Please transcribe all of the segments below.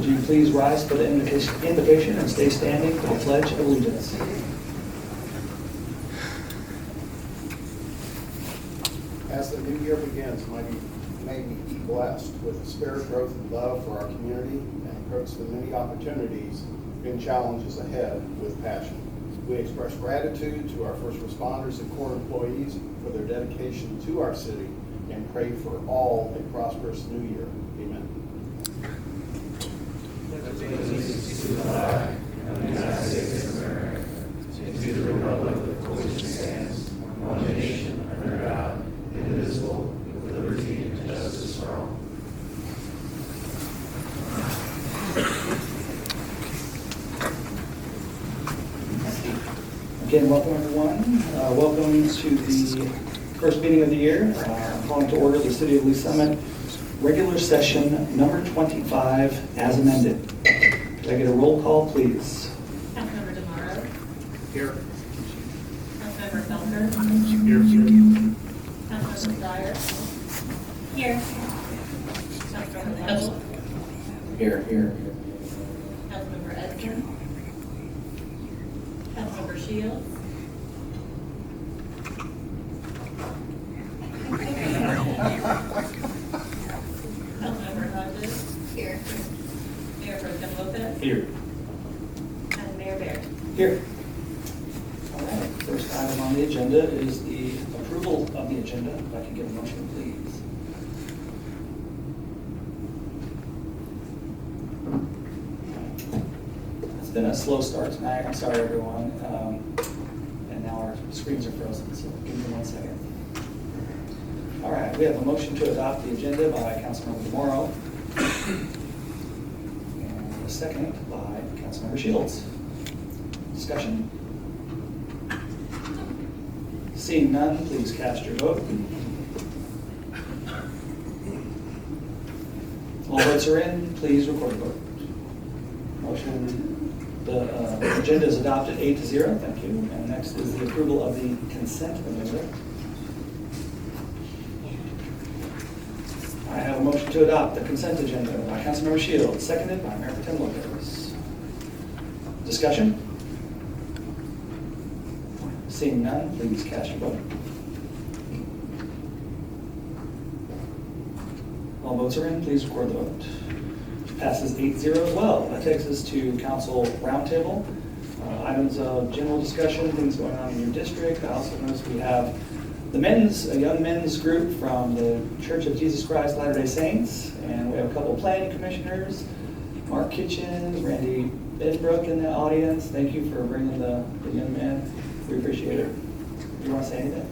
would you please rise for the invocation and stay standing for the Pledge of Allegiance? As the new year begins, may we be blessed with the spirit, growth, and love for our community and approach the many opportunities and challenges ahead with passion. We express gratitude to our first responders and core employees for their dedication to our city and pray for all a prosperous new year. Amen. Allegiance to the flag of the United States of America, and to the republic for which it stands, one nation under God, indivisible, with liberty and justice for all. Again, welcome everyone. Welcome to the first meeting of the year. I'm calling to order the City of Lee Summit regular session number 25 as amended. Could I get a roll call, please? Councilmember DeMauro. Here. Councilmember Felker. Here. Councilmember Dyer. Here. Councilmember Hubble. Here. Councilmember Edson. Councilmember Shields. Councilmember Hodges. Here. Mayor Pro Tem Lopez. Here. And Mayor Baird. Here. All right, first item on the agenda is the approval of the agenda. If I can get a motion, please. It's been a slow start tonight. I'm sorry, everyone. And now our screens are frozen, so give me 1 second. All right, we have a motion to adopt the agenda by Councilmember DeMauro. And a second by Councilmember Shields. Discussion? Seeing none, please cast your vote. All votes are in, please record the vote. The agenda is adopted 8-0, thank you. And next is the approval of the consent agenda. I have a motion to adopt the consent agenda by Councilmember Shields, seconded by Mayor Pro Tem Lopez. Discussion? Seeing none, please cast your vote. All votes are in, please record the vote. Passes 8-0 as well. That takes us to Council Roundtable. Items of general discussion, things going on in your district. I also noticed we have a young men's group from the Church of Jesus Christ Latter-day Saints, and we have a couple of planning commissioners, Mark Kitchens, Randy Bedbrook in the audience. Thank you for bringing the young men. We appreciate it. Do you want to say anything?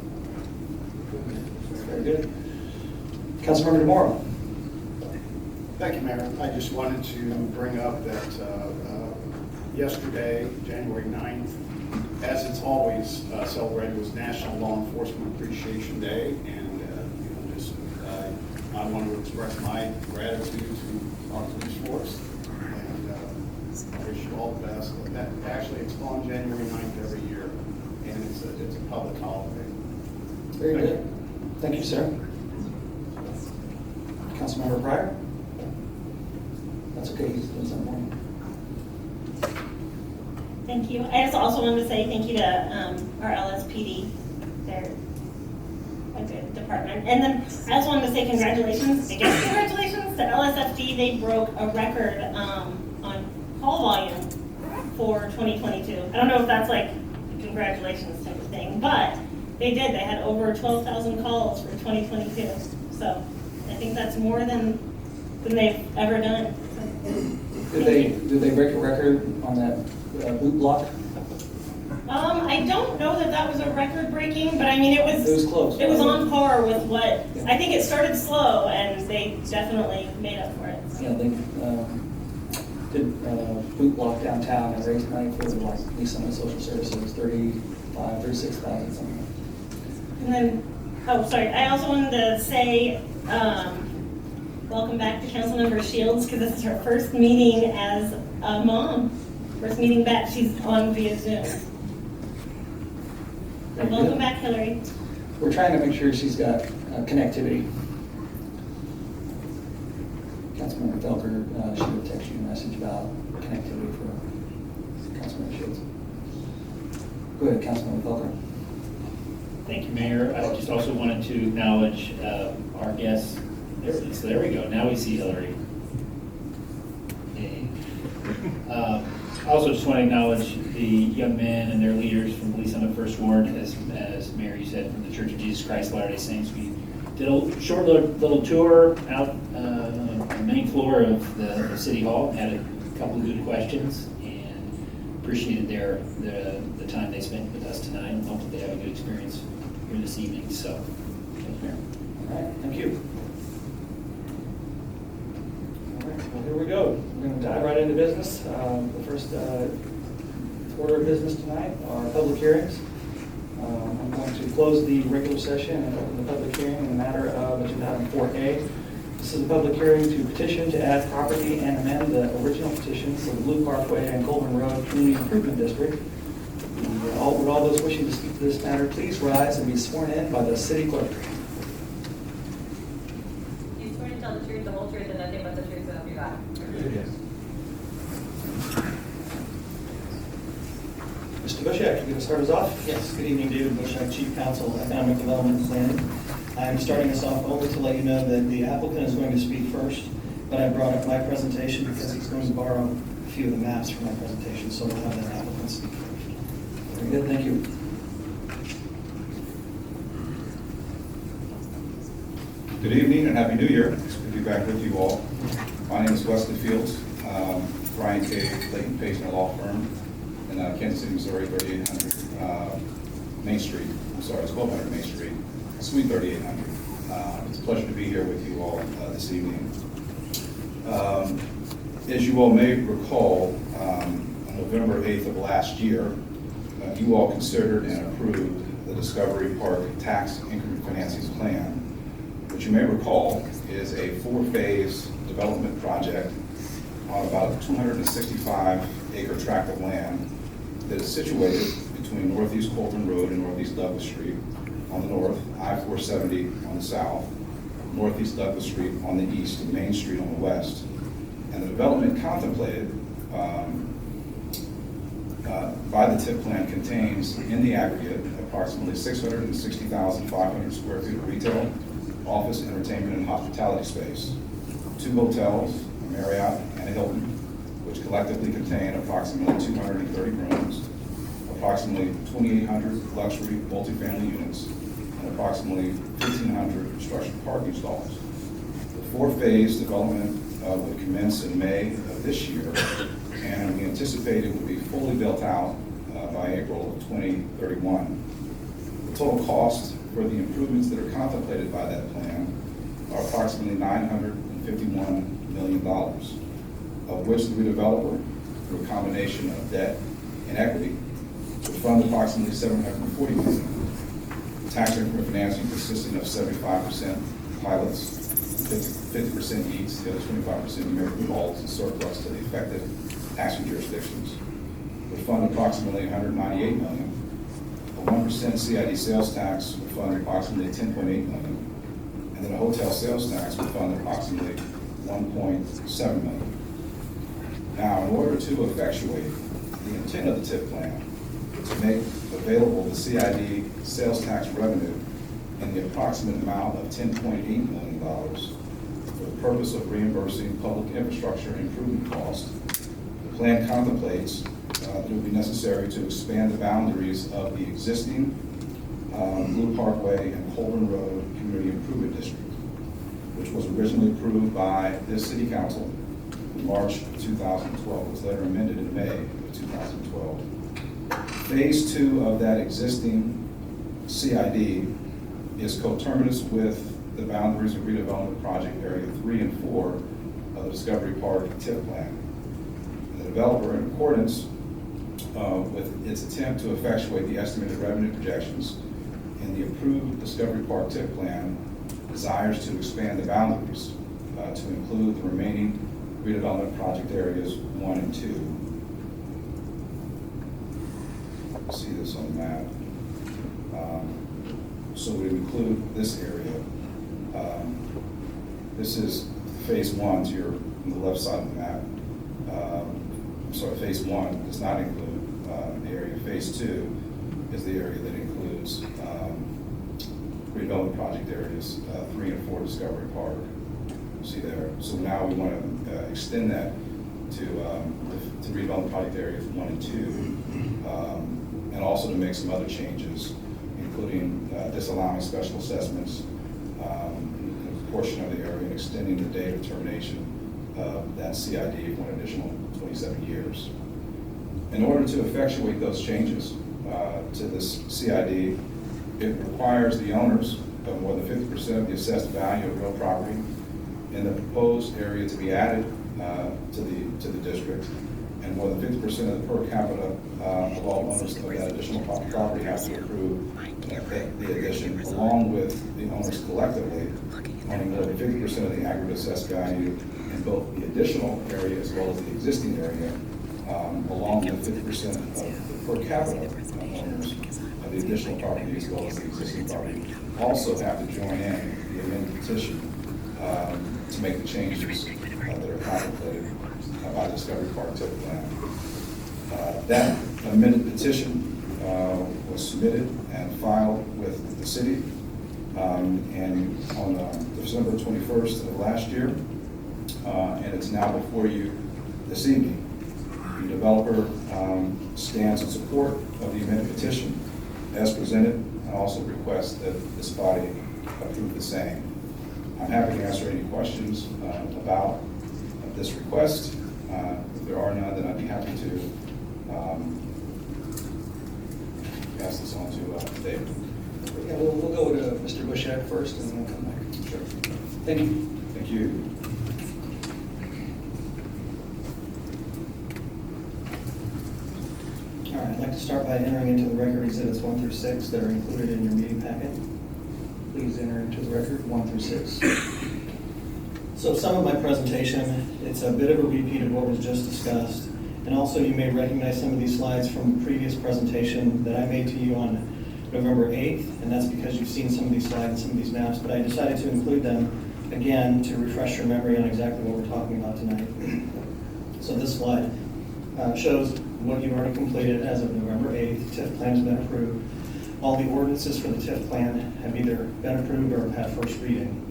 That's very good. Councilmember DeMauro. Thank you, Mayor. I just wanted to bring up that yesterday, January 9th, as it's always celebrated, was National Law Enforcement Appreciation Day, and I want to express my gratitude to our police force, and I wish you all the best. Actually, it's on January 9th every year, and it's a public holiday. Very good. Thank you, sir. Councilmember Pryor? That's okay, he's doing something more. Thank you. I just also wanted to say thank you to our LSPD. They're a good department. And then I also wanted to say congratulations to LSFD. They broke a record on call volume for 2022. I don't know if that's like a congratulations type of thing, but they did. They had over 12,000 calls for 2022. So I think that's more than they've ever done. Did they break a record on that boot block? I don't know that was a record breaking, but I mean it was close. It was on par with what I think. It started slow, and they definitely made up for it. So. Yeah, they did boot block downtown and raised money for like Lee Summit Social Services, 36,000 something. And then, I also wanted to say welcome back to Councilmember Shields, because this is her first meeting as a mom. First meeting back. She's on via Zoom. Welcome back, Hillary. We're trying to make sure she's got connectivity. Councilmember Felker, she would text you a message ahead, Councilman Felker. Thank you, Mayor. I just also wanted to acknowledge our guests. There it is. There we go. Now we see Hillary. Yay. I also just want to acknowledge the young men and their leaders from Police on the First Ward, as Mayor, you said, from the Church of Jesus Christ Latter-day Saints. We did a short little tour out on the main floor of the City Hall, had a couple of good questions, and appreciated the time they spent with us tonight, and hope that they have a good experience here this evening. So, thank you, Mayor. All right, thank you. All right, well, here we go. We're going to dive right into business. The first order of business tonight are public hearings. I'm going to close the regular session and open the public hearing in the matter of agenda item 4A. This is a public hearing to petition to add property and amend the original petition for the Blue Parkway and Colburn Road Community Improvement District. Would all those wishing to speak to this matter please rise and be sworn in by the city clerk. You swear to tell the truth, the whole truth, and nothing but the truth, so help you God. Yes. Mr. Bushak, you going to start us off? Yes, good evening, David Bushak, Chief Counsel, Economic Development and Planning. I'm starting us off only to let you know that the applicant is going to speak first, but I brought up my presentation because he's going to borrow a few of the maps from my presentation, so we'll have that applicant speak first. Very good, thank you. Good evening and Happy New Year. It's good to be back with you all. My name is Wesley Fields, Brian K. Layton Page Law Firm in Kansas City, Missouri, 3800 Main Street. I'm sorry, it's 1200 Main Street, Suite 3800. It's a pleasure to be here with you all this evening. As you all may recall, on November 8th of last year, you all considered and approved the Discovery Park Tax Increment Financing Plan, which you may recall is a 4-phase development project on about a 265-acre tract of land that is situated between Northeast Colburn Road and Northeast Douglas Street on the north, I-470 on the south, Northeast Douglas Street on the east, and Main Street on the west. And the development contemplated by the TIP plan contains, in the aggregate, approximately 660,500 square feet of retail, office, entertainment, and hospitality space, 2 hotels, a Marriott and a Hilton, which collectively contain approximately 230 rooms, approximately 2,800 luxury multifamily units, and approximately 1,500 structured parking stalls. The 4-phase development would commence in May of this year, and we anticipate it would be fully built out by April of 2031. The total cost for the improvements that are contemplated by that plan are approximately $951 million, of which the redeveloper, through a combination of debt and equity, would fund approximately $740 million. Tax increment financing consisting of 75% pilots, 50% each, the other 25% numerical balls and surplus to the affected taxing jurisdictions, would fund approximately $198 million. A 1% CID sales tax would fund approximately $10.8 million, and then a hotel sales tax would fund approximately $1.7 million. Now, in order to effectuate the intent of the TIP plan, to make available the CID sales tax revenue in the approximate amount of $10.8 million for the purpose of reimbursing public infrastructure improvement costs, the plan contemplates that it would be necessary to expand the boundaries of the existing Blue Parkway and Colburn Road Community Improvement District, which was originally approved by this City Council in March of 2012. It was later amended in May of 2012. Phase 2 of that existing CID is coterminous with the boundaries of redevelopment project area 3 and 4 of the Discovery Park TIP plan. The developer, in accordance with its attempt to effectuate the estimated revenue projections in the approved Discovery Park TIP plan, desires to expand the boundaries to include the remaining redevelopment project areas 1 and 2. See this on the map. So we include this area. This is phase 1 to your on the left side of the map. I'm sorry, phase 1 does not include the area. Phase 2 is the area that includes redevelopment project areas 3 and 4 Discovery Park. See there. So now we want to extend that to redevelopment project areas 1 and 2, and also to make some other changes, including disallowing special assessments, a portion of the area, and extending the date of termination of that CID for an additional 27 years. In order to effectuate those changes to this CID, it requires the owners of more than 50% of the assessed value of real property in the proposed area to be added to the district, and more than 50% of the per capita of all owners of that additional property have to approve the addition, along with the owners collectively owning more than 50% of the aggregate assessed value in both the additional area as well as the existing area, along with 50% of the per capita owners of the additional property as well as the existing property also have to join in the amended petition to make the changes that are contemplated by the Discovery Park TIF plan. That amended petition was submitted and filed with the city and on December 21st of last year, and it's now before you this evening. The developer stands in support of the amended petition as presented, and also requests that this body approve the same. I'm happy to answer any questions about this request. If there are none, then I'd be happy to pass this on to David. Yeah, we'll go to Mr. Bushek first, and then we'll come back. Sure. Thank you. Thank you. All right, I'd like to start by entering into the record exhibits 1 through 6 that are included in your meeting packet. Please enter into the record 1 through 6. So some of my presentation, it's a bit of a repeat of what was just discussed. And also you may recognize some of these slides from the previous presentation that I made to you on November 8th. And that's because you've seen some of these slides, some of these maps, but I decided to include them again to refresh your memory on exactly what we're talking about tonight. So this slide shows what you've already completed as of November 8th. TIF plan has been approved. All the ordinances for the TIF plan have either been approved or have had first reading.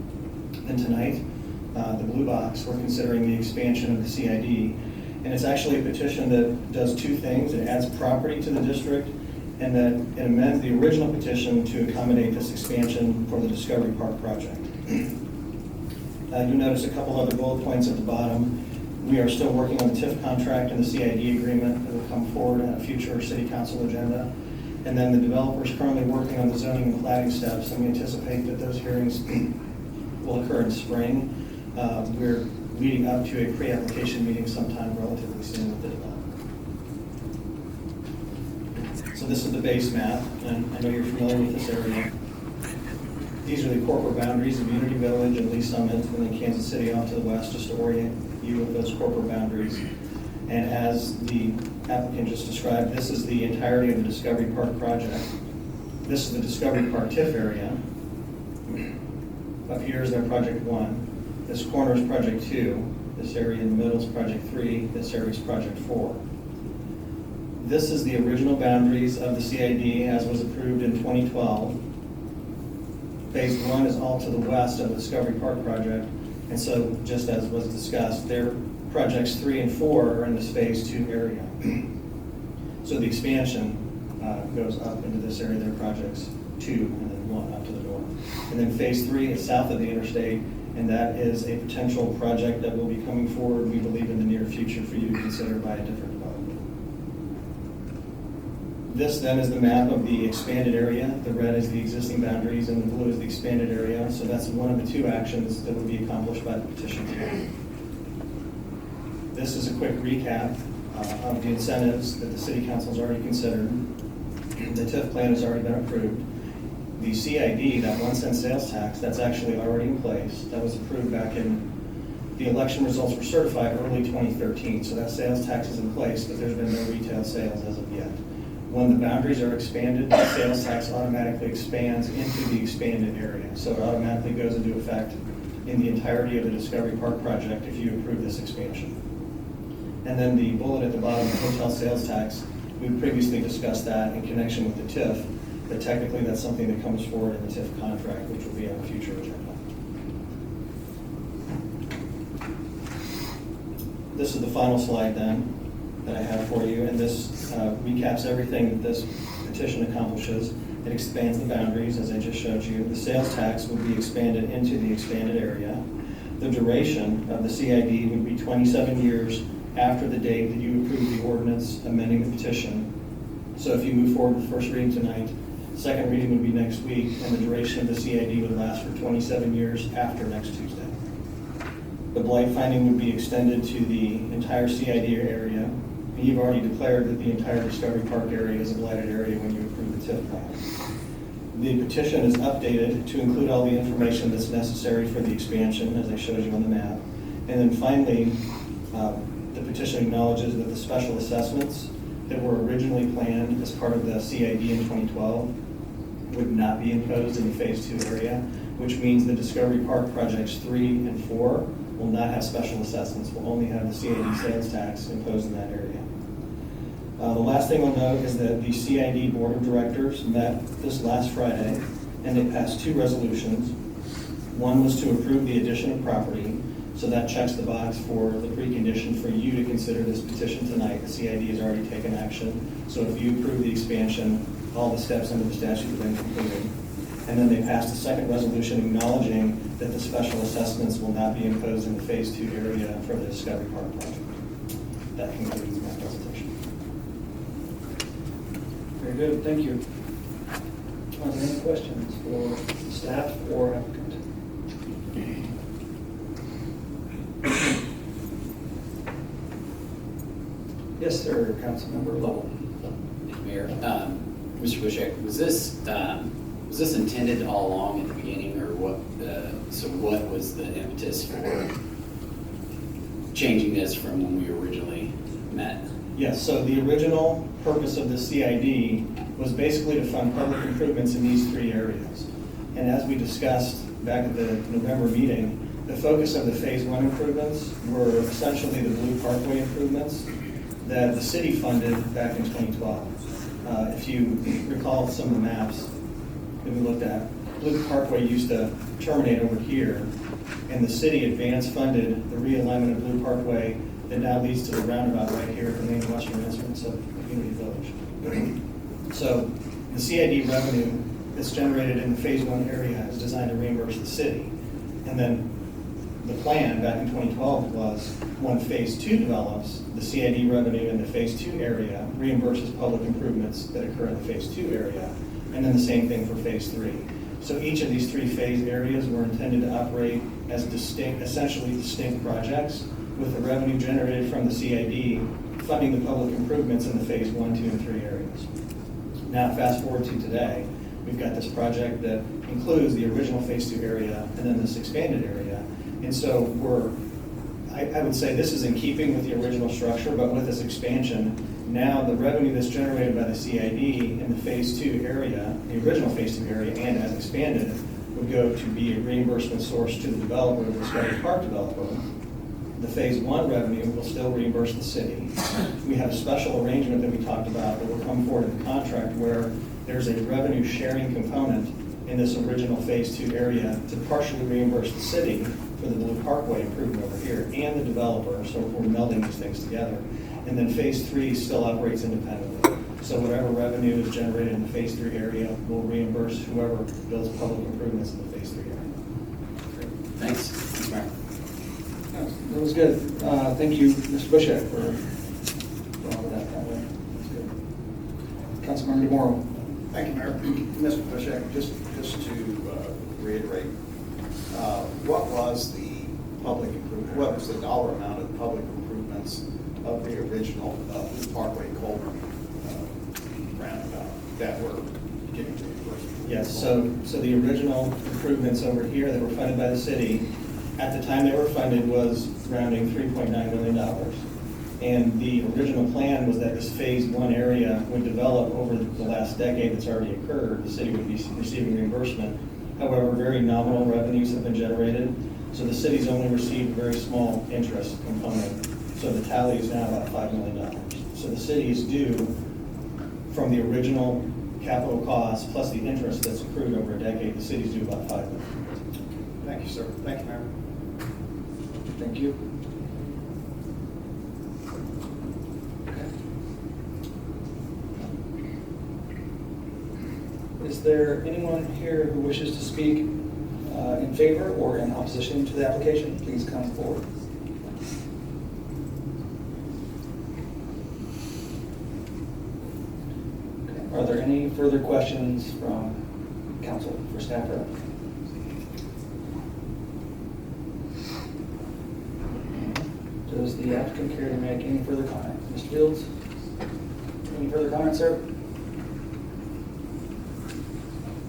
And tonight, the blue box, we're considering the expansion of the CID. And it's actually a petition that does two things. It adds property to the district, and then it amends the original petition to accommodate this expansion for the Discovery Park project. You'll notice a couple other bullet points at the bottom. We are still working on the TIF contract and the CID agreement that will come forward in a future city council agenda. And then the developer is currently working on the zoning and plating steps, and we anticipate that those hearings will occur in spring. We're leading up to a pre-application meeting sometime relatively soon with the developer. So this is the base map, and I know you're familiar with this area. These are the corporate boundaries of Unity Village and Lee Summit, and then Kansas City off to the west, just to orient you with those corporate boundaries. And as the applicant just described, this is the entirety of the Discovery Park project. This is the Discovery Park TIF area. Up here is their project 1. This corner is project 2. This area in the middle is project 3. This area is project 4. This is the original boundaries of the CID as was approved in 2012. Phase 1 is all to the west of the Discovery Park project. And so, just as was discussed, their projects 3 and 4 are in this phase 2 area. So the expansion goes up into this area, their projects 2 and then 1 up to the north. And then phase 3 is south of the interstate, and that is a potential project that will be coming forward, we believe, in the near future for you to consider by a different developer. This then is the map of the expanded area. The red is the existing boundaries and the blue is the expanded area. So that's one of the two actions that would be accomplished by the petition today. This is a quick recap of the incentives that the City Council has already considered. The TIF plan has already been approved. The CID, that 1 cent sales tax, that's actually already in place. That was approved back in, the election results were certified early 2013, so that sales tax is in place, but there's been no retail sales as of yet. When the boundaries are expanded, the sales tax automatically expands into the expanded area. So it automatically goes into effect in the entirety of the Discovery Park project if you approve this expansion. And then the bullet at the bottom, the hotel sales tax, We previously discussed that in connection with the TIF, but technically that's something that comes forward in the TIF contract, which will be on a future agenda. This is the final slide then that I have for you, and this recaps everything that this petition accomplishes. It expands the boundaries, as I just showed you. The sales tax would be expanded into the expanded area. The duration of the CID would be 27 years after the date that you approve the ordinance amending the petition. So if you move forward with first reading tonight, second reading would be next week, and the duration of the CID would last for 27 years after next Tuesday. The blight finding would be extended to the entire CID area. And you've already declared that the entire Discovery Park area is a blighted area when you approve the TIF plan. The petition is updated to include all the information that's necessary for the expansion, as I showed you on the map. And then finally, the petition acknowledges that the special assessments that were originally planned as part of the CID in 2012 would not be imposed in the Phase 2 area, which means the Discovery Park projects 3 and 4 will not have special assessments. We'll only have the CID sales tax imposed in that area. The last thing I'll note is that the CID Board of Directors met this last Friday, and they passed 2 resolutions. One was to approve the addition of property, so that checks the box for the precondition for you to consider this petition tonight. The CID has already taken action, so if you approve the expansion, all the steps under the statute have been completed. And then they passed a second resolution acknowledging that the special assessments will not be imposed in the Phase 2 area for the Discovery Park project. That concludes my presentation. Very good, thank you. Are there any questions for staff or applicant? Yes, sir, Councilmember Lovell. Mayor, Mr. Bushek, was this intended all along at the beginning, or what? So what was the impetus for changing this from when we originally met? Yes, so the original purpose of the CID was basically to fund public improvements in these 3 areas. And as we discussed back at the November meeting, the focus of the Phase 1 improvements were essentially the Blue Parkway improvements that the city funded back in 2012. If you recall some of the maps that we looked at, Blue Parkway used to terminate over here, and the city advance funded the realignment of Blue Parkway that now leads to the roundabout right here at the main western entrance of Community Village. So the CID revenue that's generated in the Phase 1 area is designed to reimburse the city. And then the plan back in 2012 was when Phase 2 develops, the CID revenue in the Phase 2 area reimburses public improvements that occur in the Phase 2 area, and then the same thing for Phase 3. So each of these 3 phase areas were intended to operate as essentially distinct projects, with the revenue generated from the CID funding the public improvements in the Phase 1, 2, and 3 areas. Now, fast forward to today, we've got this project that includes the original Phase 2 area and then this expanded area. And so I would say this is in keeping with the original structure, but with this expansion, now the revenue that's generated by the CID in the Phase 2 area, the original Phase 2 area, and as expanded, would go to be a reimbursement source to the developer, the Discovery Park developer. The Phase 1 revenue will still reimburse the city. We have a special arrangement that we talked about that will come forward in the contract where there's a revenue sharing component in this original Phase 2 area to partially reimburse the city for the Blue Parkway improvement over here and the developer, so we're melding these things together. And then Phase 3 still operates independently. So whatever revenue is generated in the Phase 3 area will reimburse whoever builds public improvements in the Phase 3 area. Thanks. Thanks, Mayor. That was good. Thank you, Mr. Bushek, for all of that way. That's good. Councilmember DeMoro. Thank you, Mayor. Mr. Bushek, just to reiterate, what was the public improvement, what was the dollar amount of public improvements of the original Blue Parkway Colburn roundabout that were getting reimbursed? Yes, so the original improvements over here that were funded by the city, at the time they were funded was rounding $3.9 million. And the original plan was that this Phase 1 area would develop over the last decade that's already occurred. The city would be receiving reimbursement. However, very nominal revenues have been generated, so the city's only received a very small interest component. So the tally is now about $5 million. So the city is due from the original capital cost plus the interest that's accrued over a decade, the city's due about $5 million. Thank you, sir. Thank you, Mayor. Thank you. Is there anyone here who wishes to speak in favor or in opposition to the application? Please come forward. Okay. Are there any further questions from council for staff? Does the applicant care to make any further comment? Mr. Fields? Any further comment, sir?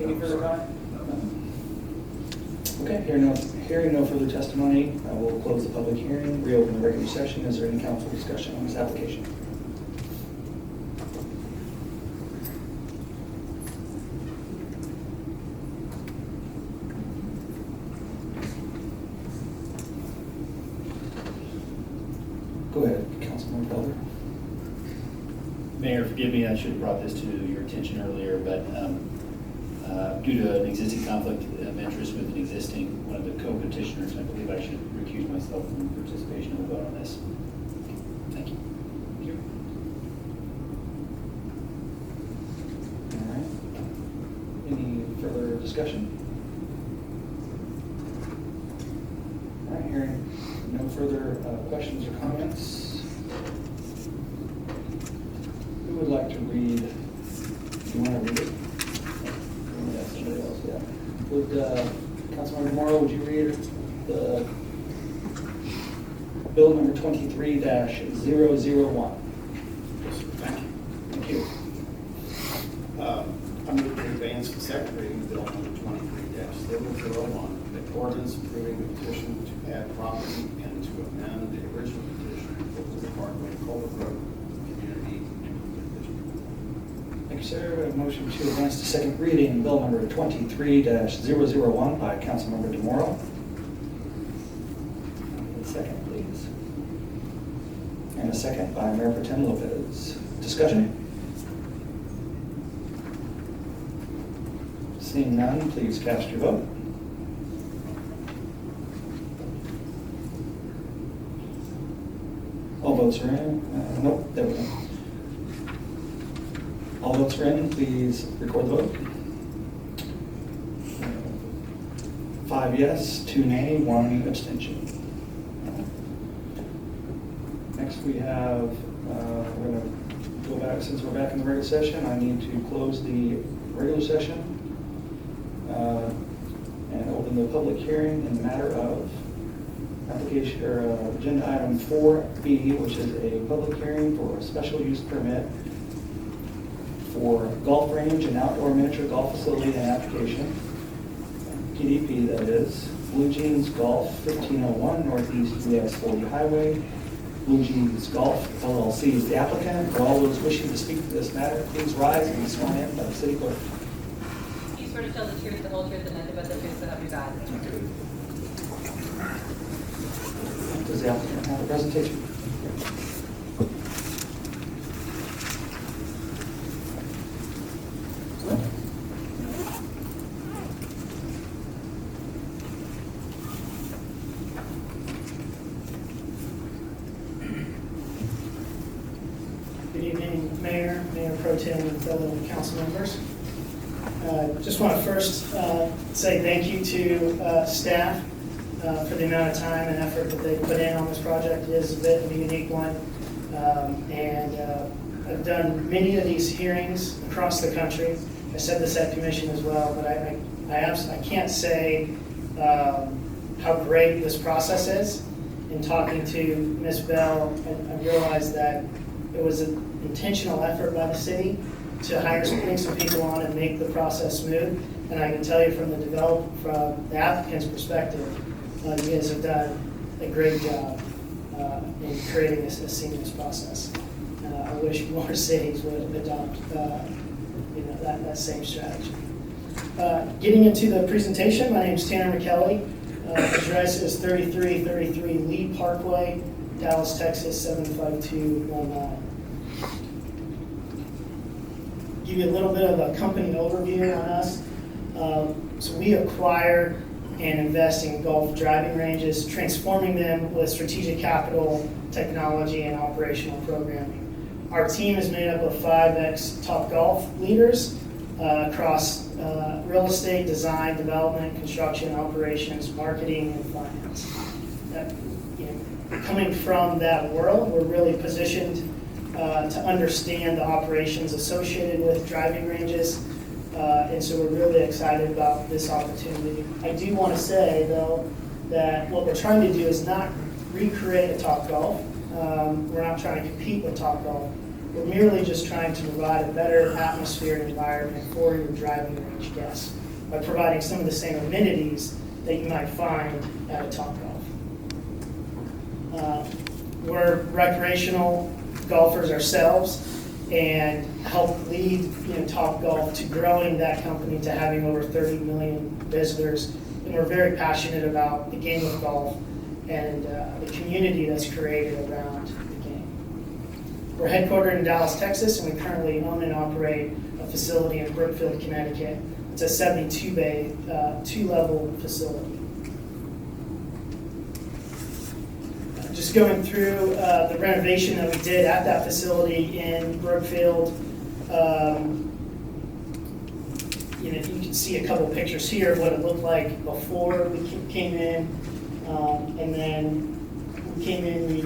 Any further comment? No. Okay, hearing no further testimony, I will close the public hearing, reopen the regular session. Is there any council discussion on this application? Go ahead, Councilman Felder. Mayor, forgive me, I should have brought this to your attention earlier, but due to an existing conflict of interest with one of the co-petitioners, I believe I should recuse myself from participation in the vote on this. Thank you. All right. Any further discussion? All right, hearing no further questions or comments. Who would like to read? Do you want to read it? Yeah, somebody else, yeah. Would, Councilmember Morrow, would you read the bill number 23-001? Thank you. I move to advance the second reading of bill number 23-001, the ordinance approving the petition to add property and to amend the original petition for the Parkway Culver Road Community Neighborhood District. Thank you, sir. We have a motion to advance to second reading, bill number 23-001 by Councilmember DeMoro. A second, please. And a second by Mayor Pro Tem Lopez. Discussion? Seeing none, please cast your vote. All votes are in. Nope, there we go. All votes are in, please record the vote. 5 yes, 2 nay, 1 abstention. Next we have, we're going to go back, since we're back in the regular session, I need to close the regular session and open the public hearing in the matter of application, or agenda item 4B, which is a public hearing for a special use permit for golf range and outdoor miniature golf facility and application, PDP that is, Blue Jeans Golf, 1501 Northeast US 40 Highway. Blue Jeans Golf LLC is the applicant. For all those wishing to speak to this matter, please rise and be sworn in by the city clerk. You swear to tell the truth, the whole truth, and nothing but the truth, so help you God. Does the applicant have a presentation? Good evening, Mayor, Mayor Pro Tem, and fellow council members. Just want to first say thank you to staff for the amount of time and effort that they put in on this project. It is a bit of a unique one. I've done many of these hearings across the country. I said this at commission as well, but I can't say how great this process is. In talking to Ms. Bell, I realized that it was an intentional effort by the city to bring some people on and make the process smooth. And I can tell you from the applicant's perspective, you guys have done a great job in creating this seamless process. I wish more cities would adopt that same strategy. Getting into the presentation, my name is Tanner McKelly. Address is 3333 Lee Parkway, Dallas, Texas 75219. give you a little bit of a company overview on us. So we acquire and invest in golf driving ranges, transforming them with strategic capital, technology, and operational programming. Our team is made up of 5 ex-Topgolf leaders across real estate, design, development, construction, operations, marketing, and finance. Coming from that world, we're really positioned to understand the operations associated with driving ranges, and so we're really excited about this opportunity. I do want to say, though, that what we're trying to do is not recreate a Topgolf. We're not trying to compete with Topgolf. We're merely just trying to provide a better atmosphere and environment for your driving range guests by providing some of the same amenities that you might find at a Topgolf. We're recreational golfers ourselves and help lead Topgolf to growing that company to having over 30 million visitors. And we're very passionate about the game of golf and the community that's created around the game. We're headquartered in Dallas, Texas, and we currently own and operate a facility in Brookfield, Connecticut. It's a 72-bay, 2-level facility. Just going through the renovation that we did at that facility in Brookfield. You can see a couple pictures here of what it looked like before we came in, and then we came in, we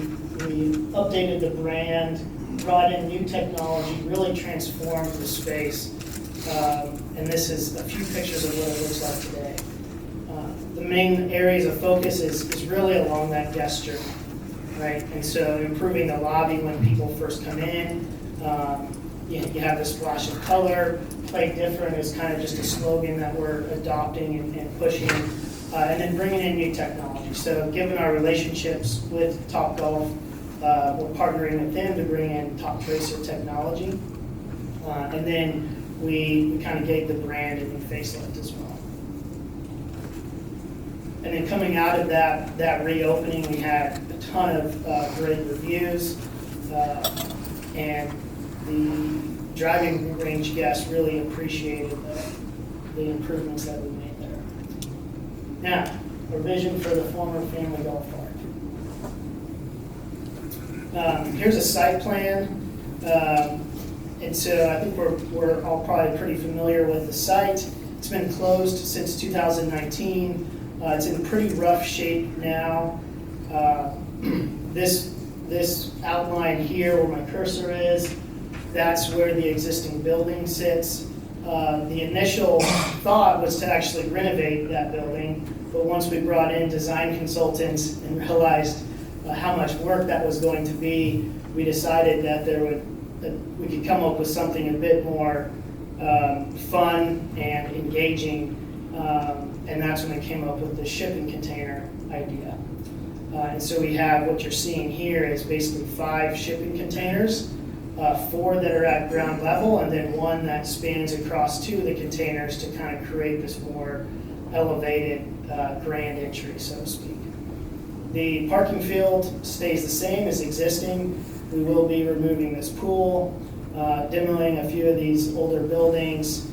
updated the brand, brought in new technology, really transformed the space, and this is a few pictures of what it looks like today. The main areas of focus is really along that guest journey. Right, and so improving the lobby when people first come in. You have this splash of color. Play different is kind of just a slogan that we're adopting and pushing, and then bringing in new technology. So given our relationships with Topgolf, we're partnering with them to bring in Top Tracer technology, and then we kind of gave the brand a new facelift as well. And then coming out of that reopening, we had a ton of great reviews, and the driving range guests really appreciated the improvements that we made there. Now, a vision for the former family golf park. Here's a site plan, and so I think we're all probably pretty familiar with the site. It's been closed since 2019. It's in pretty rough shape now. This outline here where my cursor is, that's where the existing building sits. The initial thought was to actually renovate that building, but once we brought in design consultants and realized how much work that was going to be, we decided that we could come up with something a bit more fun and engaging. And that's when we came up with the shipping container idea. And so we have what you're seeing here is basically 5 shipping containers, 4 that are at ground level, and then 1 that spans across 2 of the containers to kind of create this more elevated grand entry, so to speak. The parking field stays the same as existing. We will be removing this pool, demoing a few of these older buildings,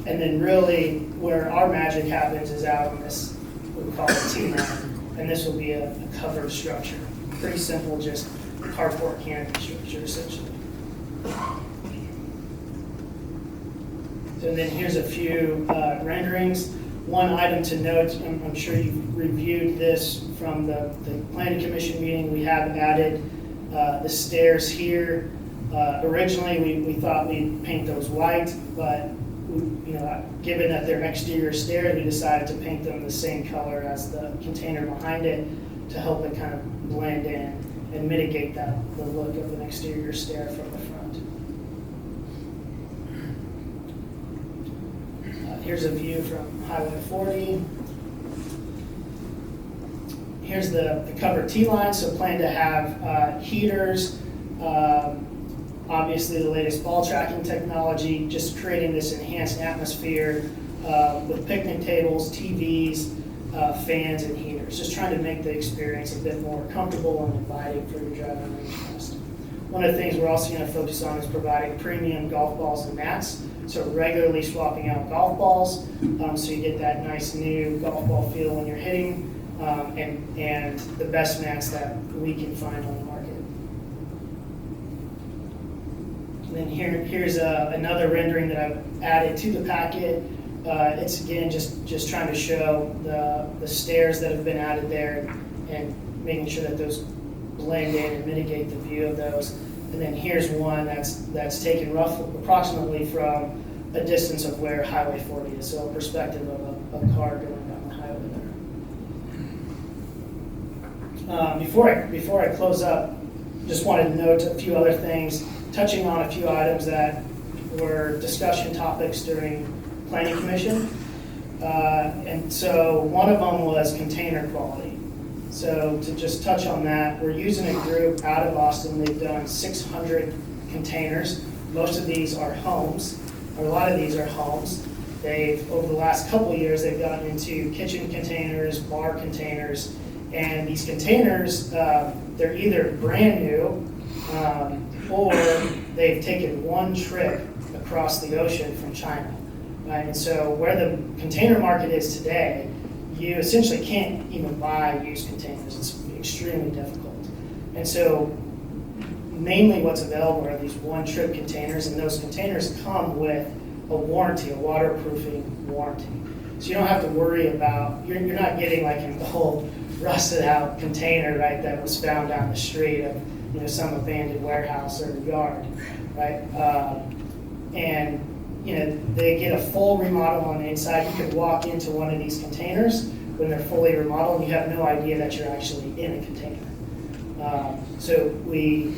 and then really where our magic happens is out on this, what we call a T-line, and this will be a covered structure. Pretty simple, just carport canopy structure essentially. So then here's a few renderings. One item to note, I'm sure you've reviewed this from the Planning Commission meeting, we have added the stairs here. Originally we thought we'd paint those white, but given that they're exterior stairs, we decided to paint them the same color as the container behind it to help it kind of blend in and mitigate the look of an exterior stair from the front. Here's a view from Highway 40. Here's the covered T-line, so plan to have heaters, obviously the latest ball tracking technology, just creating this enhanced atmosphere with picnic tables, TVs, fans, and heaters. Just trying to make the experience a bit more comfortable and inviting for your driving range guest. one of the things we're also going to focus on is providing premium golf balls and mats. So regularly swapping out golf balls, so you get that nice new golf ball feel when you're hitting, and the best mats that we can find on the market. And then here's another rendering that I've added to the packet. It's again just trying to show the stairs that have been added there and making sure that those blend in and mitigate the view of those. And then here's one that's taken approximately from a distance of where Highway 40 is, so a perspective of a car going down the highway there. Before I close up, just wanted to note a few other things, touching on a few items that were discussion topics during Planning Commission. And so one of them was container quality. So to just touch on that, we're using a group out of Austin. They've done 600 containers. Most of these are homes, or a lot of these are homes. Over the last couple of years, they've gotten into kitchen containers, bar containers, and these containers, they're either brand new, or they've taken one trip across the ocean from China. Right? And so where the container market is today, you essentially can't even buy used containers. It's extremely difficult. And so mainly what's available are these one-trip containers, and those containers come with a warranty, a waterproofing warranty. So you don't have to worry about, you're not getting like an old rusted out container, right, that was found down the street of some abandoned warehouse or yard, right? And they get a full remodel on the inside. You could walk into one of these containers when they're fully remodeled, and you have no idea that you're actually in a container. So we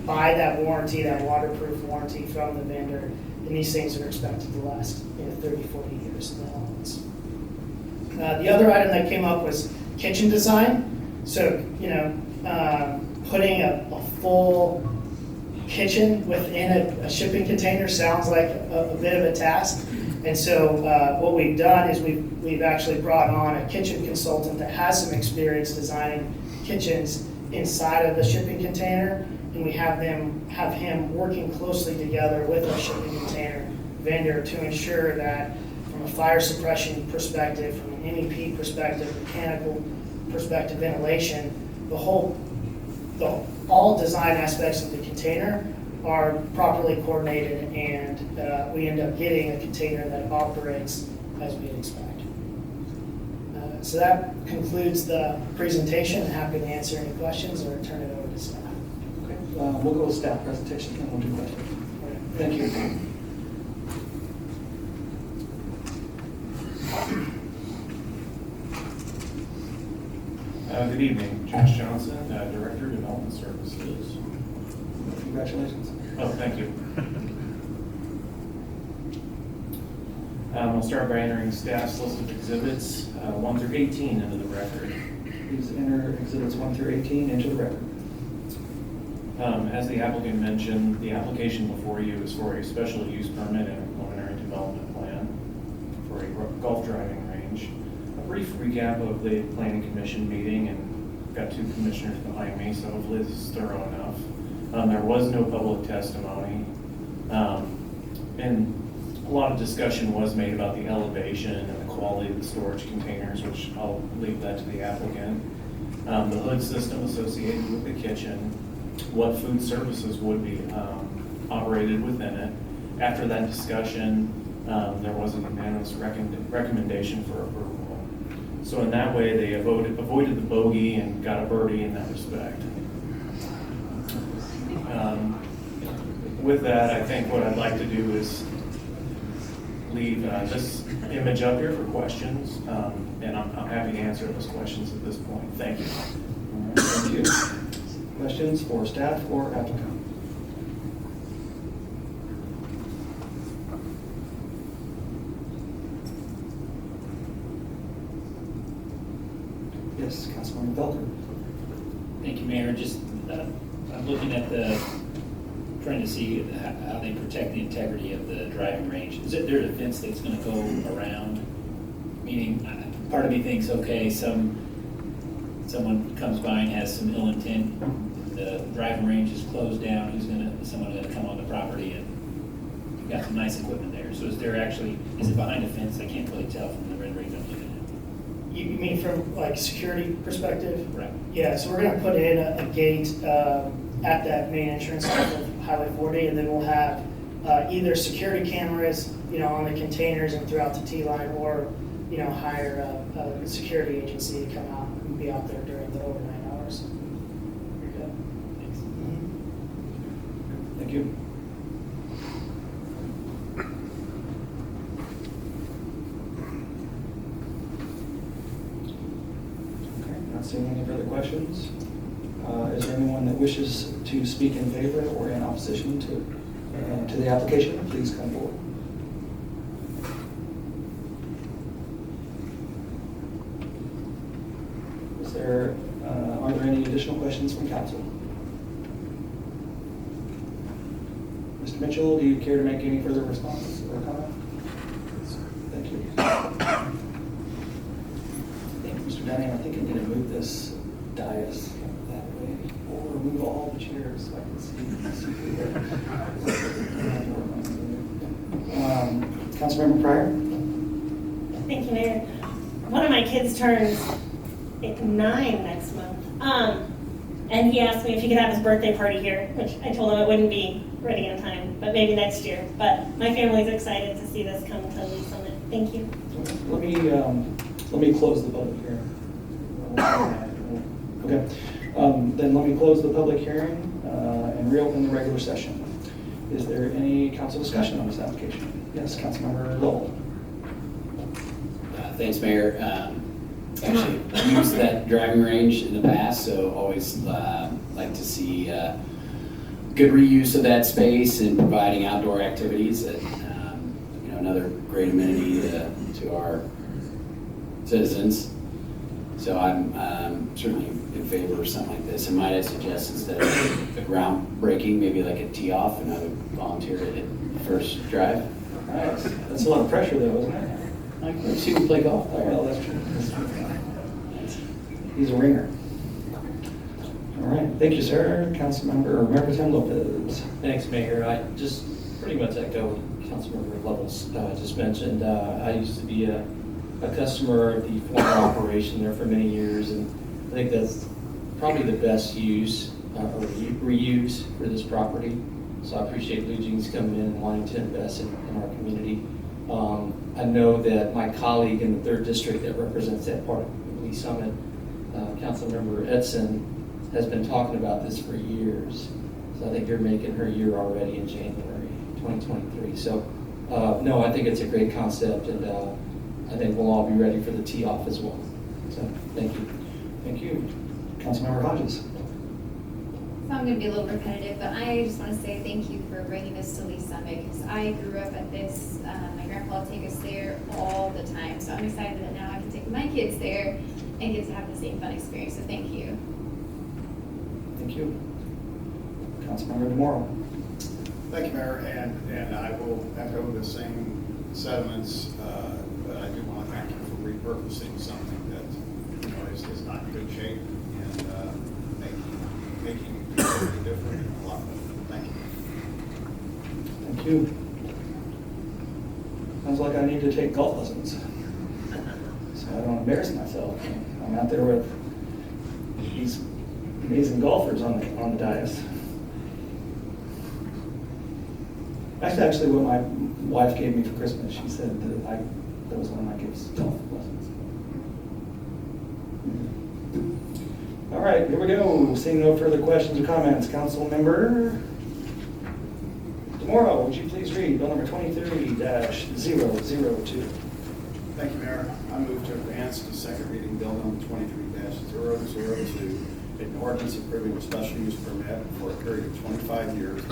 buy that warranty, that waterproof warranty from the vendor, and these things are expected to last 30, 40 years in the elements. The other item that came up was kitchen design. So, putting a full kitchen within a shipping container sounds like a bit of a task. And so what we've done is we've actually brought on a kitchen consultant that has some experience designing kitchens inside of the shipping container, and we have him working closely together with our shipping container vendor to ensure that from a fire suppression perspective, from an MEP perspective, mechanical perspective, ventilation, all design aspects of the container are properly coordinated, and we end up getting a container that operates as we expect. So that concludes the presentation. I'm happy to answer any questions or turn it over to staff. Okay, we'll go with staff presentation and we'll do questions. Thank you. Good evening, Josh Johnson, Director of Development Services. Congratulations. Oh, thank you. I'll start by entering staff's list of exhibits 1 through 18 into the record. Please enter exhibits 1 through 18 into the record. As the applicant mentioned, the application before you is for a special use permit and a preliminary development plan for a golf driving range. A brief recap of the Planning Commission meeting, and I've got 2 commissioners behind me, so hopefully this is thorough enough. There was no public testimony, and a lot of discussion was made about the elevation and the quality of the storage containers, which I'll leave that to the applicant. The hood system associated with the kitchen, what food services would be operated within it. After that discussion, there was a unanimous recommendation for approval. So in that way, they avoided the bogey and got a birdie in that respect. With that, I think what I'd like to do is leave this image up here for questions, and I'm happy to answer those questions at this point. Thank you. All right, thank you. Questions for staff or applicant? Yes, Councilman Felder. Thank you, Mayor. Just, I'm looking at trying to see how they protect the integrity of the driving range. Is there a fence that's going to go around? Meaning, part of me thinks, okay, someone comes by and has some ill intent, when the driving range is closed down, someone gonna come on the property, and you've got some nice equipment there. So is it behind a fence? I can't really tell from the renderings I'm looking You mean from like security perspective? at. Right. Yeah, so we're gonna put in a gate at that main entrance off of Highway 40, and then we'll have either security cameras, on the containers and throughout the T-line, or, hire a security agency to come out and be out there during the overnight hours. Very good. Thanks. Thank you. Okay, not seeing any further questions. Is there anyone that wishes to speak in favor or in opposition to the application? Please come forward. Are there any additional questions from council? Mr. Mitchell, do you care to make any further responses or comment? Thank you. Mr. Dunning, I think I'm going to move this dais that way, or move all the chairs so I can see Councilmember Pryor? Thank you, Mayor. One of my kids turns 9 next month. And he asked me if he could have his birthday party here, which I told him it wouldn't be ready in time, but maybe next year. But my family's excited to see this come to Lee Summit. Thank you. Let me close the public hearing. Okay. Then let me close the public hearing and reopen the regular session. Is there any council discussion on this application? Yes, Councilmember Lowell. Thanks, Mayor. Actually, I've used that driving range in the past, so always like to see good reuse of that space and providing outdoor activities. Another great amenity to our citizens. So I'm certainly in favor of something like this. And might I suggest instead of a groundbreaking, maybe like a tee off, and I would volunteer at first drive. Nice. That's a lot of pressure, though, isn't it? I've seen him play golf. Well, that's true. He's a ringer. All right. Thank you, sir. Member Tim Lopez. Thanks, Mayor. I just pretty much echo what Councilmember Levels just mentioned. I used to be a customer of the former operation there for many years, and I think that's probably the best use or reuse for this property. So I appreciate Blue Jeans coming in and wanting to invest in our community. I know that my colleague in the 3rd District that represents that part of Lee Summit, Councilmember Edson, has been talking about this for years. So I think you're making her year already in January 2023. So no, I think it's a great concept, and I think we'll all be ready for the tee off as well. So thank you. Thank you. Councilmember Hodges. So I'm going to be a little repetitive, but I just want to say thank you for bringing this to Lee Summit, because I grew up at this. My grandpa would take us there all the time, so I'm excited that now I can take my kids there and get to have the same fun experience. So thank you. Thank you. Councilmember DeMoro. Thank you, Mayor, and I will echo the same sentiments, but I do want to thank you for repurposing something that is not in good shape and making it different and a lot better. Thank you. Thank you. Sounds like I need to take golf lessons, so I don't embarrass myself. I'm out there with these amazing golfers on the dais. That's actually what my wife gave me for Christmas. She said that was one of my gifts, golf lessons. All right, here we go. Seeing no further questions or comments, Councilmember DeMoro, would you please read bill number 23-002? Thank you, Mayor. I move to advance to second reading bill number 23-002, an ordinance approving a special use permit for a period of 25 years.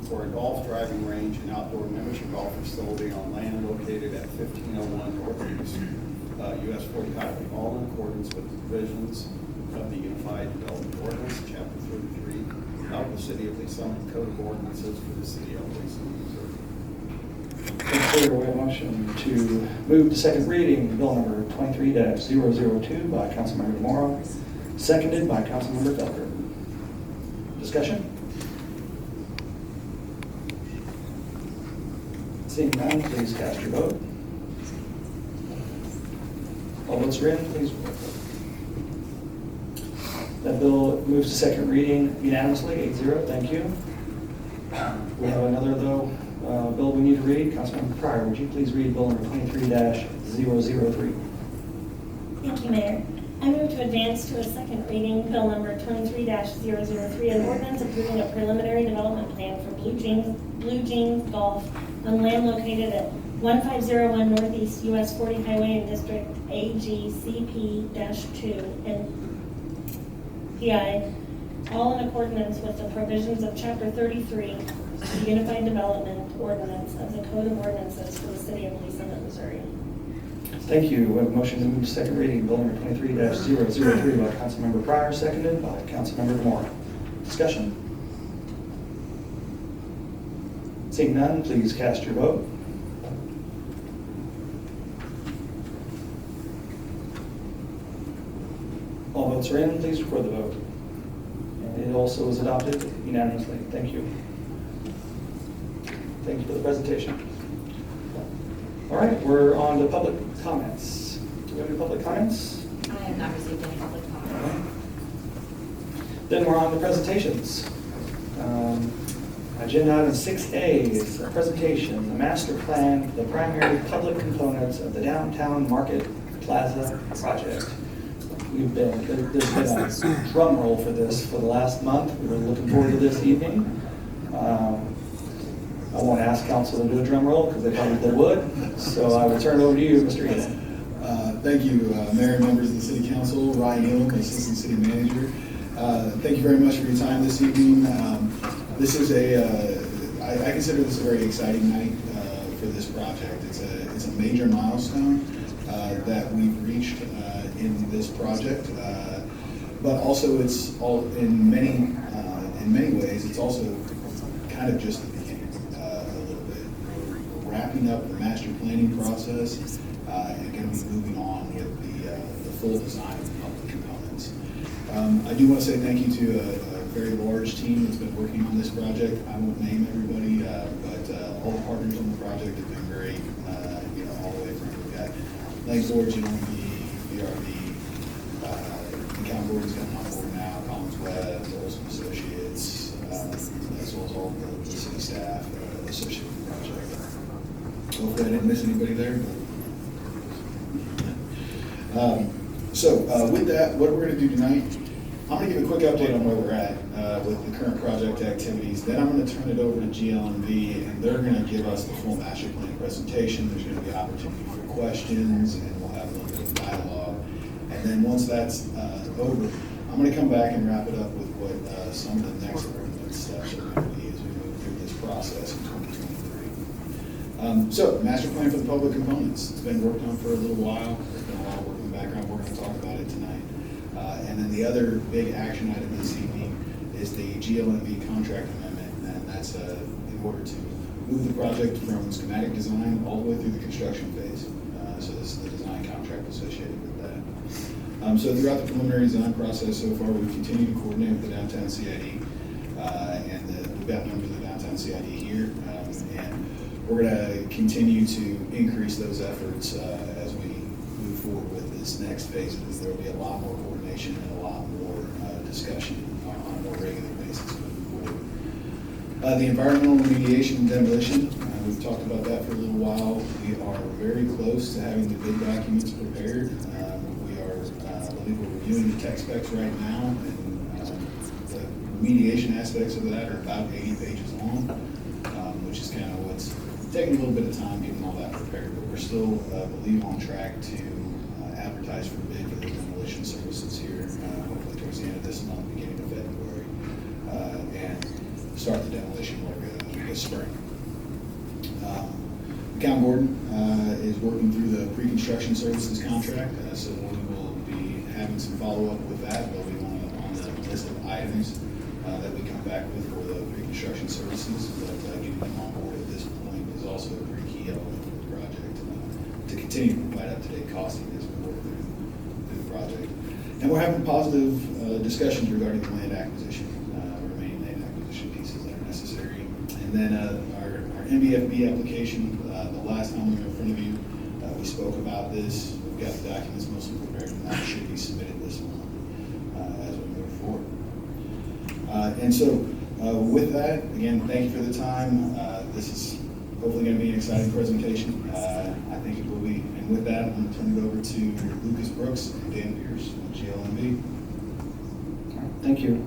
For a golf driving range and outdoor miniature golf facility on land located at 1501 Northeast US 40 Highway, all in accordance with the provisions of the Unified Development Ordinance, Chapter 33, of the City of Lee Summit Code of Ordinances for the City of Lee Summit, Missouri. Chair, we have a motion to move to second reading, bill number 23-002 by Councilmember DeMora, seconded by Councilmember Felker. Discussion? Seeing none, please cast your vote. All votes are in, please vote. That bill moves to second reading unanimously, 8-0. Thank you. We have another, though, bill we need to read. Councilmember Pryor, would you please read bill number 23-003? Thank you, Mayor. I move to advance to a second reading, bill number 23-003, an ordinance approving a preliminary development plan for Blue Jeans Golf on land located at 1501 Northeast US 40 Highway in District AGCP-2 and PI, all in accordance with the provisions of Chapter 33, the Unified Development Ordinance of the Code of Ordinances for the City of Lee Summit, Missouri. Thank you. We have a motion to move to second reading, bill number 23-003 by Councilmember Pryor, seconded by Councilmember DeMora. Discussion? Seeing none, please cast your vote. All votes are in, please record the vote. And it also is adopted unanimously. Thank you. Thank you for the presentation. All right, we're on to public comments. Do we have any public comments? I have not received any public comment. Then we're on to presentations. Agenda item 6A is a presentation, the master plan for the primary public components of the downtown market plaza project. There's been a drum roll for this for the last month. We were looking forward to this evening. I won't ask council to do a drum roll because they probably would. So I will turn it over to you, Mr. Eden. Thank you, Mayor and members of the City Council, Ryan Hill, Assistant City Manager. Thank you very much for your time this evening. This is I consider this a very exciting night for this project. It's a major milestone that we've reached in this project, but also it's all in many ways. It's also kind of just the beginning a little bit. We're wrapping up the master planning process and going to be moving on with the full design of the public components. I do want to say thank you to a very large team that's been working on this project. I won't name everybody, but all the partners on the project have been great. All the way from we've got Langford, GLMB, BRB, the Count Gordon's coming on board now, Collins Webb, Olson Associates, as well as all the city staff associated with the project. Hopefully I didn't miss anybody there. So with that, what we're going to do tonight, I'm going to give a quick update on where we're at with the current project activities. Then I'm going to turn it over to GLMV, and they're going to give us the full master plan presentation. There's going to be opportunity for questions, and we'll have a little bit of dialogue. And then once that's over, I'm going to come back and wrap it up with what some of the next steps are going to be as we move through this process in 2023. So, master plan for the public components. It's been worked on for a little while. There's been a lot of work in the background. We're going to talk about it tonight. And then the other big action item this evening is the GLMV contract amendment, and that's in order to move the project from schematic design all the way through the construction phase. So this is the design contract associated with that. So throughout the preliminary design process so far, we've continued to coordinate with the downtown CID, and we've got members of the downtown CID here, and we're going to continue to increase those efforts as we move forward with this next phase, because there will be a lot more coordination and a lot more discussion on a more regular basis moving forward. The environmental remediation and demolition, we've talked about that for a little while. We are very close to having the bid documents prepared. I believe we're reviewing the tech specs right now, and the remediation aspects of that are about 80 pages long, which is kind of what's taking a little bit of time getting all that prepared, but we're still, believe, on track to advertise for bid for the demolition services here, hopefully towards the end of this month, beginning of February, and start the demolition work this spring. Count Gordon is working through the pre-construction services contract, so we will be having some follow-up with that. They'll be on the list of items that we come back with for the pre-construction services, but getting them on board at this point is also a pretty key element continue to provide up-to-date costing as we work through the project. And we're having positive discussions regarding the land acquisition, remaining land acquisition pieces that are necessary. And then our MBFB application, the last time we were in front of you, we spoke about this. We've got the documents mostly prepared, and that should be submitted this month as we move forward. And so with that, again, thank you for the time. This is hopefully going to be an exciting presentation. I think it will be. And with that, I'm going to turn it over to Lucas Brooks and Dan Pierce with GLMB. Thank you.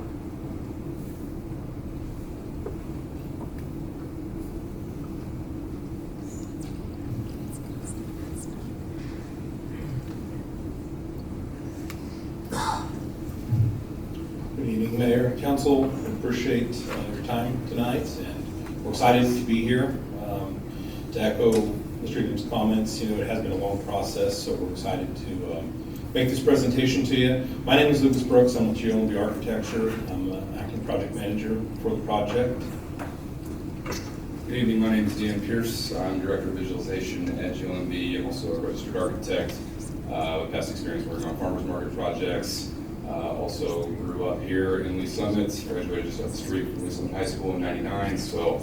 Good evening, Mayor and Council. I appreciate your time tonight, and we're excited to be here. To echo Mr. Egan's comments, it has been a long process, so we're excited to make this presentation to you. My name is Lucas Brooks. I'm with GLMB Architecture. I'm acting project manager for the project. Good evening, my name is Dan Pierce. I'm Director of Visualization at GLMB. I'm also a registered architect with past experience working on farmers market projects. Also grew up here in Lee Summit, graduated just up the street from Lee Summit High School in '99, so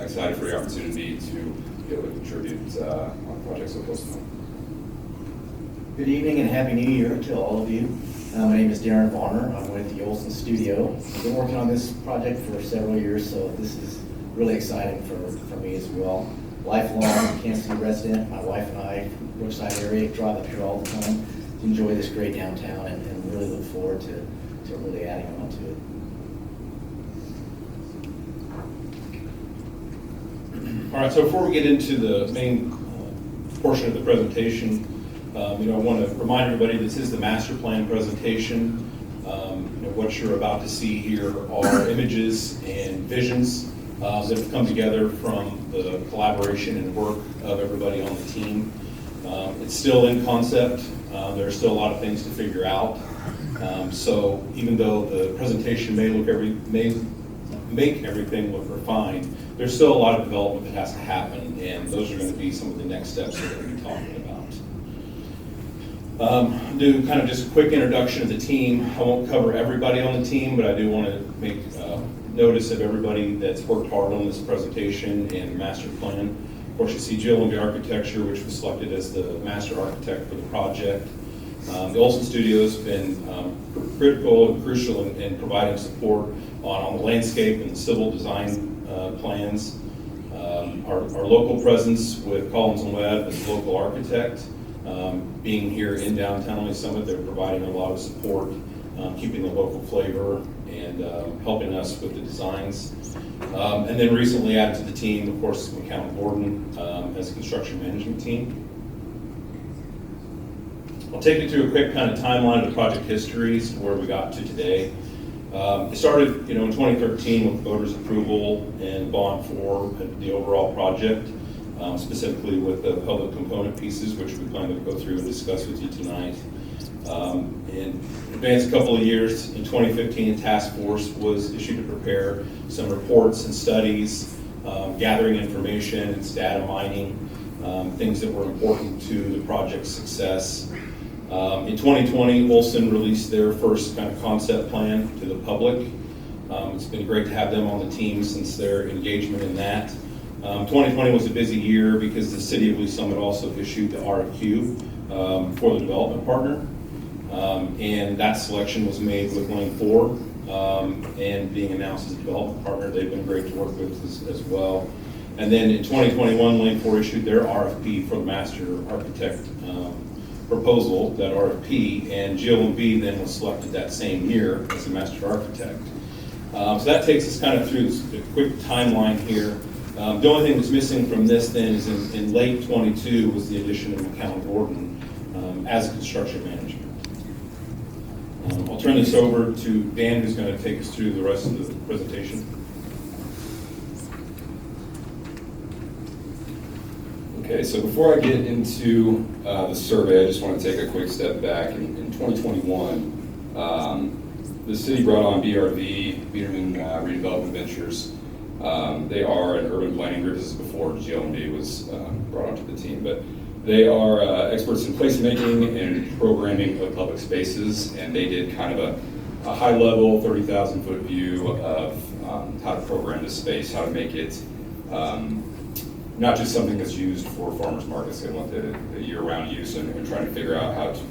excited for the opportunity to be able to contribute on projects so close to home. Good evening and Happy New Year to all of you. My name is Darren Varner. I'm with the Olson Studio. I've been working on this project for several years, so this is really exciting for me as well. Lifelong Kansas City resident. My wife and I from the Brookside area drive up here all the time to enjoy this great downtown and really look forward to really adding on to it. All right, so before we get into the main portion of the presentation, I want to remind everybody this is the master plan presentation. What you're about to see here are images and visions that have come together from the collaboration and work of everybody on the team. It's still in concept. There are still a lot of things to figure out. So even though the presentation may make everything look refined, there's still a lot of development that has to happen, and those are going to be some of the next steps that we're going to be talking about. Do kind of just a quick introduction of the team. I won't cover everybody on the team, but I do want to make notice of everybody that's worked hard on this presentation and master plan. Of course, you see GLMB Architecture, which was selected as the master architect for the project. The Olson Studio has been critical and crucial in providing support on the landscape and civil design plans. Our local presence with Collins and Webb as the local architect, being here in downtown Lee Summit, they're providing a lot of support, keeping the local flavor and helping us with the designs. And then recently added to the team, of course, McCown Gordon as a construction management team. I'll take you through a quick kind of timeline of the project history, so where we got to today. It started, in 2013 with voters' approval and bond for the overall project, specifically with the public component pieces, which we plan to go through and discuss with you tonight. In advance a couple of years, in 2015, a task force was issued to prepare some reports and studies, gathering information and data mining, things that were important to the project's success. In 2020, Olson released their first kind of concept plan to the public. It's been great to have them on the team since their engagement in that. 2020 was a busy year because the City of Lee Summit also issued the RFQ for the development partner. And that selection was made with Lane 4 and being announced as a development partner. They've been great to work with as well. And then in 2021, Lane 4 issued their RFP for the master architect proposal, that RFP, and GLMB then was selected that same year as the master architect. So that takes us kind of through the quick timeline here. The only thing that's missing from this then is in late 22 was the addition of McCown Gordon as a construction manager. I'll turn this over to Dan, who's going to take us through the rest of the presentation. Okay, so before I get into the survey, I just want to take a quick step back. In 2021, the city brought on BRV, Biederman Redevelopment Ventures. They are an urban planning group. This is before GLMB was brought onto the team, but They are experts in placemaking and programming of public spaces, and they did kind of a high-level 30,000-foot view of how to program this space, how to make it not just something that's used for farmers markets. They want the year-round use and trying to figure out how to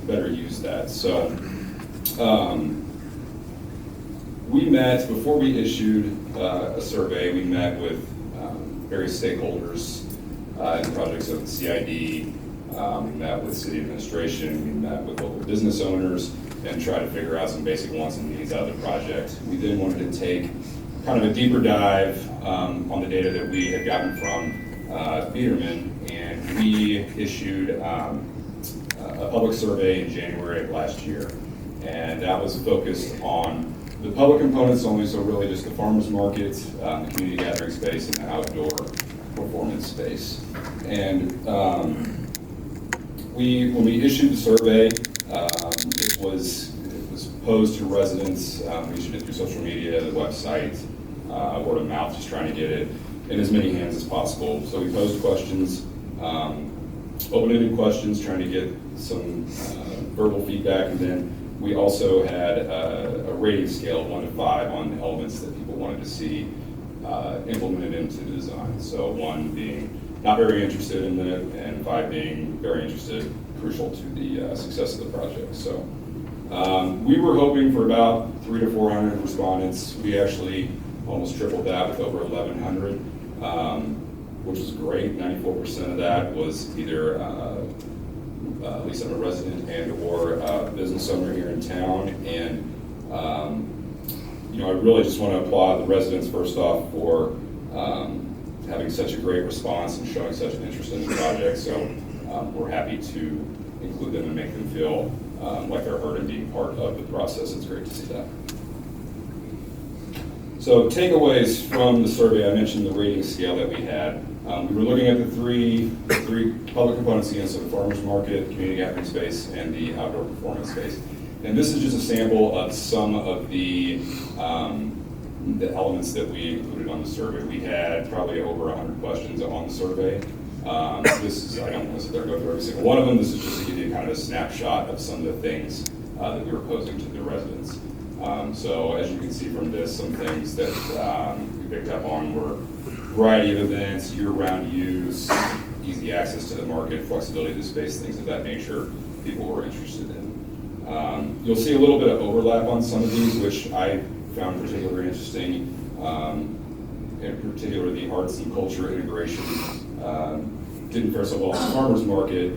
better use that. So we met, before we issued a survey, we met with various stakeholders in projects of the CID. We met with city administration, we met with local business owners, and try to figure out some basic wants and needs out of the project. We then wanted to take kind of a deeper dive on the data that we had gotten from Biederman, and we issued a public survey in January of last year. And that was focused on the public components only, so really just the farmers market, the community gathering space, and the outdoor performance space. And when we issued the survey, it was posed to residents. We issued it through social media, the website, word of mouth, just trying to get it in as many hands as possible. So we posed questions, open-ended questions, trying to get some verbal feedback, and then we also had a rating scale of 1 to 5 on the elements that people wanted to see implemented into the design. So 1 being not very interested in it, and 5 being very interested, crucial to the success of the project. So we were hoping for about 300 to 400 respondents. We actually almost tripled that with over 1,100, which was great. 94% of that was either at least I'm a resident and or a business owner here in town. And I really just want to applaud the residents first off for having such a great response and showing such an interest in the project. So we're happy to include them and make them feel like they're heard and being part of the process. It's great to see that. So takeaways from the survey, I mentioned the rating scale that we had. We were looking at the three public components again, so the farmers market, community gathering space, and the outdoor performance space. And this is just a sample of some of the elements that we included on the survey. We had probably over 100 questions on the survey. This is, I don't want to sit there and go through every single one of them. This is just to give you kind of a snapshot of some of the things that we were posing to the residents. So as you can see from this, some things that we picked up on were variety of events, year-round use, easy access to the market, flexibility of the space, things of that nature people were interested in. You'll see a little bit of overlap on some of these, which I found particularly interesting, in particular the arts and culture integration. Didn't fare so well on the farmers market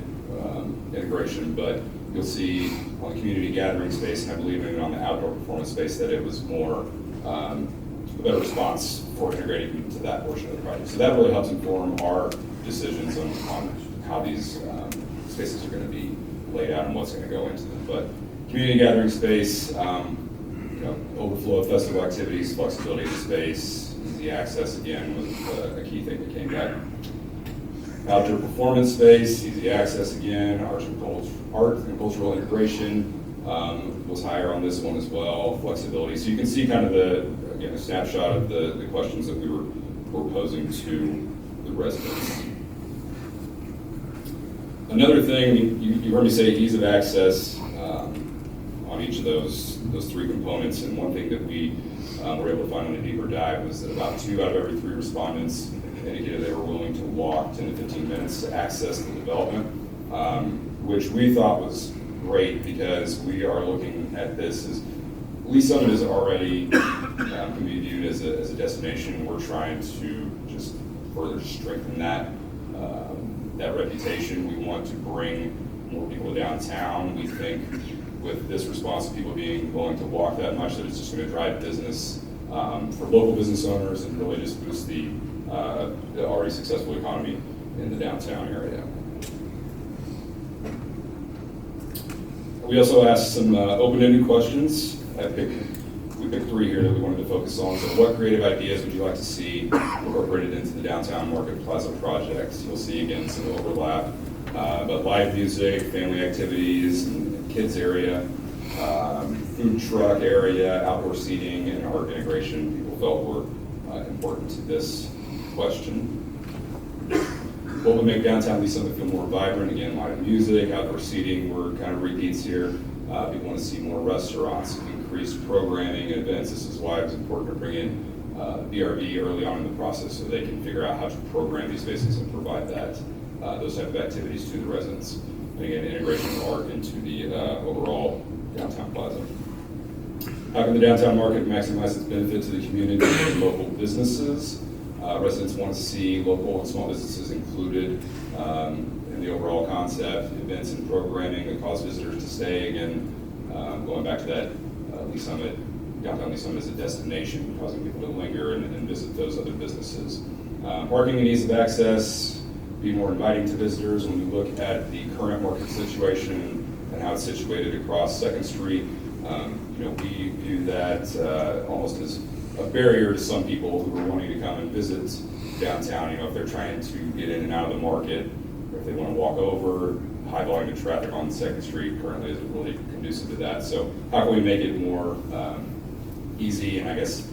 integration, but you'll see on the community gathering space, and I believe even on the outdoor performance space, that it was more a better response for integrating into that portion of the project. So that really helps inform our decisions on how these spaces are going to be laid out and what's going to go into them. But community gathering space, overflow of festival activities, flexibility of the space, easy access again was a key thing that came back. Outdoor performance space, easy access again, art and cultural integration was higher on this one as well, flexibility. So you can see kind of a snapshot of the questions that we were posing to the residents. Another thing, you heard me say ease of access on each of those 3 components, and one thing that we were able to find on a deeper dive was that about 2 out of every 3 respondents indicated they were willing to walk 10 to 15 minutes to access the development, which we thought was great because we are looking at this as, at least some of it is already can be viewed as a destination. We're trying to just further strengthen that reputation. We want to bring more people downtown. We think with this response of people being willing to walk that much, that it's just going to drive business for local business owners and really just boost the already successful economy in the downtown area. We also asked some open-ended questions. We picked 3 here that we wanted to focus on. So what creative ideas would you like to see incorporated into the Downtown Market Plaza project? You'll see again some overlap, but live music, family activities, and kids area, food truck area, outdoor seating, and art integration people felt were important to this question. what would make downtown Lee Summit feel more vibrant? Again, live music, outdoor seating, we're kind of repeats here. We want to see more restaurants, increased programming and events. This is why it's important to bring in BRB early on in the process so they can figure out how to program these spaces and provide that those type of activities to the residents. And again, integration of art into the overall downtown plaza. How can the downtown market maximize its benefit to the community and local businesses? Residents want to see local and small businesses included in the overall concept, events and programming that cause visitors to stay. Again, going back to that Lee Summit, downtown Lee Summit is a destination, causing people to linger and visit those other businesses. Parking and ease of access, be more inviting to visitors. When we look at the current market situation and how it's situated across 2nd Street, we view that almost as a barrier to some people who are wanting to come and visit downtown. If they're trying to get in and out of the market, or if they want to walk over, high volume of traffic on 2nd Street currently isn't really conducive to that. So how can we make it more easy and I guess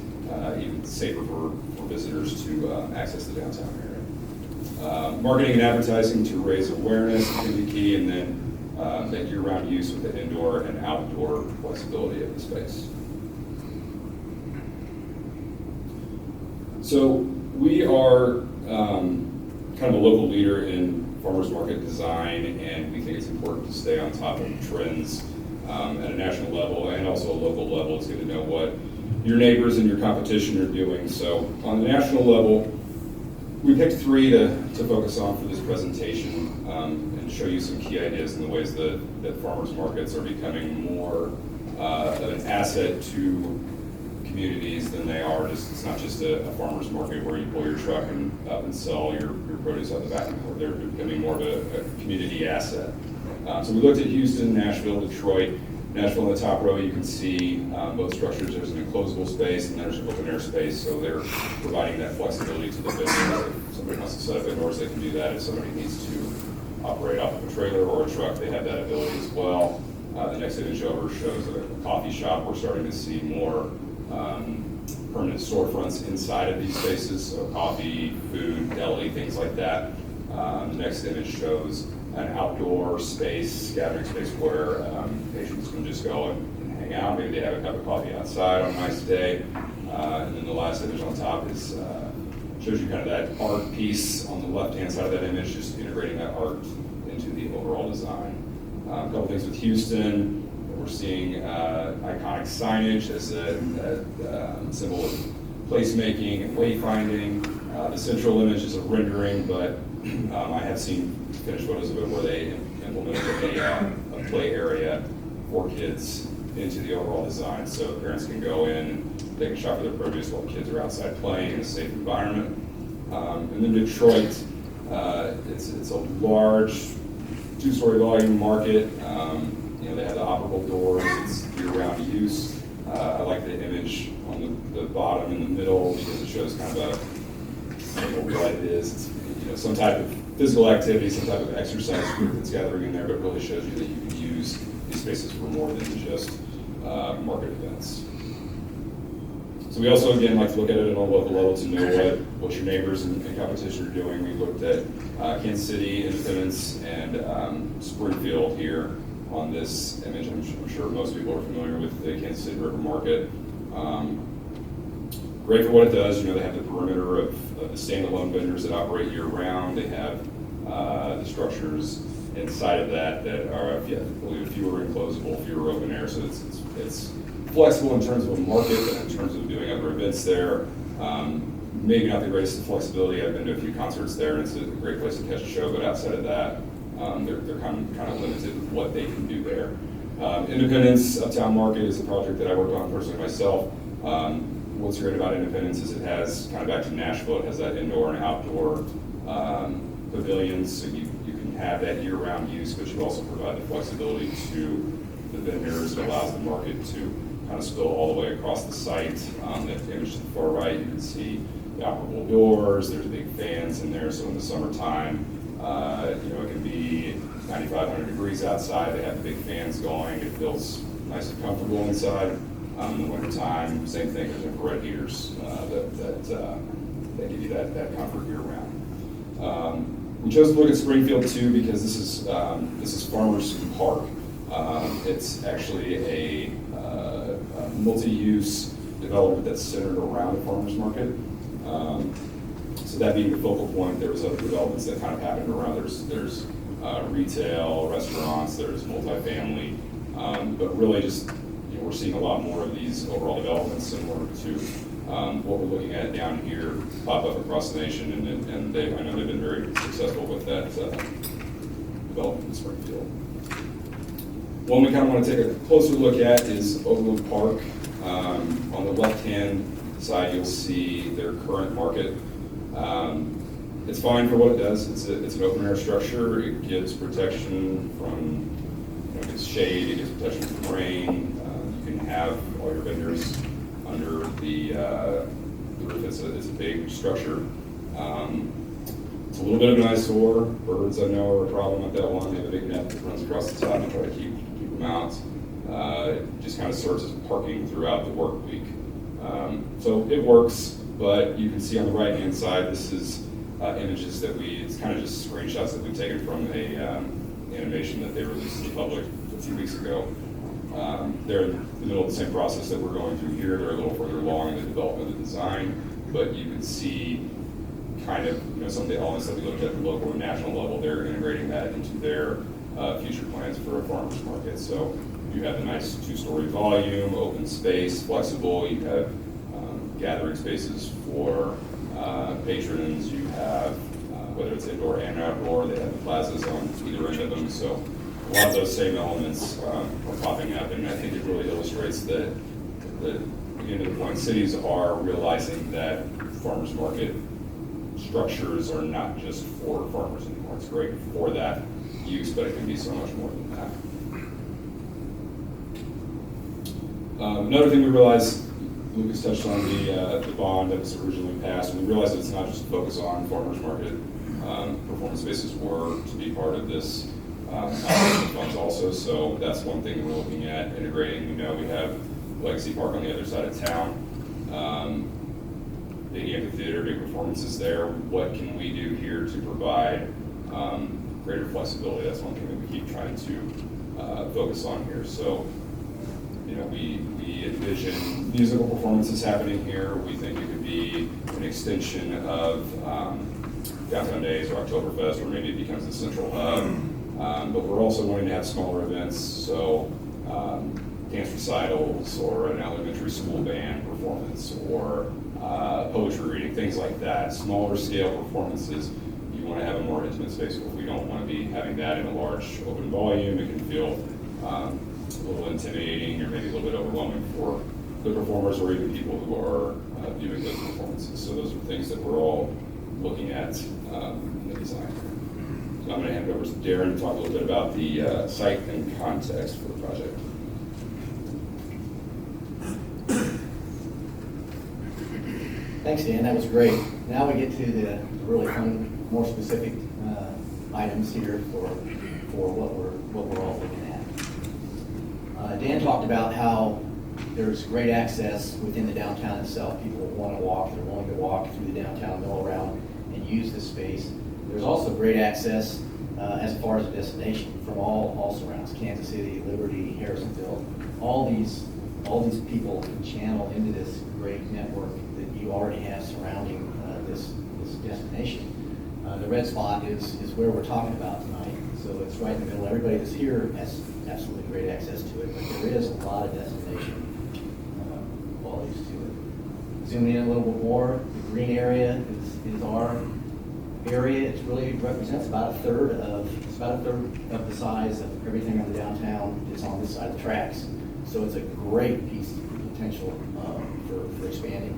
even safer for visitors to access the downtown area? Marketing and advertising to raise awareness can be key, and then that year-round use with the indoor and outdoor flexibility of the space. So we are kind of a local leader in farmers market design, and we think it's important to stay on top of trends at a national level and also a local level. It's good to know what your neighbors and your competition are doing. So on the national level, we picked 3 to focus on for this presentation and show you some key ideas in the ways that farmers markets are becoming more of an asset to communities than they are it's not just a farmer's market where you pull your truck and up and sell your produce out the back. They're becoming more of a community asset. So we looked at Houston, Nashville, Detroit. Nashville in the top row, you can see both structures. There's an enclosable space and there's an open air space, so they're providing that flexibility to the business. If somebody wants to set up indoors, they can do that. If somebody needs to operate off of a trailer or a truck, they have that ability as well. The next image over shows a coffee shop. We're starting to see more permanent storefronts inside of these spaces, so coffee, food, deli, things like that. The next image shows an outdoor space, gathering space where patients can just go and hang out. Maybe they have a cup of coffee outside on a nice day. And then the last image on top is shows you kind of that art piece on the left-hand side of that image, just integrating that art into the overall design. A couple things with Houston. We're seeing iconic signage as a symbol of placemaking and wayfinding. The central image is a rendering, but I have seen finished photos of it where they implemented a play area for kids into the overall design, so parents can go in and they can shop for their produce while the kids are outside playing in a safe environment. And then Detroit, it's a large 2-story volume market. They have the operable doors. It's year-round use. I like the image on the bottom in the middle because it shows kind of what it is. It's some type of physical activity, some type of exercise group that's gathering in there, but it really shows you that you can use these spaces for more than just market events. So we also, again, like to look at it on a local level to know what your neighbors and competition are doing. We looked at Kansas City, Independence, and Springfield here on this image. I'm sure most people are familiar with the Kansas City River Market. Great for what it does. They have the perimeter of the standalone vendors that operate year-round. They have the structures inside of that are, I believe, fewer enclosable, fewer open air. So it's flexible in terms of a market, and in terms of doing other events there. Maybe not the greatest flexibility. I've been to a few concerts there, and it's a great place to catch a show. But outside of that, they're kind of limited with what they can do there. Independence Uptown Market is a project that I worked on personally myself. What's great about Independence is it has, kind of back to Nashville, it has that indoor and outdoor pavilions, so you can have that year-round use, but you also provide the flexibility to the vendors. It allows the market to kind of spill all the way across the site. That image to the far right, you can see the operable doors. There's big fans in there, so in the summertime, it can be 9,500 degrees outside. They have the big fans going. It feels nice and comfortable inside. In the wintertime, same thing. There's infrared heaters that give you that comfort year-round. We chose to look at Springfield too because this is Farmers Park. It's actually a multi-use development that's centered around a farmer's market. So that being the focal point, there was other developments that kind of happened around. There's retail, restaurants, there's multifamily, but really just we're seeing a lot more of these overall developments similar to what we're looking at down here pop up across the nation, and I know they've been very successful with that development in Springfield. One we kind of want to take a closer look at is Overland Park. On the left-hand side, you'll see their current market. It's fine for what it does. It's an open air structure. It gives protection from it gives shade. It gives protection from rain. You can have all your vendors under the roof. It's a big structure. It's a little bit of an eyesore. Birds I know are a problem with that one. They have a big net that runs across the top and try to keep them out. It just kind of serves as parking throughout the work week. So it works, but you can see on the right-hand side, this is images that it's kind of just screenshots that we've taken from a animation that they released to the public a few weeks ago. They're in the middle of the same process that we're going through here. They're a little further along in the development of the design, but you can see kind of some of the elements that we looked at at the local and national level. They're integrating that into their future plans for a farmer's market. So you have a nice 2-story volume, open space, flexible. You have gathering spaces for patrons. You have, whether it's indoor and outdoor, they have the plazas on either end of them. So a lot of those same elements are popping up, and I think it really illustrates that the point cities are realizing that farmers market structures are not just for farmers anymore. It's great for that use, but it can be so much more than that. Another thing we realized, Lucas touched on the bond that was originally passed. We realized that it's not just a focus on farmers market. Performance spaces were to be part of this funds also, so that's one thing we're looking at integrating. We have Legacy Park on the other side of town. Big amphitheater, big performances there. What can we do here to provide greater flexibility? That's one thing that we keep trying to focus on here. So, we envision musical performances happening here. We think it could be an extension of Downtown Days or Oktoberfest, or maybe it becomes the central hub. But we're also wanting to have smaller events, so dance recitals or an elementary school band performance or poetry reading, things like that. Smaller scale performances. You want to have a more intimate space, but we don't want to be having that in a large open volume. It can feel a little intimidating or maybe a little bit overwhelming for the performers or even people who are viewing those performances. So those are things that we're all looking at in the design. So I'm going to hand it over to Darren to talk a little bit about the site and context for the project. Thanks, Dan. That was great. Now we get to the really fun, more specific items here for what we're all looking at. Dan talked about how there's great access within the downtown itself. People want to walk, they're willing to walk through the downtown, mill around, and use the space. There's also great access as far as a destination from all surrounds, Kansas City, Liberty, Harrisonville. All these people can channel into this great network that you already have surrounding this destination. The red spot is where we're talking about tonight. So it's right in the middle. Everybody that's here has absolutely great access to it, but there is a lot of destination qualities to it. Zooming in a little bit more, the green area is our area. It really represents about a third of the size of everything on the downtown is on this side of the tracks. So it's a great piece of potential for expanding.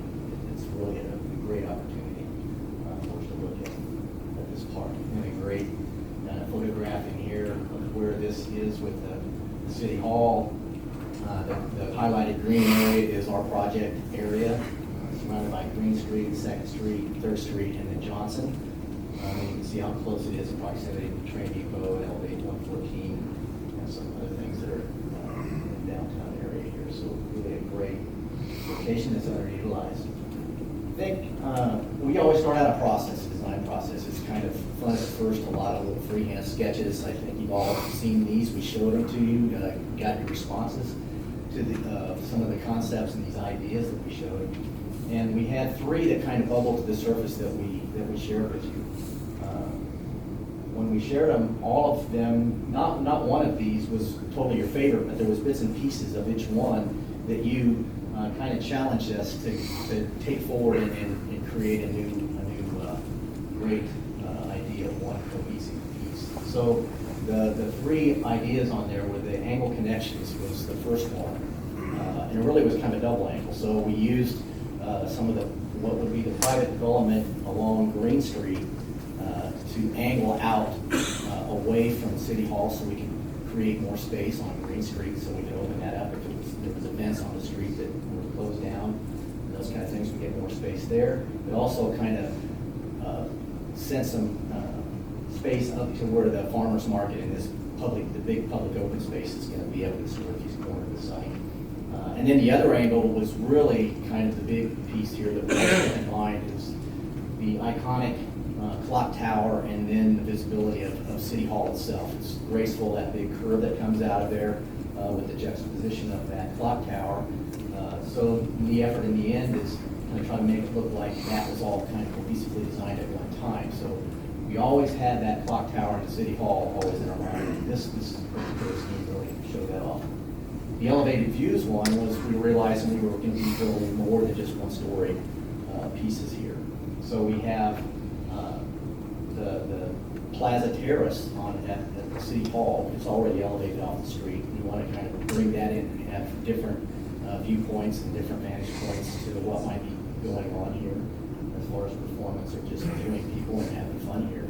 It's really a great opportunity for us to look at this park. And a great photograph in here of where this is with the City Hall. The highlighted green area is our project area, surrounded by Green Street, 2nd Street, 3rd Street, and then Johnson. You can see how close it is in proximity to the train depot and Elevate 114 and some other things that are in the downtown area here. So really a great location that's underutilized. I think we always start out a design process. It's kind of fun at first, a lot of little freehand sketches. I think you've all seen these. We showed them to you, got your responses to some of the concepts and these ideas that we showed. And we had 3 that kind of bubbled to the surface that we shared with you. When we shared them, all of them, not one of these was totally your favorite, but there was bits and pieces of each one that you kind of challenged us to take forward and create a new great idea of one cohesive piece. So the 3 ideas on there were the angle connections was the first one, and it really was kind of a double angle. So we used some of what would be the private development along Green Street to angle out away from City Hall so we can create more space on Green Street, so we could open that up if there was events on the street that were closed down, and those kind of things. We get more space there, but also kind of sent some space up to where the farmers market and the big public open space is going to be able to sort of use corner of the site. And then the other angle was really kind of the big piece here that we had in mind is the iconic clock tower and then the visibility of City Hall itself. It's graceful, that big curve that comes out of there with the juxtaposition of that clock tower. So the effort in the end is kind of trying to make it look like that was all kind of cohesively designed at one time. So we always had that clock tower in City Hall always in our mind. And this particular scheme really showed that off. The elevated views one was we realized we were going to be building more than just one-story pieces here. So we have the Plaza Terrace at the City Hall. It's already elevated off the street. We want to kind of bring that in and have different viewpoints and different vantage points to what might be going on here as far as performance or just viewing people and having fun here.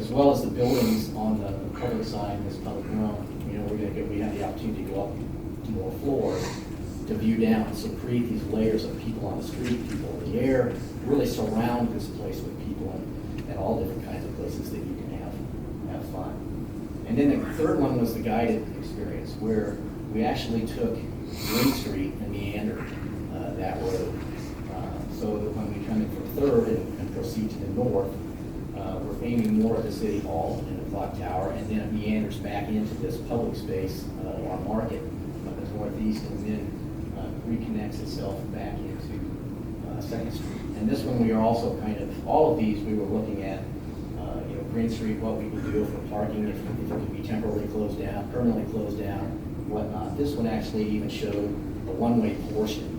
As well as the buildings on the public side in this public realm. We have the opportunity to go up to more floors to view down. So create these layers of people on the street, people in the air, really surround this place with people and all different kinds of places that you can have fun. And then the third one was the guided experience, where we actually took Green Street and meandered that road. So that when we come in from 3rd and proceed to the north, we're aiming more at the City Hall and the clock tower, and then it meanders back into this public space, our market, up the northeast, and then reconnects itself back into 2nd Street. And this one we are also kind of, all of these we were looking at, Green Street, what we could do for parking, if it could be temporarily closed down, permanently closed down, whatnot. This one actually even showed a one-way portion.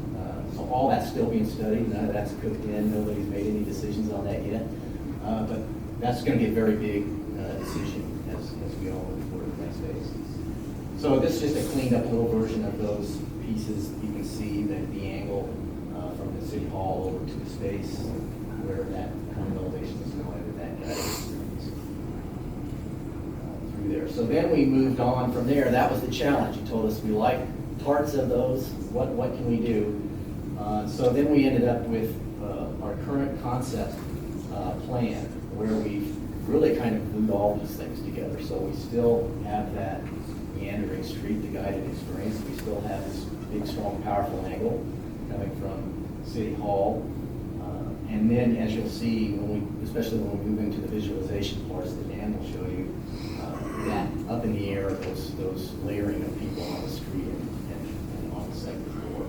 So all that's still being studied, none of that's cooked in, nobody's made any decisions on that yet. But that's going to be a very big decision as we all move forward in that space. So this is just a cleaned up little version of those pieces. You can see that the angle from the City Hall over to the space where that kind of elevation is going with that guided experience through there. So then we moved on from there. That was the challenge. You told us we like parts of those. What can we do? So then we ended up with our current concept plan, where we've really kind of glued all these things together. So we still have that meandering street, the guided experience. We still have this big, strong, powerful angle coming from City Hall. And then, as you'll see, especially when we move into the visualization parts that Dan will show you, that up in the air, those layering of people on the street and on the 2nd floor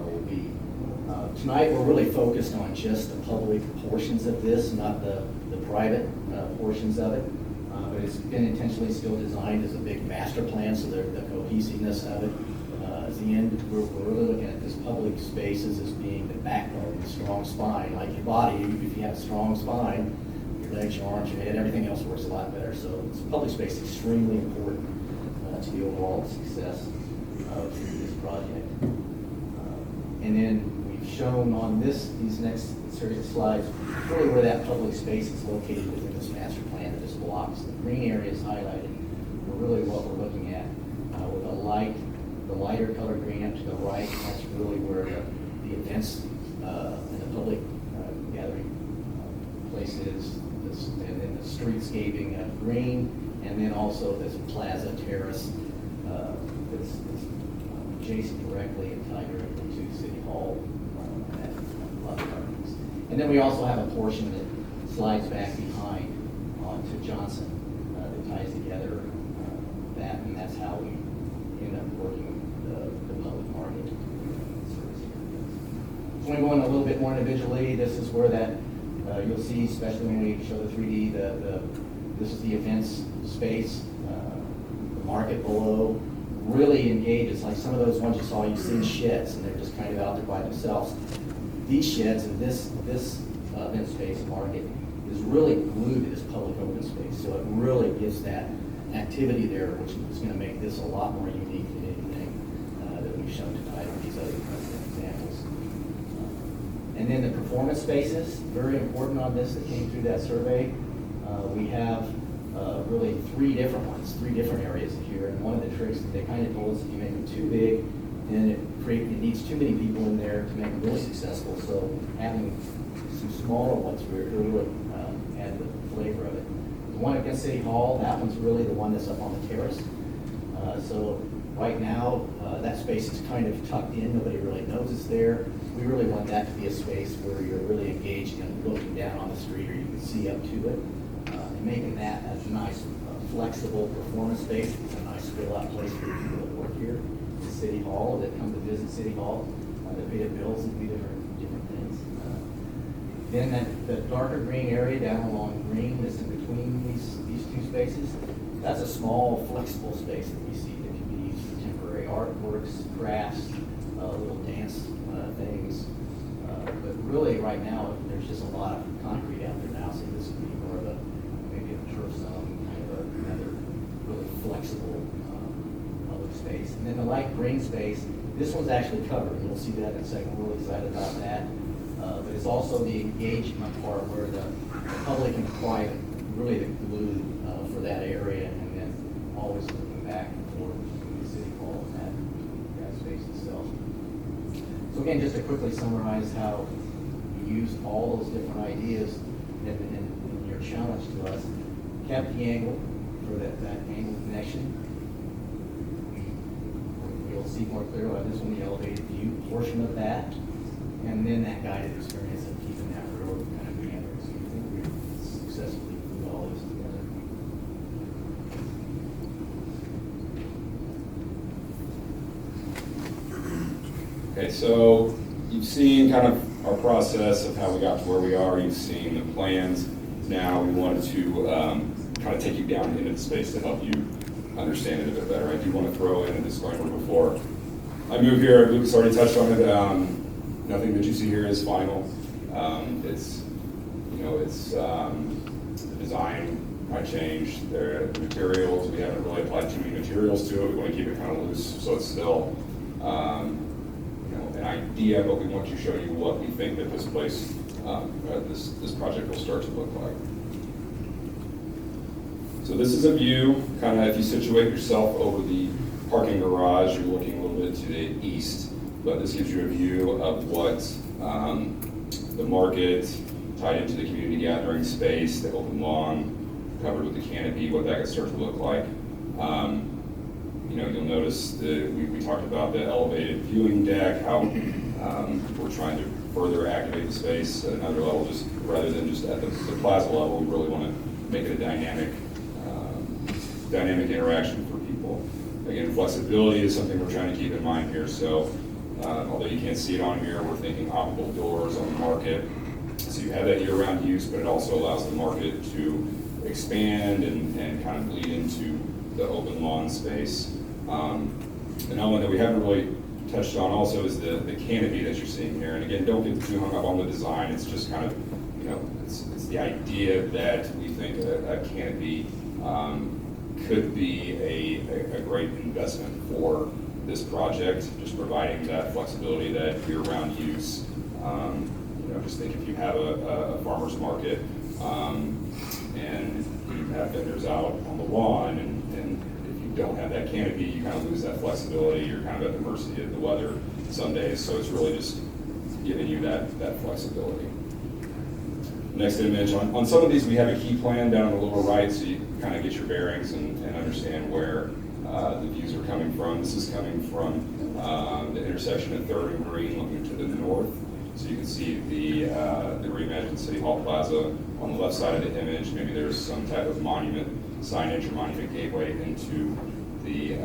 will be. Tonight, we're really focused on just the public portions of this, not the private portions of it. But it's been intentionally still designed as a big master plan, so the cohesiveness of it. At the end, we're really looking at this public spaces as being the backbone, the strong spine, like your body. If you have a strong spine, your legs, your arms, your head, everything else works a lot better. So public space is extremely important to the overall success of this project. And then we've shown on these next series of slides really where that public space is located within this master plan of this blocks. The green area is highlighted. Really what we're looking at with the lighter color green up to the right. That's really where the events and the public gathering place is. And then the streetscaping of green, and then also this Plaza Terrace that's adjacent directly and tied directly to City Hall. And then we also have a portion that slides back behind on on to Johnson that ties together that, and that's how we end up working the public market service here. So when we go in a little bit more individually, this is where that you'll see, especially when we show the 3D, this is the events space, the market below. Really engages, like some of those ones you saw, you've seen sheds, and they're just kind of out there by themselves. These sheds and this event space market is really glued to this public open space, so it really gives that activity there, which is going to make this a lot more unique than anything that we've shown tonight on these other examples. And then the performance spaces, very important on this that came through that survey. We have really three different areas here, and one of the tricks that they kind of told us, if you make them too big, then it needs too many people in there to make them really successful. So having some smaller ones really add the flavor of it. The one against City Hall, that one's really the one that's up on the terrace. So right now, that space is kind of tucked in. Nobody really knows it's there. We really want that to be a space where you're really engaged and looking down on the street, or you can see up to it. And making that a nice, flexible performance space. It's a nice fill-out place for people that work here. The City Hall, that come to visit City Hall, that pay the bills and do different things. Then the darker green area down along Green that's in between these two spaces, that's a small, flexible space that we see that can be used for temporary artworks, crafts, little dance things. But really, right now, there's just a lot of concrete out there now, so this would be more of maybe a turf zone, kind of another really flexible public space. And then the light green space, this one's actually covered, and you'll see that in a second. We're really excited about that. But it's also the engagement part where the public and the private, really the glue for that area, and then always looking back and forth between the City Hall and that space itself. So again, just to quickly summarize how we used all those different ideas in your challenge to us, kept the angle for that angle connection. You'll see more clearly on this one, the elevated view portion of that, and then that guided experience of keeping that road kind of meandering. So you think we successfully put all this together. Okay, so you've seen kind of our process of how we got to where we are. You've seen the plans. Now we wanted to kind of take you down into the space to help you understand it a bit better. I do want to throw in a disclaimer before I move here. Lucas already touched on it. Nothing that you see here is final. It's the design might change. The materials, we haven't really applied too many materials to it. We want to keep it kind of loose, so it's still an idea, but we want to show you what we think that this place, this project will start to look like. So this is a view, kind of if you situate yourself over the parking garage, you're looking a little bit to the east, but this gives you a view of what the market tied into the community gathering space, the open lawn, covered with the canopy, what that could start to look like. You'll notice we talked about the elevated viewing deck, how we're trying to further activate the space at another level, just rather than just at the plaza level. We really want to make it a dynamic interaction for people. Again, flexibility is something we're trying to keep in mind here. So although you can't see it on here, we're thinking operable doors on the market. So you have that year-round use, but it also allows the market to expand and kind of bleed into the open lawn space. An element that we haven't really touched on also is the canopy that you're seeing here. And again, don't get too hung up on the design. It's just kind of, it's the idea that we think a canopy could be a great investment for this project, just providing that flexibility, that year-round use. Just think if you have a farmer's market and you have vendors out on the lawn, and if you don't have that canopy, you kind of lose that flexibility. You're kind of at the mercy of the weather some days. So it's really just giving you that flexibility. Next image, on some of these we have a key plan down on the lower right, so you kind of get your bearings and understand where the views are coming from. This is coming from the intersection of 3rd and Green, looking to the north. So you can see the reimagined City Hall Plaza on the left side of the image, maybe there's some type of monument signage or monument gateway into the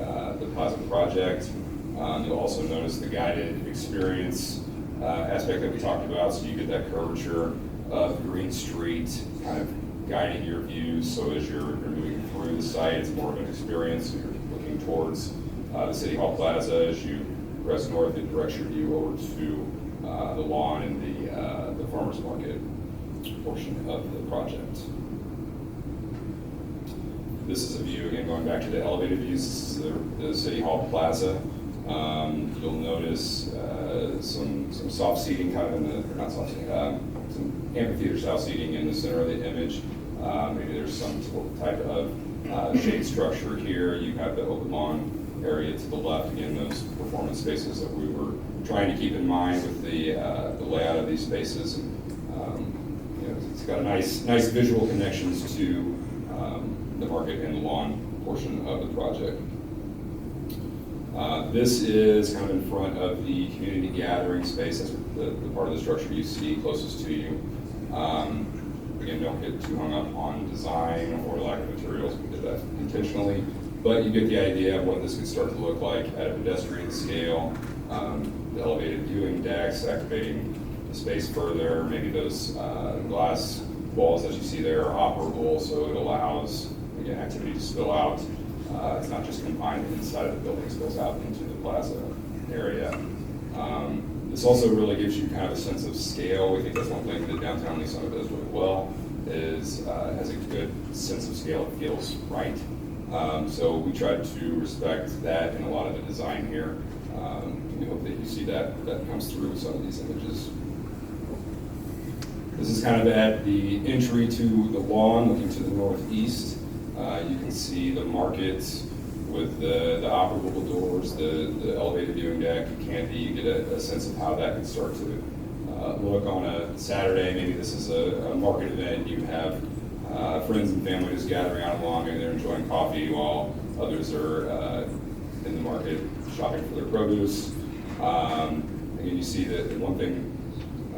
Plaza project. You'll also notice the guided experience aspect that we talked about, so you get that curvature of Green Street kind of guiding your views, so as you're moving through the site, it's more of an experience. You're looking towards the City Hall Plaza. As you press north, it directs your view over to the lawn and the farmers market portion of the project. This is a view, again, going back to the elevated views. This is the City Hall Plaza. You'll notice some soft seating kind of in the, or not soft seating, some amphitheater style seating in the center of the image. Maybe there's some type of shade structure here. You have the open lawn area to the left. Again, those performance spaces that we were trying to keep in mind with the layout of these spaces. And, it's got a nice visual connections to the market and the lawn portion of the project. This is kind of in front of the community gathering space. That's the part of the structure you see closest to you. Again, don't get too hung up on design or lack of materials. We did that intentionally, but you get the idea of what this could start to look like at a pedestrian scale. The elevated viewing decks, activating the space further. Maybe those glass walls that you see there are operable, so it allows, again, activity to spill out. It's not just confined inside of the building, it spills out into the plaza area. This also really gives you kind of a sense of scale. We think that's one thing that Downtown Lee Summit does really well, is has a good sense of scale. It feels right. So we tried to respect that in a lot of the design here. We hope that you see that comes through with some of these images. This is kind of at the entry to the lawn, looking to the northeast. You can see the market with the operable doors, the elevated viewing deck, canopy. You get a sense of how that could start to look on a Saturday. Maybe this is a market event. You have friends and family just gathering out along and they're enjoying coffee while others are in the market shopping for their produce. Again, you see that one thing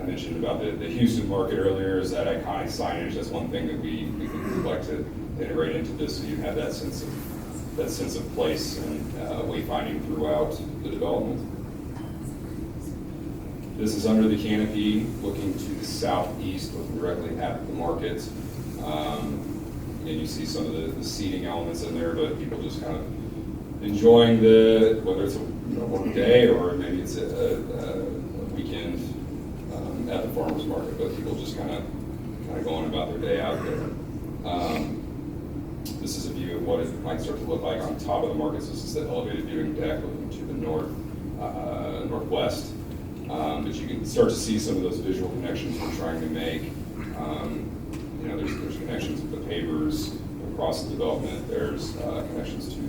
I mentioned about the Houston market earlier is that iconic signage. That's one thing that we would like to integrate into this, so you have that sense of place and wayfinding throughout the development. This is under the canopy, looking to the southeast, looking directly at the market. And you see some of the seating elements in there, but people just kind of enjoying whether it's a work day or maybe it's a weekend at the farmers market, but people just kind of going about their day out there. This is a view of what it might start to look like on top of the markets. This is the elevated viewing deck looking to the northwest. But you can start to see some of those visual connections we're trying to make. There's connections with the pavers across the development. There's connections to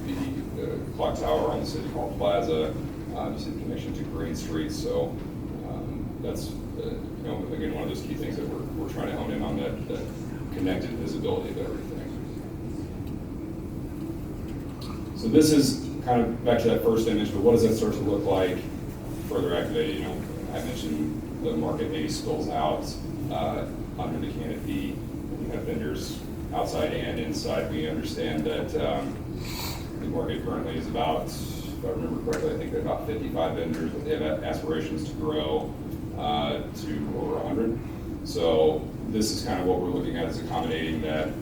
the clock tower on the City Hall Plaza. You see the connection to Green Street. So that's again, one of those key things that we're trying to hone in on, that connected visibility of everything. So this is kind of back to that first image, but what does that start to look like further activated? I mentioned the market maybe spills out under the canopy. You have vendors outside and inside. We understand that the market currently is about, if I remember correctly, I think there are about 55 vendors, but they have aspirations to grow to over 100. So this is kind of what we're looking at, is accommodating that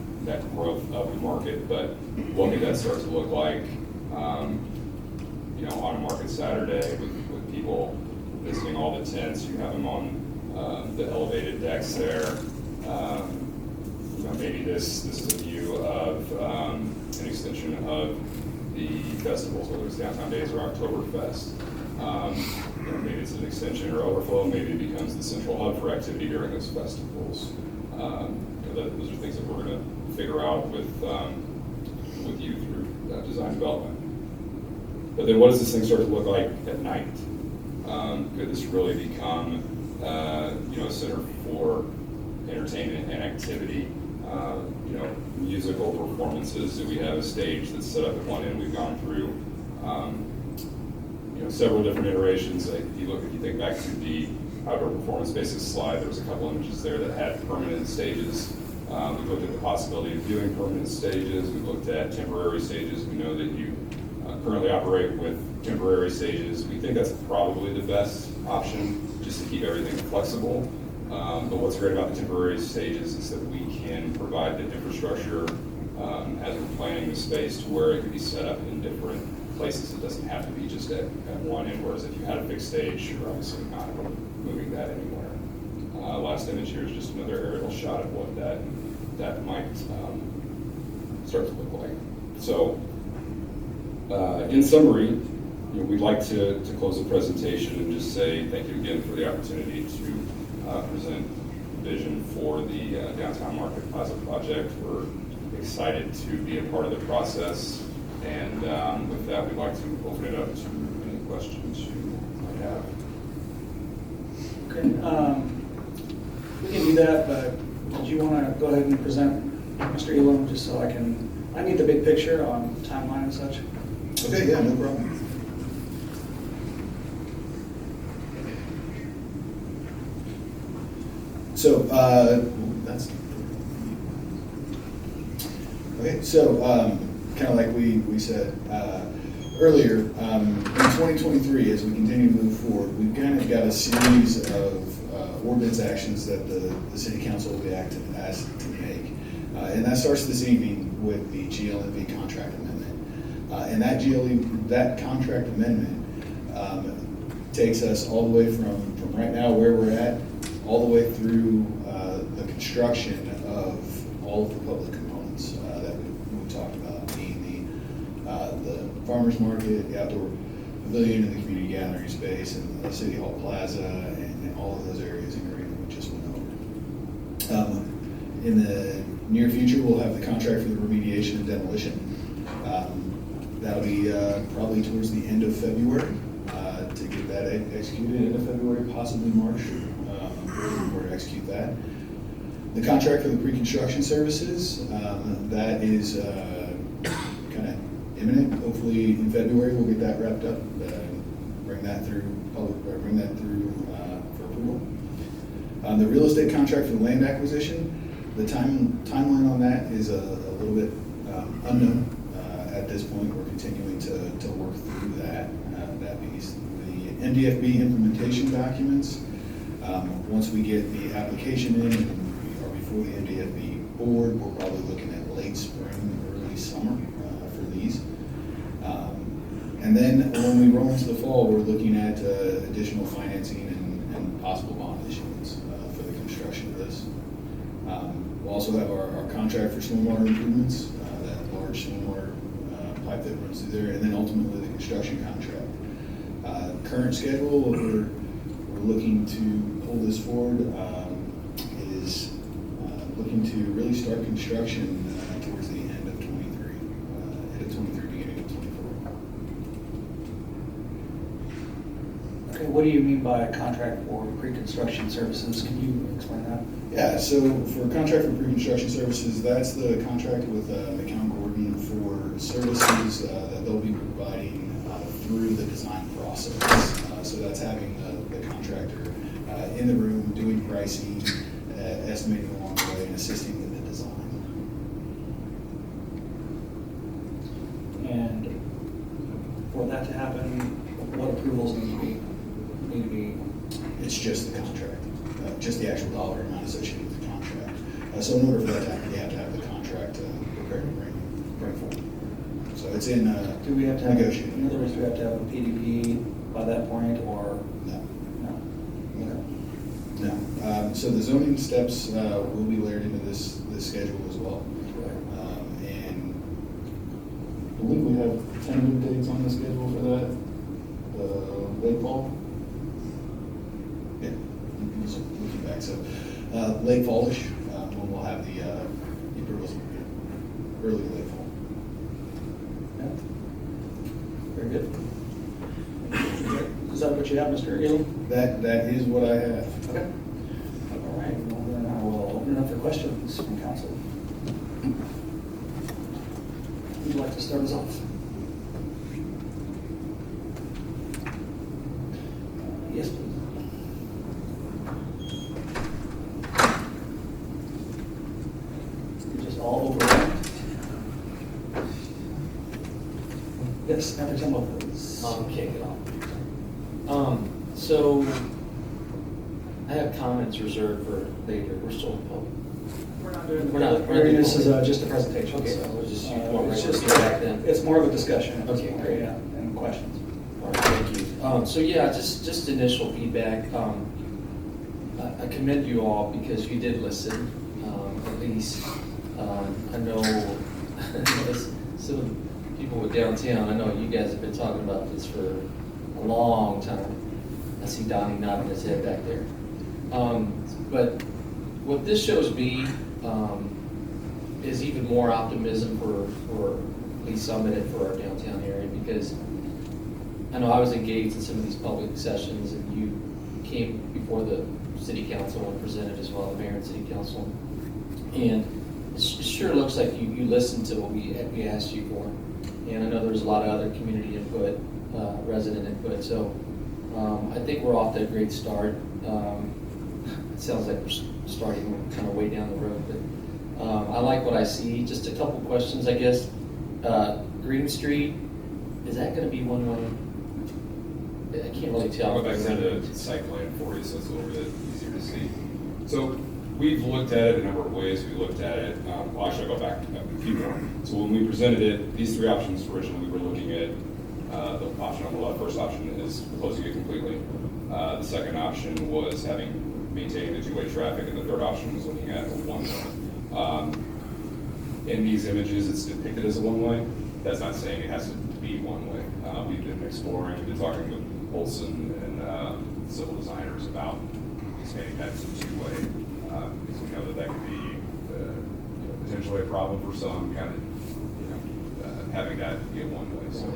growth of the market. But what could that start to look like on a market Saturday with people visiting all the tents? You have them on the elevated decks there. Maybe this is a view of an extension of the festivals, whether it's Downtown Days or Oktoberfest. Maybe it's an extension or overflow. Maybe it becomes the central hub for activity during those festivals. Those are things that we're going to figure out with you through design development. But then what does this thing start to look like at night? Could this really become a center for entertainment and activity? Musical performances. Do we have a stage that's set up at one end? We've gone through several different iterations. If you think back to the outdoor performance spaces slide, there was a couple images there that had permanent stages We've looked at the possibility of doing permanent stages. We've looked at temporary stages. We know that you currently operate with temporary stages. We think that's probably the best option, just to keep everything flexible. But what's great about the temporary stages is that we can provide the infrastructure as we're planning the space to where it can be set up in different places. It doesn't have to be just at one end, whereas if you had a fixed stage, you're obviously not moving that anywhere. Last image here is just another aerial shot of what that might start to look like. So, in summary, we'd like to close the presentation and just say thank you again for the opportunity to present vision for the Downtown Market Plaza project. We're excited to be a part of the process, and with that, we'd like to open it up to any questions you might have. Okay, we can do that, but did you want to go ahead and present Mr. Elam, just so I need the big picture on timeline and such? Okay, yeah, no problem. So, that's, okay, so, kind of like we said earlier, in 2023, as we continue to move forward, we've kind of got a series of ordinance actions that the city council will be asked to make. And that starts this evening with the GLNV contract amendment. And that contract amendment takes us all the way from right now where we're at, all the way through the construction of all of the public components that we talked about, being the farmers market, the outdoor pavilion, and the community gathering space, and the City Hall Plaza, and all of those areas in green we just went over. In the near future, we'll have the contract for the remediation and demolition. That'll be probably towards the end of February to get that executed, end of February, possibly March. We're to execute that. The contract for the pre-construction services, that is kind of imminent. Hopefully in February we'll get that wrapped up, bring that through for approval. The real estate contract for the land acquisition, the timeline on that is a little bit unknown at this point. We're continuing to work through that piece. The MDFB implementation documents. Once we get the application in or before the MDFB board, we're probably looking at late spring, early summer for these. And then when we roll into the fall, we're looking at additional financing and possible bond issuance for the construction of this. We'll also have our contract for stormwater improvements, that large stormwater pipe that runs through there, and then ultimately the construction contract. Current schedule, we're looking to pull this forward, is looking to really start construction towards the end of 23, beginning of 24. Okay, what do you mean by a contract for pre-construction services? Can you explain that? Yeah, so for contract for pre-construction services, that's the contract with McCown Gordon for services that they'll be providing through the design process. So that's having the contractor in the room, doing pricing, estimating along the way, and assisting with the design. And for that to happen, what approvals need to be? It's just the contract, just the actual dollar amount associated with the contract. So in order for that to happen, you have to have the contract prepared to bring forward. So it's in Do we have to have, negotiating. in other words, do we have to have a PDP by that point, or? No. No. No. So the zoning steps will be layered into this schedule as well. And I believe we have tentative dates on the schedule for that. Late fall? Yeah, just looking back. So late fallish, when we'll have the approvals, early late fall. Very good. Is that what you have, Mr. Elam? That is what I have. Okay. All right, well then I will open it up for questions from council. Would you like to start us off? Yes, please. Samantha Timble, please. Kick it off. So I have comments reserved for later. We're still in public. We're not doing We're not- hearing. This is just a presentation. Okay, so, we'll just it's just just back then. it's more of a discussion. Okay, great. Yeah, and questions. All right, thank you. So yeah, just initial feedback. I commend you all because you did listen, at least. I know some of the people with downtown, I know you guys have been talking about this for a long time. I see Donnie nodding his head back there. But what this shows me is even more optimism for at least some of it for our downtown area, because I know I was engaged in some of these public sessions, and you came before the city council and presented as well, the mayor and city council. And it sure looks like you listened to what we asked you for. And I know there's a lot of other community input, resident input. So I think we're off to a great start. It sounds like we're starting kind of way down the road, but I like what I see. Just a couple questions, I guess. Green Street, is that going to be one way? I can't really tell. I'll go back to the site plan for you, so it's a little bit easier to see. So we've looked at it a number of ways. We looked at it, well, actually I'll go back a few more. So when we presented it, these three options originally, we were looking at the option on the left. First option is closing it completely. The second option was maintaining the two-way traffic, and the third option was looking at a one-way. In these images, it's depicted as a one-way. That's not saying it has to be one-way. We've been exploring, we've been talking with Olson and civil designers about expanding that to two-way, because we know that could be potentially a problem for some, kind of having that be a one-way. So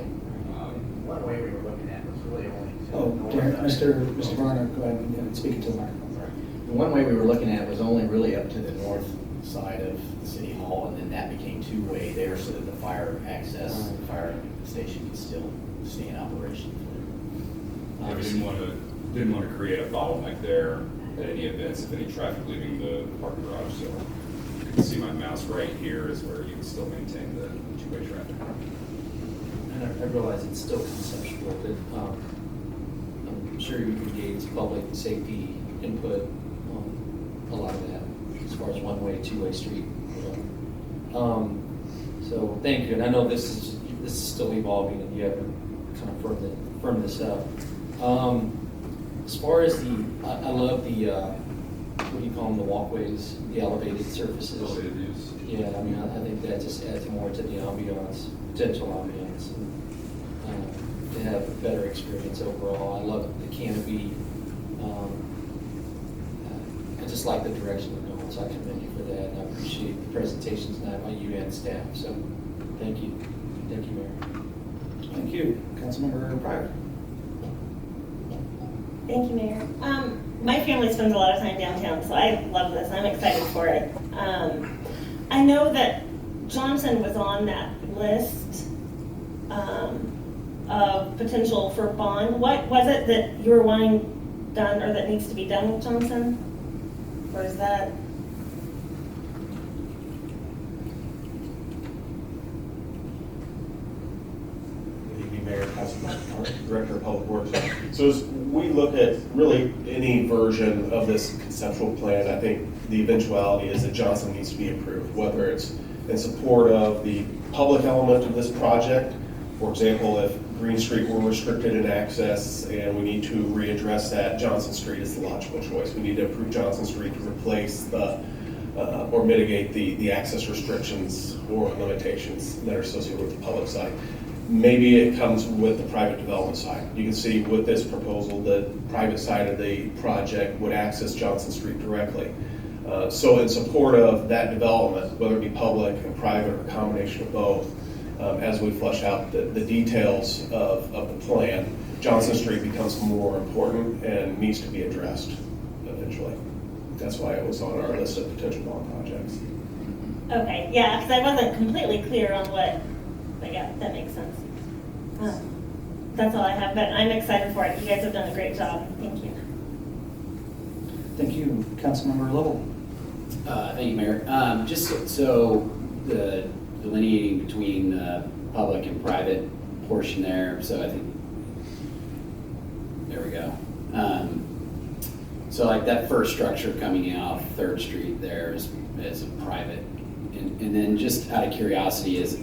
One way we were looking at was really only to Oh, the Darren, north of- Mr. Varner, go ahead and speak into the microphone. The one way we were looking at was only really up to the north side of the city hall, and then that became two-way there so that the fire access, the fire station could still stay in operation. Yeah, we didn't want to create a bottleneck there at any events, if any traffic leaving the parking garage. So you can see my mouse right here is where you can still maintain the two-way traffic. And I realize it's still conceptual, but I'm sure you can gauge public safety input on a lot of that, as far as one-way, two-way street. So thank you, and I know this is still evolving, and you haven't kind of firmed this up. As far as I love the what do you call them, the walkways, the elevated surfaces. Elevated views. Yeah, I mean, I think that just adds more to the ambiance, potential ambiance, and to have a better experience overall. I love the canopy. I just like the direction we're going, so I commend you for that, and I appreciate the presentations tonight by you and staff. So, thank you. Thank you, Mayor. Thank you. Councilmember Pryor. Thank you, Mayor. My family spends a lot of time downtown, so I love this. I'm excited for it. I know that Johnson was on that list of potential for bond. What was it that you were wanting done, or that needs to be done with Johnson? Or is that? Good evening, Mayor, Councilman, Director of Public Works. So as we look at really any version of this conceptual plan, I think the eventuality is that Johnson needs to be approved, whether it's in support of the public element of this project. For example, if Green Street were restricted in access and we need to readdress that, Johnson Street is the logical choice. We need to approve Johnson Street to replace the or mitigate the access restrictions or limitations that are associated with the public side. Maybe it comes with the private development side. You can see with this proposal, the private side of the project would access Johnson Street directly. So in support of that development, whether it be public and private or a combination of both, as we flesh out the details of the plan, Johnson Street becomes more important and needs to be addressed eventually. That's why it was on our list of potential bond projects. Okay, yeah, because I wasn't completely clear on what, but yeah, that makes sense. That's all I have, but I'm excited for it. You guys have done a great job. Thank you. Thank you. Councilmember Lovell. Thank you, Mayor. Just so the delineating between public and private portion there, so I think, there we go. So like that first structure coming out 3rd Street there is a private. And then just out of curiosity, is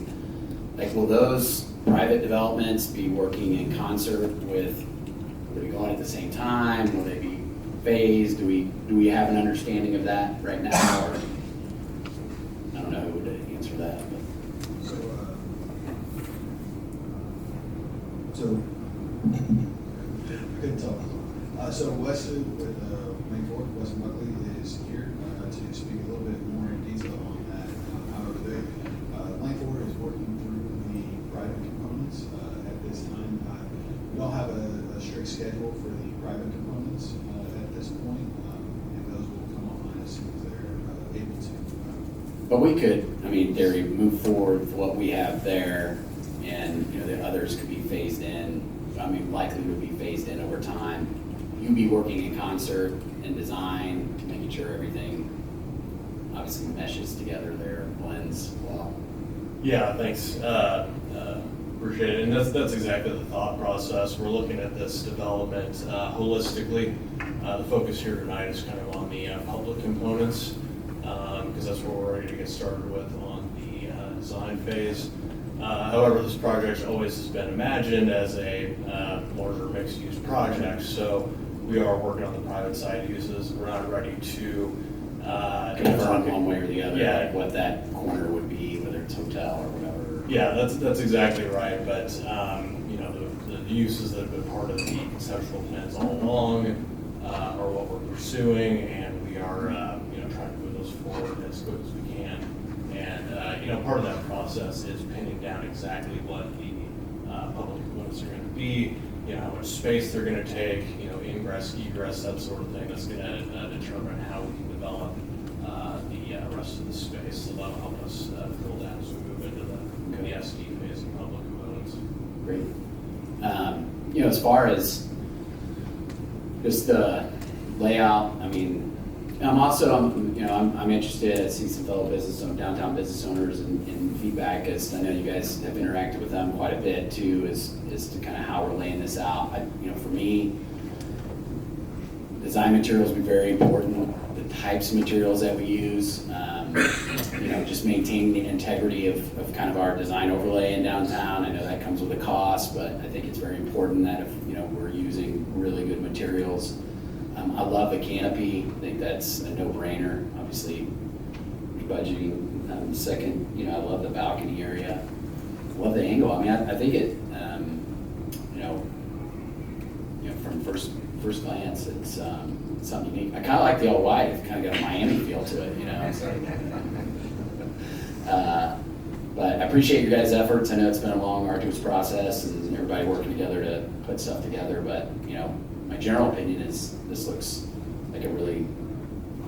like, will those private developments be working in concert with, will they be going at the same time? Will they be phased? Do we have an understanding of that right now? Or, I don't know who would answer that. But. So I couldn't tell. So Weston with Main Fork, Weston Buckley is here to speak a little bit more in detail on that. However, Main Fork is working through the private components at this time. We don't have a strict schedule for the private components at this point, and those will come online as soon as they're able to. But we could, I mean, in theory, move forward with what we have there, and the others could be phased in. I mean, likely would be phased in over time. You'd be working in concert and design, making sure everything obviously meshes together there, blends well. Yeah, thanks. Appreciate it. And that's exactly the thought process. We're looking at this development holistically. The focus here tonight is kind of on the public components, because that's what we're ready to get started with on the design phase. However, this project always has been imagined as a larger mixed-use project, so we are working on the private side uses. We're not ready to confirm one way or the other, yeah, like what that corner would be, whether it's hotel or whatever. Yeah, that's exactly right. But the uses that have been part of the conceptual plans all along are what we're pursuing, and we are trying to move those forward as quick as we can. And part of that process is pinning down exactly what the public components are going to be, how much space they're going to take, ingress, egress, that sort of thing. That's going to determine how we can develop the rest of the space. So that'll help us fill that as we move into the SD phase of public components. Great. As far as just the layout, I mean, I'm interested. I see some fellow downtown business owners and feedback, as I know you guys have interacted with them quite a bit too, as to kind of how we're laying this out. For me, design materials will be very important. The types of materials that we use, just maintaining the integrity of kind of our design overlay in downtown. I know that comes with a cost, but I think it's very important that if we're using really good materials. I love the canopy. I think that's a no-brainer. Obviously, budgeting second. I love the balcony area. I love the angle. I mean, I think it. From first glance, it's something unique. I kind of like the all white. It's kind of got a Miami feel to it, But I appreciate your guys' efforts. I know it's been a long, arduous process, and everybody working together to put stuff together. But my general opinion is this looks like a really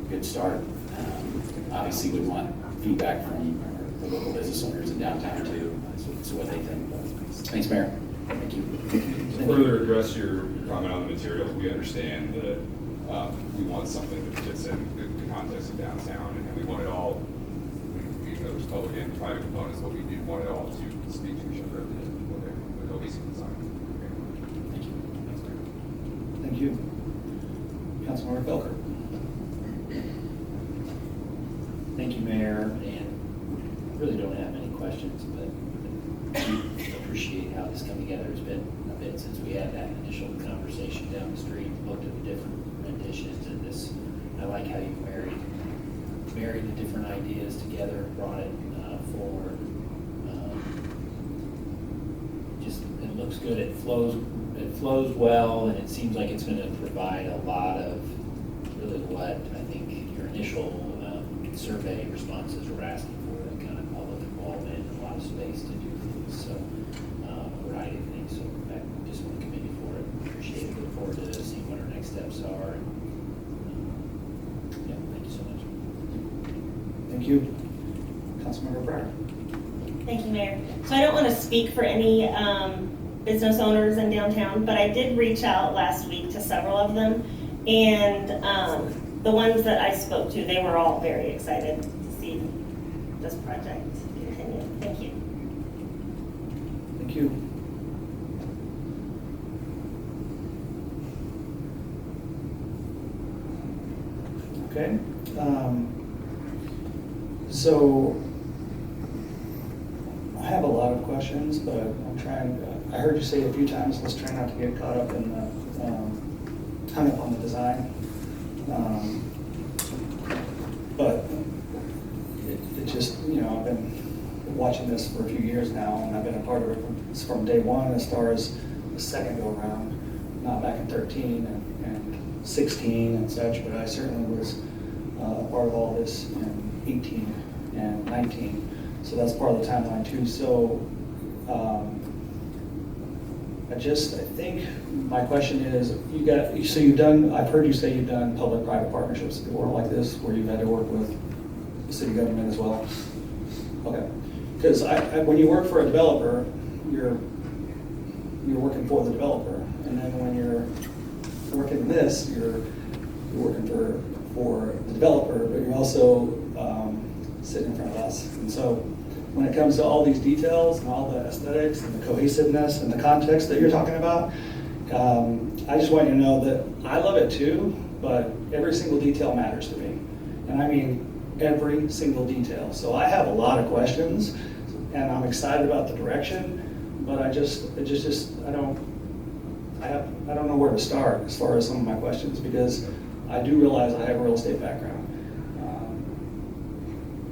good start. Obviously, we want feedback from the local business owners in downtown too. So what they think. Thanks, Mayor. Thank you. To further address your comment on the materials, we understand that we want something that fits in the context of downtown, and we want it all. There's public and private components, but we do want it all to speak to each other with a cohesive design. Thank you. Thank you. Councilmember Felker. Thank you, Mayor, and I really don't have many questions, but I appreciate how this come together. It's been a bit since we had that initial conversation down the street, looked at the different renditions of this. I like how you married the different ideas together, brought it forward. It looks good. It flows well, and it seems like it's going to provide a lot of really what I think your initial survey responses were asking for, that kind of public involvement, a lot of space to do things. So a variety of things. So I just want to commend you for it. Appreciate it. Look forward to seeing what our next steps are. Thank you so much. Thank you. Councilmember Breyer. Thank you, Mayor. So I don't want to speak for any business owners in downtown, but I did reach out last week to several of them, and the ones that I spoke to, they were all very excited to see this project continue. Thank you. Thank you. Okay. So I have a lot of questions, but I'm trying, I heard you say a few times, let's try not to get caught up in the, hung up on the design. But it just, you know, I've been watching this for a few years now, and I've been a part of it from day one as far as the second go around, not back in 13 and 16 and such, but I certainly was a part of all this in 18 and 19. So that's part of the timeline too. So I think my question is, you've done, I've heard you say you've done public-private partnerships before like this, where you've had to work with the city government as well? Okay. Because when you work for a developer, you're working for the developer, and then when you're working in this, you're working for the developer, but you're also sitting in front of us. And so when it comes to all these details and all the aesthetics and the cohesiveness and the context that you're talking about, I just want you to know that I love it too, but every single detail matters to me. And I mean every single detail. So I have a lot of questions, and I'm excited about the direction, but I don't know where to start as far as some of my questions, because I do realize I have a real estate background.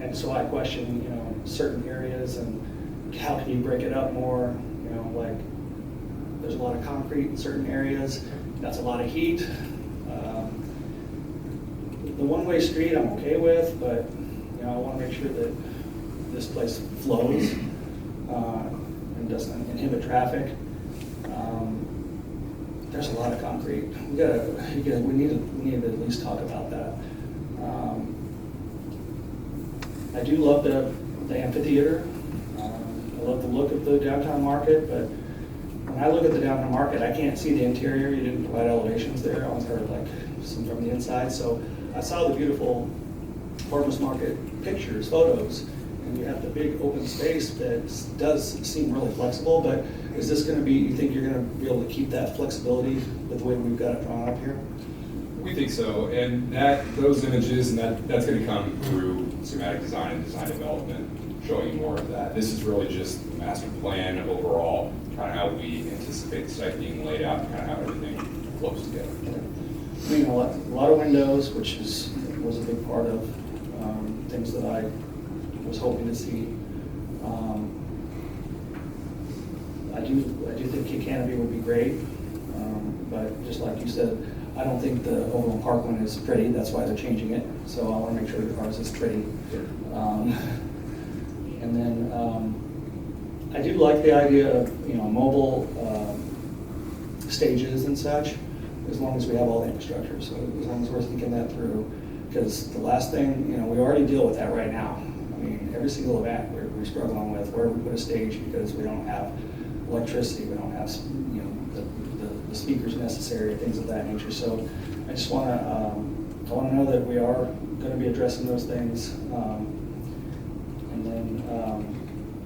And so I question, you know, certain areas and how can you break it up more, you know, like there's a lot of concrete in certain areas, that's a lot of heat. The one-way street I'm okay with, but, you know, I want to make sure that this place flows and doesn't inhibit traffic. There's a lot of concrete. We need to at least talk about that. I do love the amphitheater. I love the look of the downtown market, but when I look at the downtown market, I can't see the interior. You didn't provide elevations there. I only heard like some from the inside. So I saw the beautiful farmers market pictures, photos, and you have the big open space that does seem really flexible, but is this going to be, you think you're going to be able to keep that flexibility with the way we've got it drawn up here? We think so, and those images, and that's going to come through schematic design and design development, showing you more of that. This is really just the master plan overall, kind of how we anticipate the site being laid out, and kind of how everything flows together. I mean, a lot of windows, which was a big part of things that I was hoping to see. I do think a canopy would be great, but just like you said, I don't think the Overland Park one is pretty. That's why they're changing it. So I want to make sure that ours is pretty. And then I do like the idea of, you know, mobile stages and such, as long as we have all the infrastructure. So as long as we're thinking that through, because the last thing, you know, we already deal with that right now. I mean, every single event we're struggling with where we put a stage because we don't have electricity, we don't have, you know, the speakers necessary, things of that nature. So I just want to know that we are going to be addressing those things. And then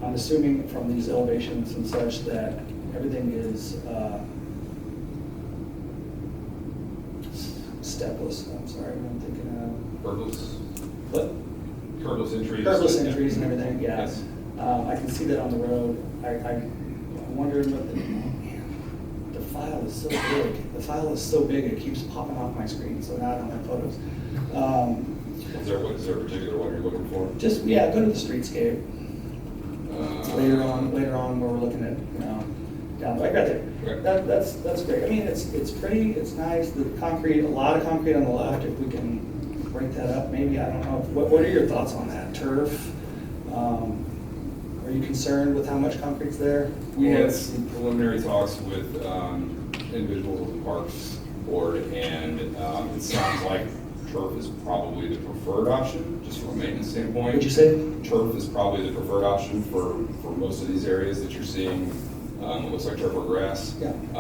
I'm assuming from these elevations and such that everything is stepless. I'm sorry, I'm thinking Curbless? What? Curbless entries. Curbless entries and everything, yeah. Yes. I can see that on the road. I'm wondering what the file is so big. The file is so big it keeps popping off my screen, so now I don't have photos. Is there a particular one you're looking for? Just, yeah, go to the streetscape. Later on where we're looking at, you know, down right there. Okay. That's great. I mean, it's pretty, it's nice. The concrete, a lot of concrete on the left. If we can break that up, maybe, I don't know. What are your thoughts on that? Turf? Are you concerned with how much concrete's there? We had some preliminary talks with individuals with the Parks Board, and it sounds like turf is probably the preferred option, just from a maintenance standpoint. What'd you say? Turf is probably the preferred option for most of these areas that you're seeing. It looks like turf or grass. Yeah. You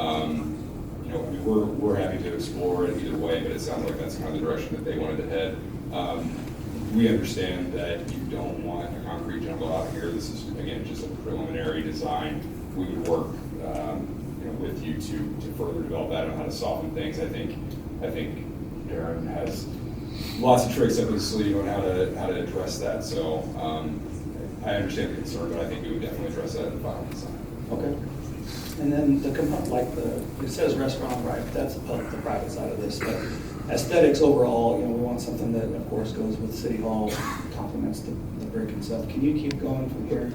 know, I mean, we're happy to explore it either way, but it sounds like that's kind of the direction that they wanted to head. We understand that you don't want a concrete jungle out here. This is, again, just a preliminary design. We would work you know, with you to further develop that on how to soften things. I think Darren has lots of tricks up his sleeve on how to address that. So I understand the concern, but I think we would definitely address that in the final design. Okay. And then the component, like it says restaurant, right? That's the private side of this. But aesthetics overall, we want something that, of course, goes with City Hall, complements the brick and stuff. Can you keep going from here?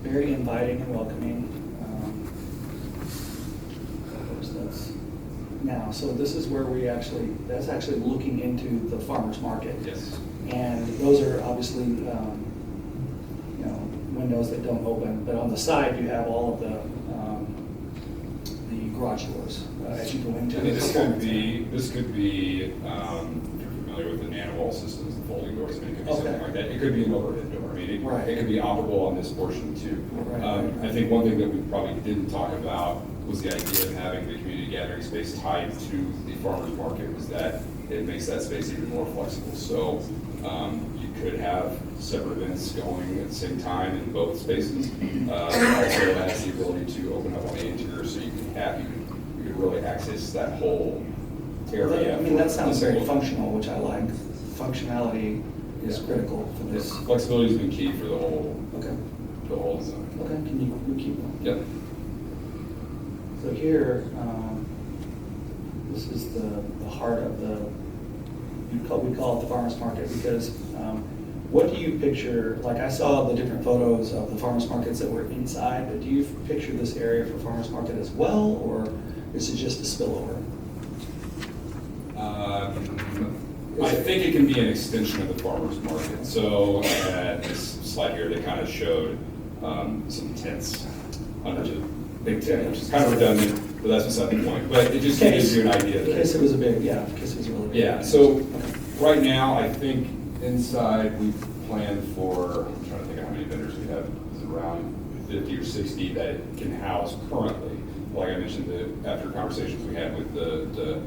Very inviting and welcoming. Of course, that's now. So this is where that's actually looking into the farmer's market. Yes. And those are obviously, windows that don't open, but on the side you have all of the garage doors as you go into. And this could be, if you're familiar with the nanowall systems, the folding doors, it could be something like that. It could be an overhead door. I mean, it could be operable on this portion too. I think one thing that we probably didn't talk about was the idea of having the community gathering space tied to the farmer's market, was that it makes that space even more flexible. So you could have separate events going at the same time in both spaces. It also has the ability to open up on the interior, so you could really access that whole area. I mean, that sounds very functional, which I like. Functionality is critical for this. Flexibility has been key for the whole design. Okay, can you keep going? Yep. So here, this is the heart of we call it the farmer's market, because what do you picture? Like, I saw the different photos of the farmer's markets that were inside, but do you picture this area for farmer's market as well, or is it just a spillover? I think it can be an extension of the farmer's market. So this slide here, they kind of showed some tents under the big tent, which is kind of redundant, but that's beside the point. But it just gives you an idea. In case it was a big, in case it was a really big. Yeah, so right now, I think inside we've planned for, I'm trying to think of how many vendors we have, it's around 50 or 60 that it can house currently. Like I mentioned, after conversations we had with the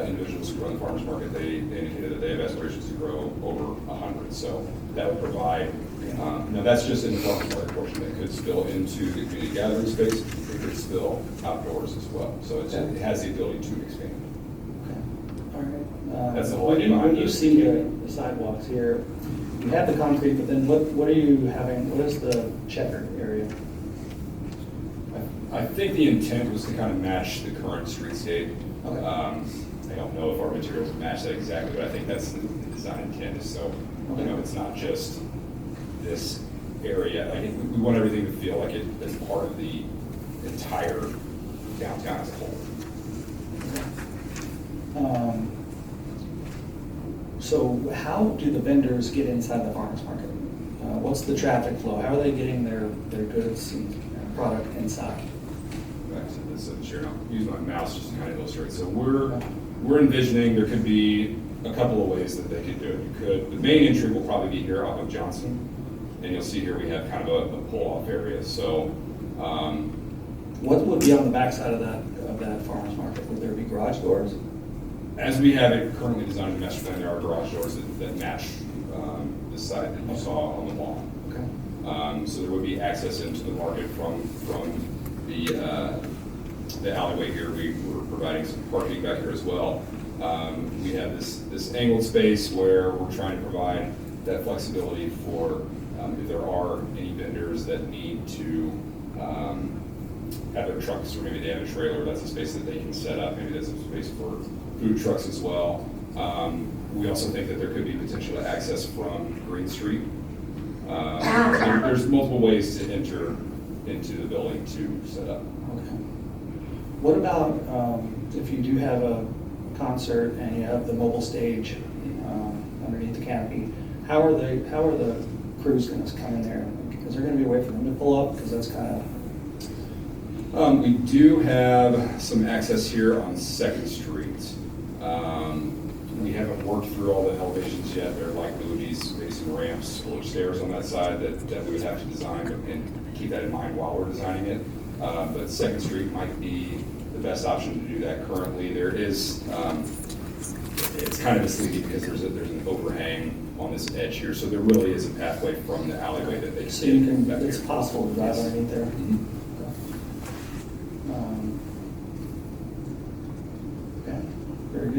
individuals who run the farmers market, they indicated that they have aspirations to grow over 100. So that would provide, now that's just in the farmers market portion. That could spill into the community gathering space. It could spill outdoors as well. So it has the ability to expand. All right. That's the whole idea. When you see the sidewalks here, you have the concrete, but then what are you having? What is the checkered area? I think the intent was to kind of match the current streetscape. Okay. I don't know if our materials match that exactly, but I think that's the design intent. So, it's not just this area. I think we want everything to feel like it's part of the entire downtown as a whole. So how do the vendors get inside the farmer's market? What's the traffic flow? How are they getting their goods and product inside? Sure, I'll use my mouse just to kind of illustrate. So we're envisioning there could be a couple of ways that they could do it. The main entry will probably be here off of Johnson, and you'll see here we have kind of a pull-off area. So what would be on the backside of that farmer's market? Would there be garage doors? As we have it currently designed in the master plan, there are garage doors that match this side that you saw on the wall. Okay. So there would be access into the market from the alleyway here. We're providing some parking back here as well. We have this angled space where we're trying to provide that flexibility for if there are any vendors that need to have their trucks, or maybe they have a trailer, that's a space that they can set up. Maybe there's a space for food trucks as well. We also think that there could be potential access from Green Street. There's multiple ways to enter into the building to set up. Okay. What about if you do have a concert and you have the mobile stage underneath the canopy? How are the crews going to come in there? Is there going to be a way for them to pull up? Because that's kind of... we do have some access here on 2nd Street. We haven't worked through all the elevations yet. There likely would be some ramps or stairs on that side that we would have to design and keep that in mind while we're designing it. But 2nd Street might be the best option to do that currently. There is, it's kind of misleading because there's an overhang on this edge here, so there really is a pathway from the alleyway that they can. So it's possible to drive underneath there. Mm-hmm.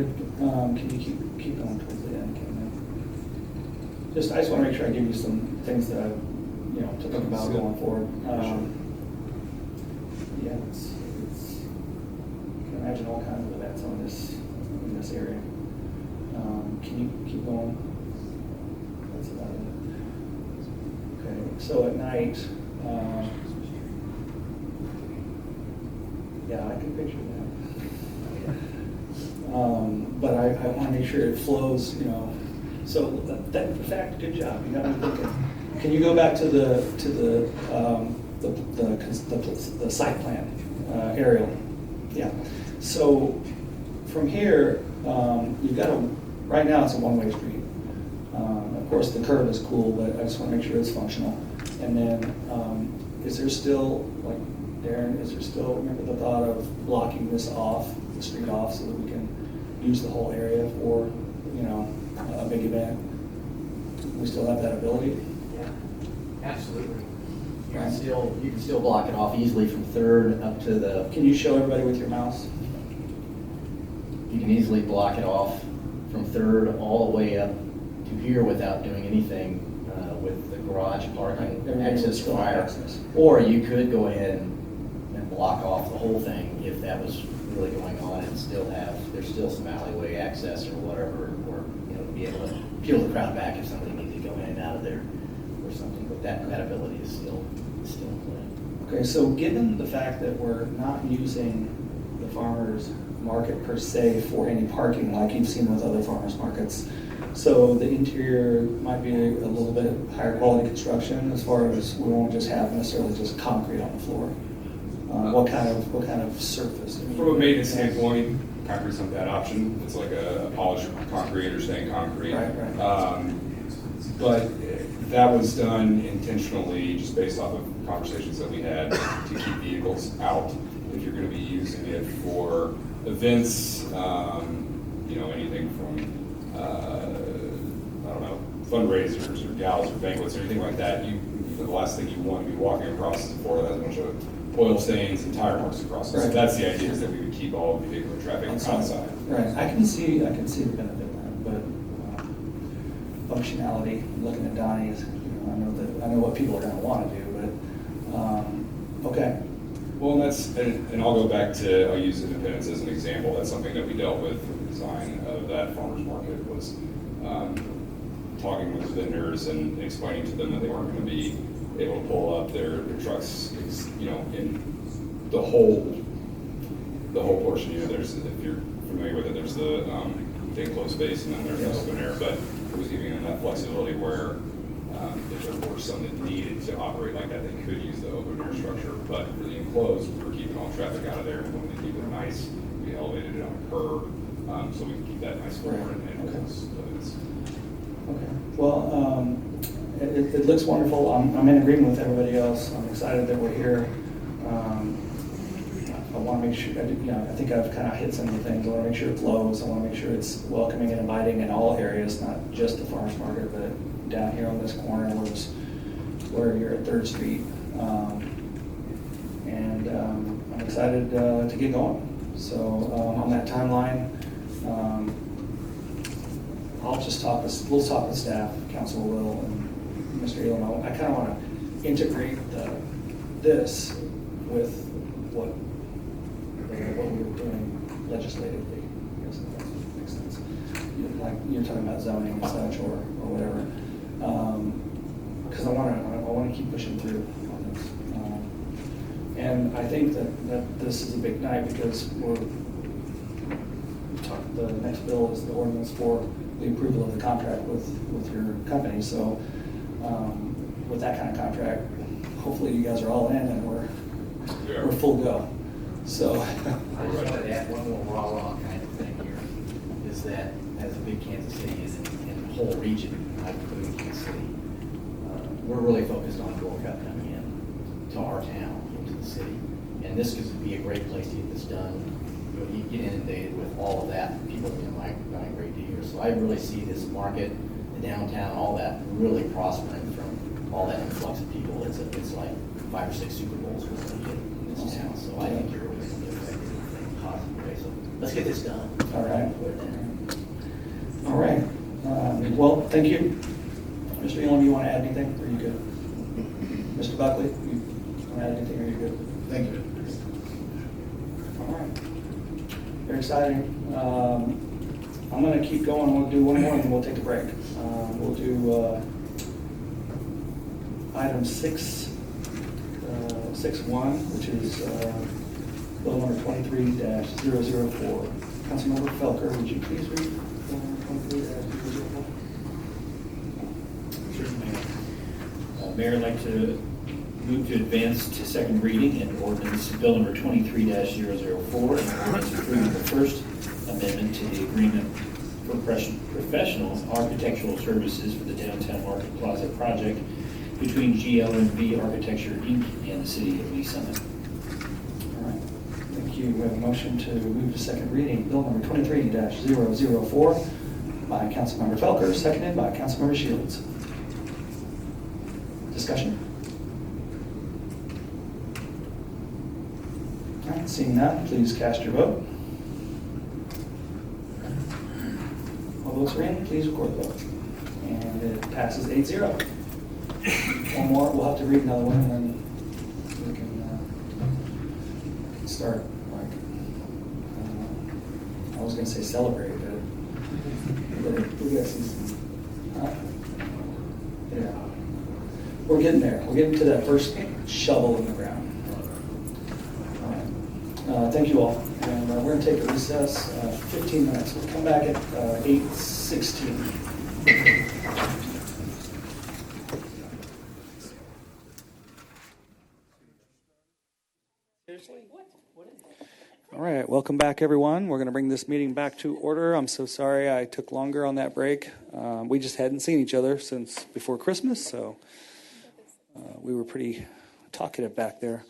good. Can you keep going towards the end, Kim? I just want to make sure I give you some things that I, to think about going forward. Yeah, it's you can imagine all kinds of events in this area. Can you keep going? That's about it. Okay, so at night, yeah, I can picture that. But I want to make sure it flows, So in fact, good job. You got me thinking. Can you go back to the site plan aerial? Yeah. So from here, you've got right now it's a one-way street. Of course, the curve is cool, but I just want to make sure it's functional. And then, is there still, like Darren, remember the thought of blocking this off, the street off, so that we can use the whole area for, a big event? We still have that ability? Yeah, absolutely. You can still block it off easily from 3rd up to the. Can you show everybody with your mouse? You can easily block it off from 3rd all the way up to here without doing anything with the garage parking access fire. Or you could go ahead and block off the whole thing if that was really going on and there's still some alleyway access or whatever, or be able to peel the crowd back if somebody needs to go in and out of there or something. But that ability is still in play. Okay, so given the fact that we're not using the farmers market per se for any parking like you've seen with other farmers markets, so the interior might be a little bit higher quality construction as far as we won't just have necessarily just concrete on the floor. What kind of surface? From a maintenance standpoint, concrete's not a bad option. It's like a polished concrete or stained concrete. Right. But that was done intentionally just based off of conversations that we had to keep vehicles out. If you're going to be using it for events, anything from, fundraisers or galas or banquets or anything like that, the last thing you want to be walking across is a floor that has a bunch of oil stains and tire marks across it. So that's the idea, is that we would keep all vehicular traffic outside. Right, I can see the benefit of that, but functionality, looking at Donnie, is, I know what people are going to want to do, but okay. Well, and I'll go back to, I'll use Independence as an example. That's something that we dealt with in the design of that farmer's market, was talking with the vendors and explaining to them that they weren't going to be able to pull up their trucks, in the whole portion. There's, if you're familiar with it, there's the enclosed space and then there's the open air, but it was giving them that flexibility where if there were some that needed to operate like that, they could use the open air structure. But for the enclosed, we were keeping all traffic out of there, and when we keep it nice, we elevated it on a curb, so we can keep that nice floor and Okay. Well, it looks wonderful. I'm in agreement with everybody else. I'm excited that we're here. I want to make sure, I think I've kind of hit some of the things. I want to make sure it flows. I want to make sure it's welcoming and inviting in all areas, not just the farmers market, but down here on this corner where you're at 3rd Street. And I'm excited to get going. So on that timeline, we'll talk with staff, council will, and Mr. Elmo. I kind of want to integrate this with what we were doing legislatively. I guess that makes sense. Like you're talking about zoning and such, or whatever. Because I want to keep pushing through on this. And I think that this is a big night because the next bill is the ordinance for the approval of the contract with your company. So with that kind of contract, hopefully you guys are all in and we're full go. So I just wanted to add one more raw kind of thing here, is that as a big Kansas City is in the whole region, not including Kansas City, we're really focused on Gold Cup coming in to our town, into the city. And this could be a great place to get this done. You get inundated with all of that. People have been migrate to here. So I really see this market, the downtown, all that really prospering from all that influx of people. It's like 5 or 6 Super Bowls we're going to get in this town. So I think you're really going to get affected in a positive way. So let's get this done. All right. All right. Well, thank you. Mr. Elam, you want to add anything? Or are you good? Mr. Buckley, you want to add anything? Or are you good? Thank you. All right. Very exciting. I'm going to keep going. We'll do one more and then we'll take a break. We'll do item 6.1, which is bill number 23-004. Councilmember Felker, would you please read bill number 23-004? Sure, Mayor. Mayor, I'd like to move to advance to second reading and ordinance bill number 23-004, and ordinance approving the first amendment to the agreement for professional architectural services for the Downtown Market Plaza project between GLNV Architecture, Inc. and the City of Lee Summit. All right. Thank you. We have a motion to move to second reading, bill number 23-004 by Councilmember Felker, seconded by Councilmember Shields. Discussion? All right, seeing none, please cast your vote. All votes are in, please record the vote. And it passes 8-0. One more, we'll have to read another one, and then we can start, like, I was going to say celebrate, but we got some, yeah. We're getting there. We're getting to that first shovel in the ground. All right. Thank you all. And we're going to take a recess, 15 minutes. We'll come back at 8:16. All right, welcome back, everyone. We're going to bring this meeting back to order. I'm so sorry I took longer on that break. We just hadn't seen each other since before Christmas, so we were pretty talkative back there.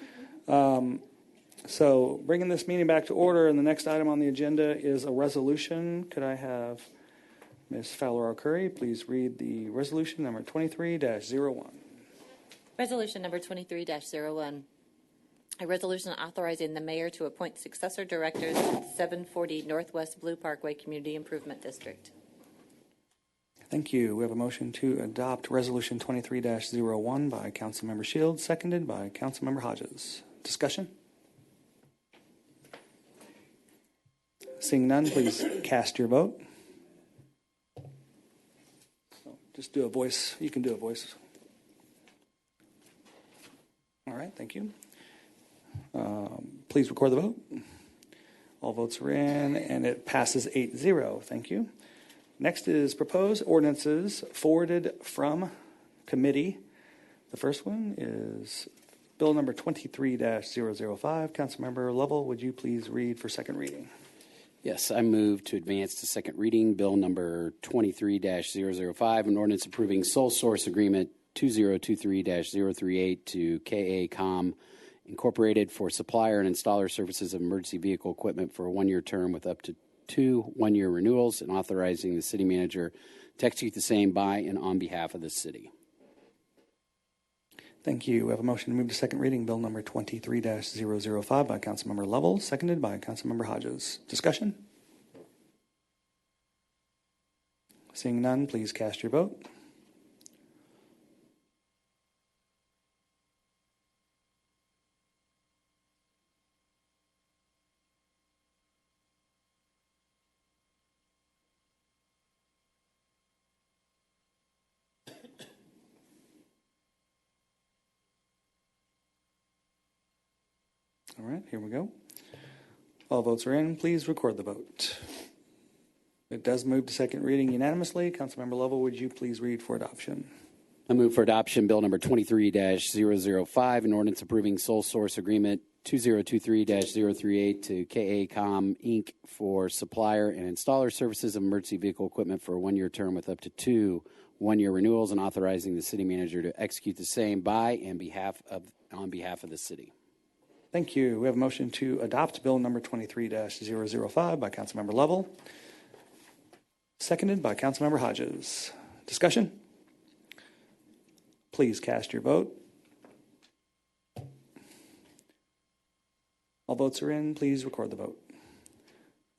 So bringing this meeting back to order, and the next item on the agenda is a resolution. Could I have Ms. Fowler-Curry please read the resolution number 23-01? Resolution number 23-01. A resolution authorizing the mayor to appoint successor directors at 740 Northwest Blue Parkway Community Improvement District. Thank you. We have a motion to adopt Resolution 23-01 by Councilmember Shields, seconded by Councilmember Hodges. Discussion? Seeing none, please cast your vote. Just do a voice. You can do a voice. All right, thank you. Please record the vote. All votes are in, and it passes 8-0. Thank you. Next is proposed ordinances forwarded from committee. The first one is bill number 23-005. Councilmember Lovell, would you please read for second reading? Yes, I move to advance to second reading bill number 23-005, an ordinance approving sole source agreement 2023-038 to KA Incorporated for supplier and installer services of emergency vehicle equipment for a one-year term with up to 2 one-year renewals, and authorizing the city manager to execute the same by and on behalf of the city. Thank you. We have a motion to move to second reading bill number 23-005 by Councilmember Lovell, seconded by Councilmember Hodges. Discussion? Seeing none, please cast your vote. All right, here we go. All votes are in. Please record the vote. It does move to second reading unanimously. Councilmember Lovell, would you please read for adoption? I move for adoption bill number 23-005, an ordinance approving sole source agreement 2023-038 to KA Inc. for supplier and installer services of emergency vehicle equipment for a one-year term with up to 2 one-year renewals, and authorizing the city manager to execute the same by and on behalf of the city. Thank you. We have a motion to adopt bill number 23-005 by Councilmember Lovell, seconded by Councilmember Hodges. Discussion? Please cast your vote. All votes are in. Please record the vote.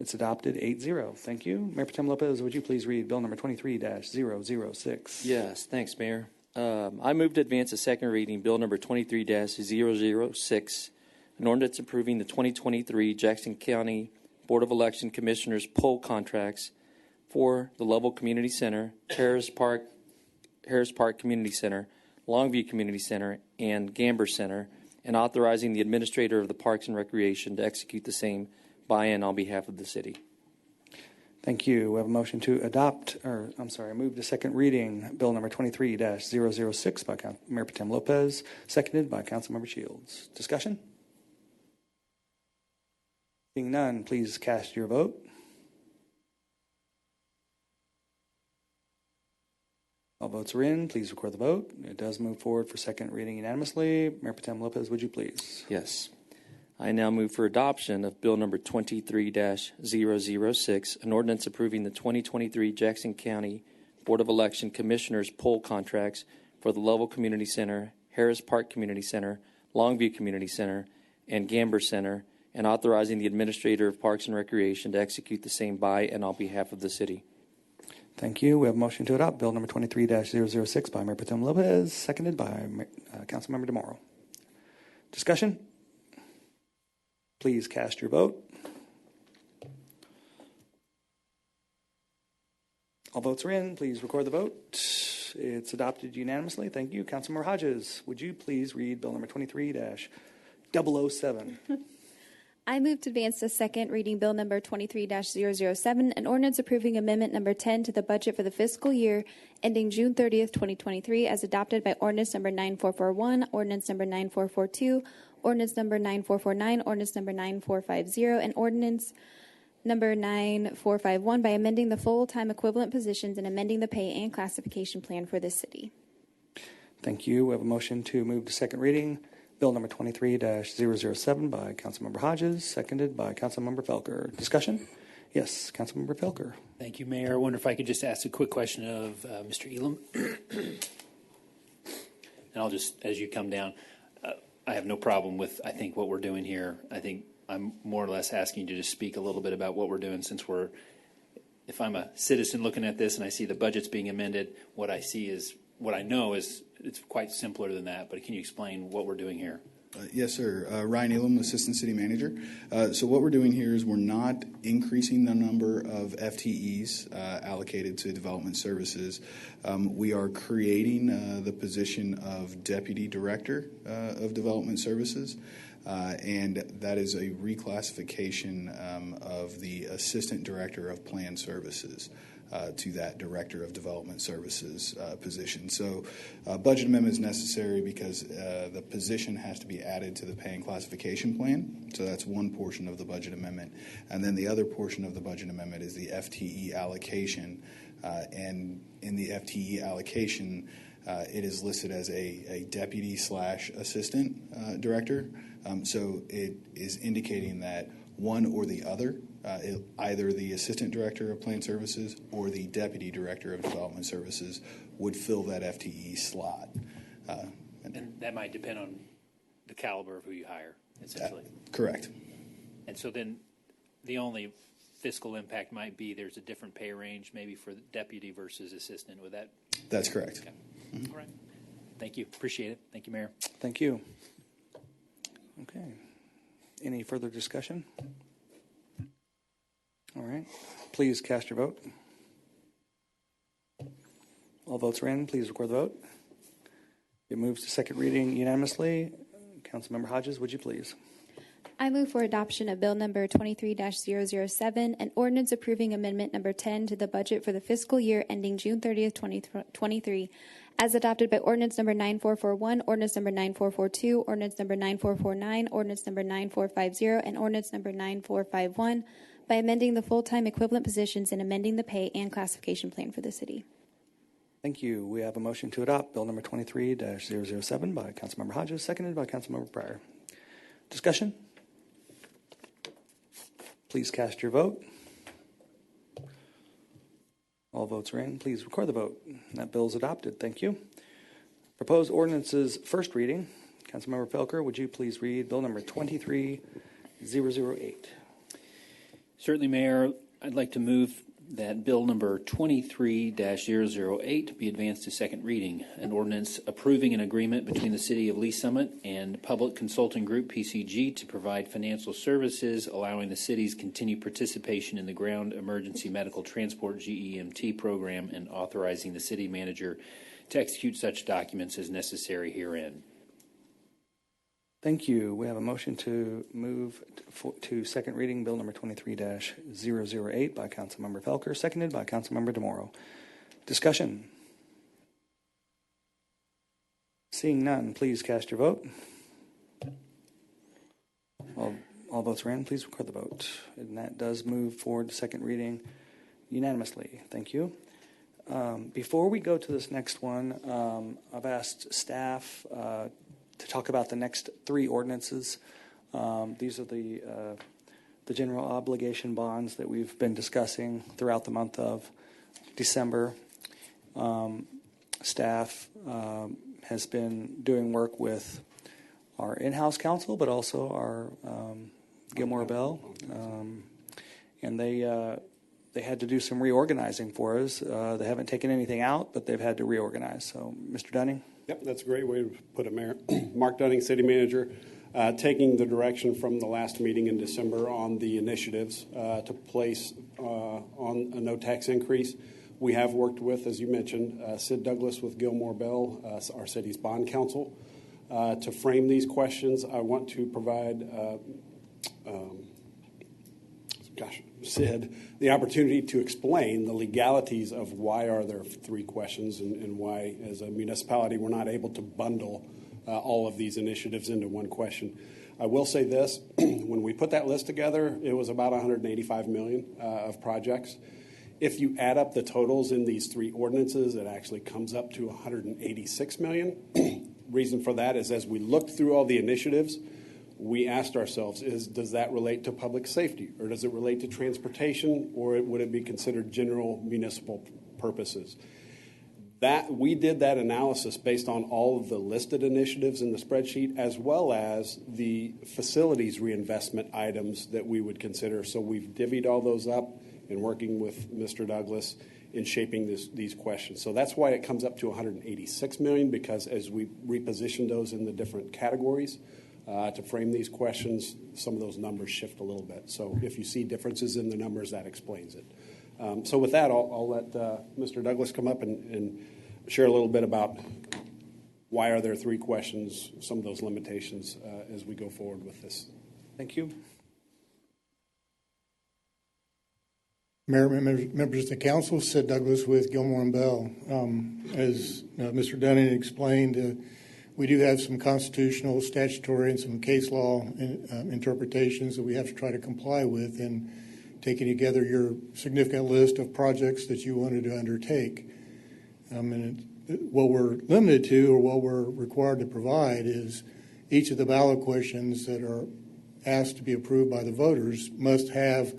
It's adopted 8-0. Thank you. Mayor Protem Lopez, would you please read Bill number 23-006? Yes, thanks, Mayor. I move to advance a second reading, Bill number 23-006, an ordinance approving the 2023 Jackson County Board of Election Commissioners poll contracts for the Lovell Community Center, Harris Park Community Center, Longview Community Center, and Gamber Center, and authorizing the administrator of the Parks and Recreation to execute the same by and on behalf of the city. Thank you. We have a motion to move to second reading, Bill number 23-006 by Mayor Protem Lopez, seconded by Councilmember Shields. Discussion? Seeing none, please cast your vote. All votes are in. Please record the vote. It does move forward for second reading unanimously. Mayor Protem Lopez, would you please? Yes. I now move for adoption of Bill number 23-006, an ordinance approving the 2023 Jackson County Board of Election Commissioners poll contracts for the Lovell Community Center, Harris Park Community Center, Longview Community Center, and Gamber Center, and authorizing the administrator of Parks and Recreation to execute the same by and on behalf of the city. Thank you. We have a motion to adopt Bill number 23-006 by Mayor Protem Lopez, seconded by Councilmember DeMauro. Discussion? Please cast your vote. All votes are in. Please record the vote. It's adopted unanimously. Thank you. Councilmember Hodges, would you please read Bill number 23-007? I move to advance to second reading Bill number 23-007, an ordinance approving amendment number 10 to the budget for the fiscal year ending June 30th, 2023, as adopted by ordinance number 9441, ordinance number 9442, ordinance number 9449, ordinance number 9450, and ordinance number 9451 by amending the full-time equivalent positions and amending the pay and classification plan for this city. Thank you. We have a motion to move to second reading Bill number 23-007 by Councilmember Hodges, seconded by Councilmember Felker. Discussion? Yes, Councilmember Felker. Thank you, Mayor. I wonder if I could just ask a quick question of Mr. Elam. And I'll just, as you come down, I have no problem with, I think, what we're doing here. I think I'm more or less asking you to just speak a little bit about what we're doing, since if I'm a citizen looking at this and I see the budget's being amended, what I know is it's quite simpler than that, but can you explain what we're doing here? Yes, sir. Ryan Elam, Assistant City Manager. So what we're doing here is we're not increasing the number of FTEs allocated to development services. We are creating the position of Deputy Director of Development Services, and that is a reclassification of the Assistant Director of Plan Services to that Director of Development Services position. So budget amendment is necessary because the position has to be added to the pay and classification plan. So that's one portion of the budget amendment. And then the other portion of the budget amendment is the FTE allocation. And in the FTE allocation, it is listed as a deputy/assistant director. So it is indicating that one or the other, either the Assistant Director of Plan Services or the Deputy Director of Development Services would fill that FTE slot. And that might depend on the caliber of who you hire, essentially. Correct. And so then the only fiscal impact might be there's a different pay range maybe for the deputy versus assistant. Would that? That's correct. Okay. Mm-hmm. All right. Thank you. Appreciate it. Thank you, Mayor. Thank you. Okay. Any further discussion? All right. Please cast your vote. All votes are in. Please record the vote. It moves to second reading unanimously. Councilmember Hodges, would you please? I move for adoption of Bill number 23-007, an ordinance approving amendment number 10 to the budget for the fiscal year ending June 30th, 2023, as adopted by ordinance number 9441, ordinance number 9442, ordinance number 9449, ordinance number 9450, and ordinance number 9451, by amending the full-time equivalent positions and amending the pay and classification plan for the city. Thank you. We have a motion to adopt Bill number 23-007 by Councilmember Hodges, seconded by Councilmember Pryor. Discussion? Please cast your vote. All votes are in. Please record the vote. That bill is adopted. Thank you. Proposed ordinances, first reading. Councilmember Felker, would you please read Bill number 23-008? Certainly, Mayor. I'd like to move that Bill number 23-008 be advanced to second reading. An ordinance approving an agreement between the City of Lee Summit and Public Consulting Group, PCG, to provide financial services, allowing the city's continued participation in the Ground Emergency Medical Transport, GEMT program, and authorizing the city manager to execute such documents as necessary herein. Thank you. We have a motion to move to second reading Bill number 23-008 by Councilmember Felker, seconded by Councilmember DeMoro. Discussion. Seeing none, please cast your vote. All votes are in. Please record the vote. And that does move forward to second reading unanimously. Thank you. Before we go to this next one, I've asked staff to talk about the next three ordinances. These are the general obligation bonds that we've been discussing throughout the month of December. Staff has been doing work with our in-house counsel, but also our Gilmore Bell, and they had to do some reorganizing for us. They haven't taken anything out, but they've had to reorganize. So, Mr. Dunning? Yep, that's a great way to put it, Mayor. Mark Dunning, City Manager, taking the direction from the last meeting in December on the initiatives to place on a no tax increase. We have worked with, as you mentioned, Sid Douglas with Gilmore Bell, our city's bond counsel, to frame these questions. I want to provide Sid the opportunity to explain the legalities of why are there three questions and why, as a municipality, we're not able to bundle all of these initiatives into one question. I will say this, when we put that list together, it was about $185 million of projects. If you add up the totals in these three ordinances, it actually comes up to $186 million. Reason for that is as we looked through all the initiatives, we asked ourselves, does that relate to public safety, or does it relate to transportation, or would it be considered general municipal purposes? We did that analysis based on all of the listed initiatives in the spreadsheet, as well as the facilities reinvestment items that we would consider. So we've divvied all those up and working with Mr. Douglas in shaping these questions. So that's why it comes up to $186 million, because as we reposition those in the different categories, to frame these questions, some of those numbers shift a little bit. So if you see differences in the numbers, that explains it. So with that, I'll let Mr. Douglas come up and share a little bit about why are there three questions, some of those limitations as we go forward with this. Thank you. Mayor, members of the council, Sid Douglas with Gilmore and Bell. As Mr. Dunning explained, we do have some constitutional, statutory, and some case law interpretations that we have to try to comply with in taking together your significant list of projects that you wanted to undertake. And what we're limited to, or what we're required to provide, is each of the ballot questions that are asked to be approved by the voters must have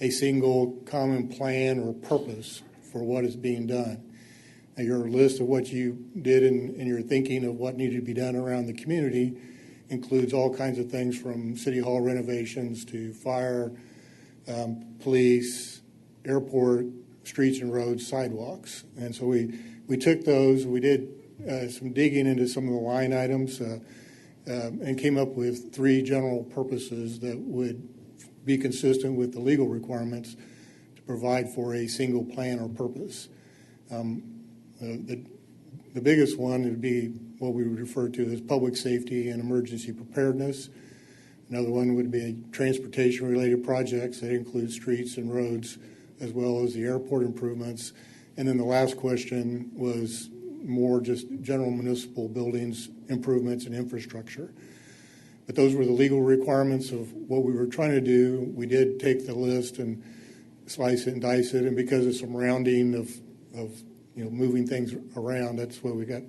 a single common plan or purpose for what is being done. Now, your list of what you did in your thinking of what needed to be done around the community includes all kinds of things from city hall renovations to fire, police, airport, streets and roads, sidewalks. And so we took those, we did some digging into some of the line items and came up with three general purposes that would be consistent with the legal requirements to provide for a single plan or purpose. The biggest one would be what we would refer to as public safety and emergency preparedness. Another one would be transportation-related projects. That includes streets and roads, as well as the airport improvements. And then the last question was more just general municipal buildings, improvements, and infrastructure. But those were the legal requirements of what we were trying to do. We did take the list and slice it and dice it, and because of some rounding of moving things around, that's why we got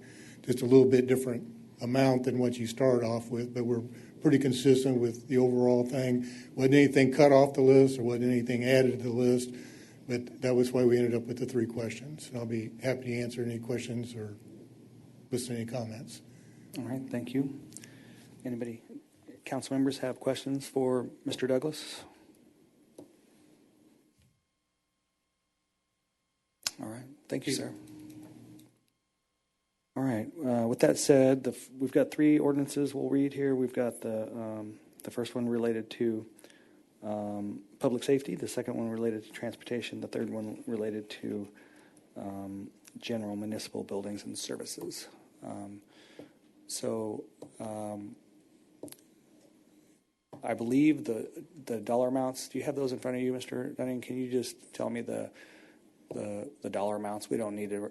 just a little bit different amount than what you started off with, but we're pretty consistent with the overall thing. Wasn't anything cut off the list or wasn't anything added to the list, but that was why we ended up with the three questions. And I'll be happy to answer any questions or listen to any comments. All right, thank you. Anybody, council members, have questions for Mr. Douglas? All right. Thank you, sir. All right. With that said, we've got 3 ordinances we'll read here. We've got the first one related to public safety, the second one related to transportation, the third one related to general municipal buildings and services. I believe the dollar amounts, do you have those in front of you, Mr. Dunning? Can you just tell me the dollar amounts? We don't need to.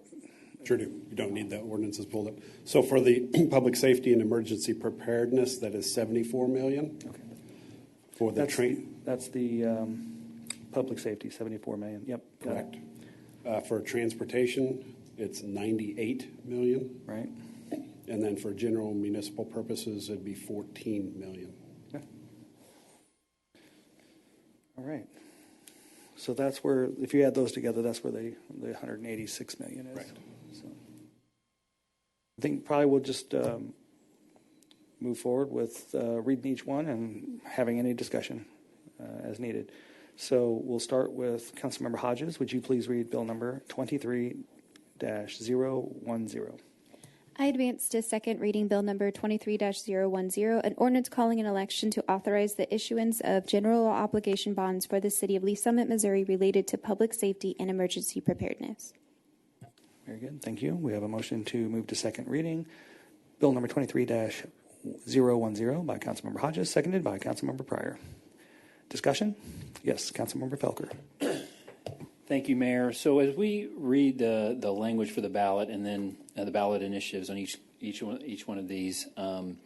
Sure do. You don't need the ordinances pulled up. So for the public safety and emergency preparedness, that is $74 million. Okay. For the That's the public safety, $74 million. Yep. Correct. For transportation, it's $98 million. Right. And then for general municipal purposes, it'd be $14 million. Okay. All right. So that's where, if you add those together, that's where the $186 million is. Right. So I think probably we'll just move forward with reading each one and having any discussion as needed. So we'll start with Councilmember Hodges. Would you please read bill number 23-010? I advance to second reading bill number 23-010, an ordinance calling an election to authorize the issuance of general obligation bonds for the city of Lee Summit, Missouri related to public safety and emergency preparedness. Very good. Thank you. We have a motion to move to second reading. Bill number 23-010 by Councilmember Hodges, seconded by Councilmember Pryor. Discussion? Yes, Councilmember Felker. Thank you, Mayor. So as we read the language for the ballot and then the ballot initiatives on each one of these, and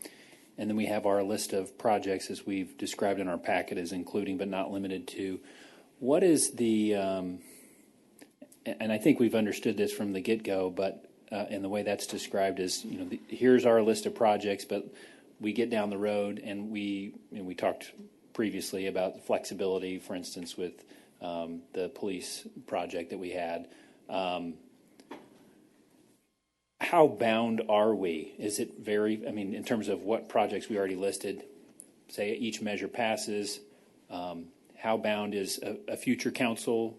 then we have our list of projects as we've described in our packet as including but not limited to, what is the, and I think we've understood this from the get-go, but and the way that's described is, here's our list of projects, but we get down the road and we talked previously about flexibility, for instance, with the police project that we had. How bound are we? Is it in terms of what projects we already listed, say each measure passes, how bound is a future council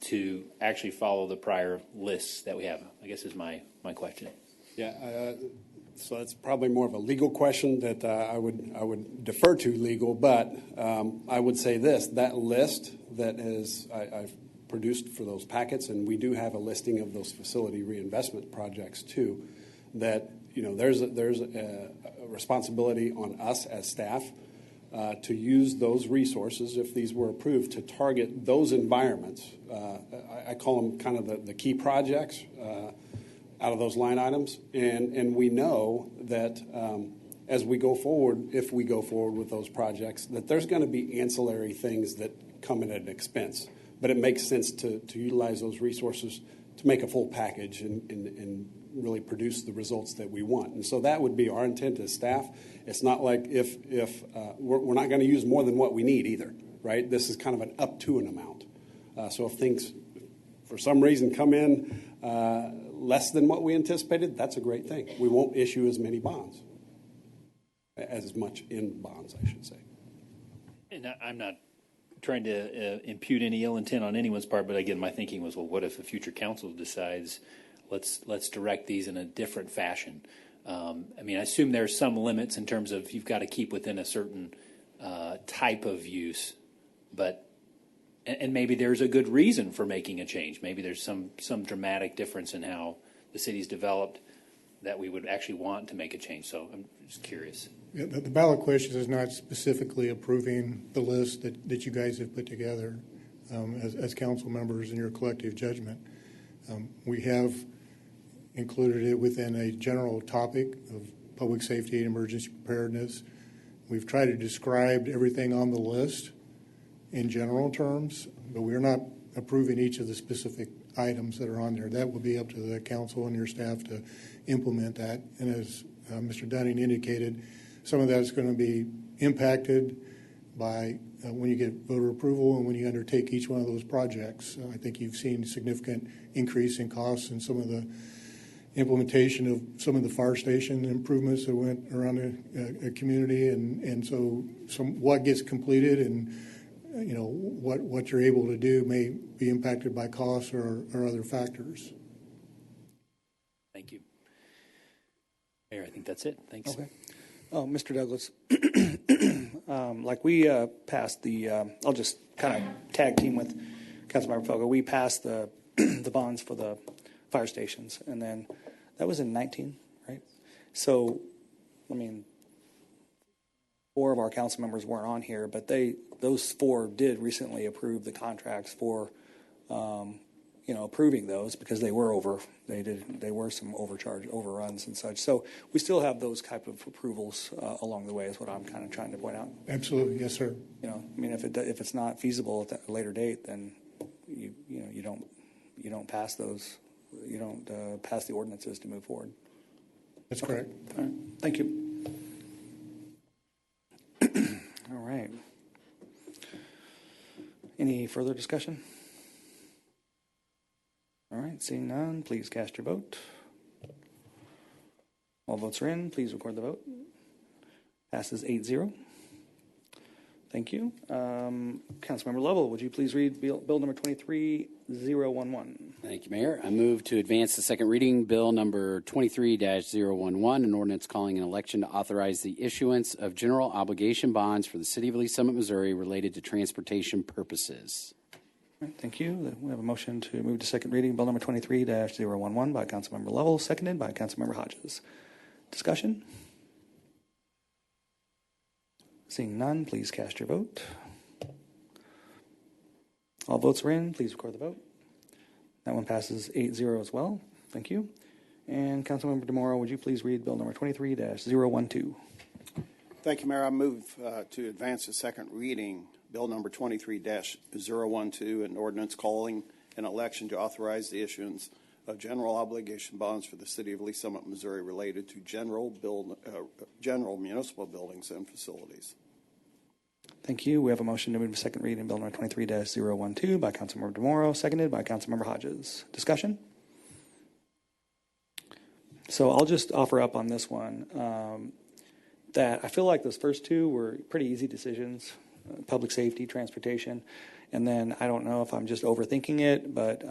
to actually follow the prior lists that we have? I guess is my question. Yeah, so that's probably more of a legal question that I would defer to legal, but I would say this, that list that I've produced for those packets, and we do have a listing of those facility reinvestment projects too, that there's a responsibility on us as staff to use those resources, if these were approved, to target those environments. I call them kind of the key projects out of those line items, and we know that as we go forward, if we go forward with those projects, that there's going to be ancillary things that come in at an expense. But it makes sense to utilize those resources to make a full package and really produce the results that we want. And so that would be our intent as staff. It's not like if we're not going to use more than what we need either, right? This is kind of an up to an amount. So if things for some reason come in less than what we anticipated, that's a great thing. We won't issue as many bonds, as much in bonds, I should say. And I'm not trying to impute any ill intent on anyone's part, but again, my thinking was, well, what if a future council decides let's direct these in a different fashion? I assume there's some limits in terms of you've got to keep within a certain type of use, but and maybe there's a good reason for making a change. Maybe there's some dramatic difference in how the city's developed that we would actually want to make a change. So I'm just curious. Yeah, the ballot question is not specifically approving the list that you guys have put together as council members in your collective judgment. We have included it within a general topic of public safety and emergency preparedness. We've tried to describe everything on the list in general terms, but we're not approving each of the specific items that are on there. That will be up to the council and your staff to implement that. And as Mr. Dunning indicated, some of that is going to be impacted by when you get voter approval and when you undertake each one of those projects. I think you've seen a significant increase in costs and some of the implementation of some of the fire station improvements that went around a community. And so what gets completed and what you're able to do may be impacted by costs or other factors. Thank you. Mayor, I think that's it. Thanks. Okay. Oh, Mr. Douglas, like we passed the, I'll just kind of tag team with Councilmember Fogo. We passed the the bonds for the fire stations, and then that was in 19, right? So, I mean, 4 of our council members weren't on here, but those 4 did recently approve the contracts for, approving those because they were there were some overruns and such. So we still have those type of approvals along the way is what I'm kind of trying to point out. Absolutely, yes, sir. I mean, if it's not feasible at a later date, then you don't pass those, you don't pass the ordinances to move forward. That's correct. All right. Thank you. All right. Any further discussion? All right, seeing none, please cast your vote. All votes are in. Please record the vote. Passes 8-0. Thank you. Councilmember Lovell, would you please read bill number 23011? Thank you, Mayor. I move to advance the second reading, bill number 23-011, an ordinance calling an election to authorize the issuance of general obligation bonds for the city of Lee Summit, Missouri related to transportation purposes. All right, thank you. We have a motion to move to second reading, bill number 23-011 by Councilmember Lovell, seconded by Councilmember Hodges. Discussion? Seeing none, please cast your vote. All votes are in. Please record the vote. That one passes 8-0 as well. Thank you. And Councilmember DeMoro, would you please read bill number 23-012? Thank you, Mayor. I move to advance the second reading, bill number 23-012, an ordinance calling an election to authorize the issuance of general obligation bonds for the city of Lee Summit, Missouri related to general municipal buildings and facilities. Thank you. We have a motion to move to second reading, bill number 23-012 by Councilmember DeMoro, seconded by Councilmember Hodges. Discussion? So I'll just offer up on this one that I feel like those first 2 were pretty easy decisions, public safety, transportation, and then I don't know if I'm just overthinking it, but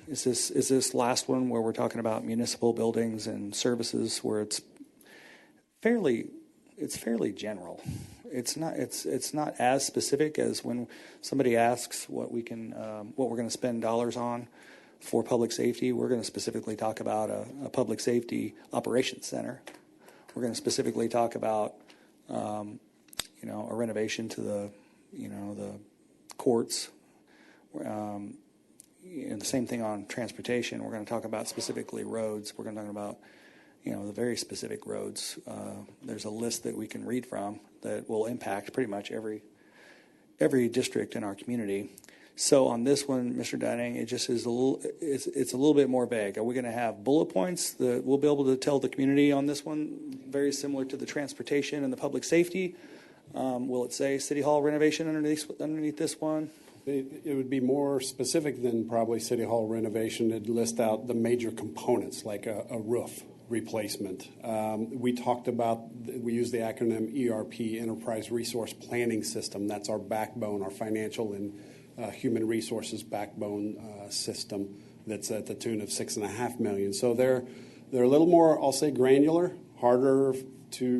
is this last one where we're talking about municipal buildings and services where it's fairly general. It's not as specific as when somebody asks what we're going to spend dollars on for public safety. We're going to specifically talk about a public safety operations center. We're going to specifically talk about a renovation to the courts. And the same thing on transportation. We're going to talk about specifically roads. We're going to talk about the very specific roads. There's a list that we can read from that will impact pretty much every district in our community. So on this one, Mr. Dunning, it just is it's a little bit more vague. Are we going to have bullet points that we'll be able to tell the community on this one, very similar to the transportation and the public safety? Will it say City Hall renovation underneath this one? It would be more specific than probably City Hall renovation. It'd list out the major components like a roof replacement. We talked about, we use the acronym ERP, Enterprise Resource Planning System. That's our backbone, our financial and human resources backbone system that's at the tune of $6.5 million. So they're a little more, I'll say, granular, harder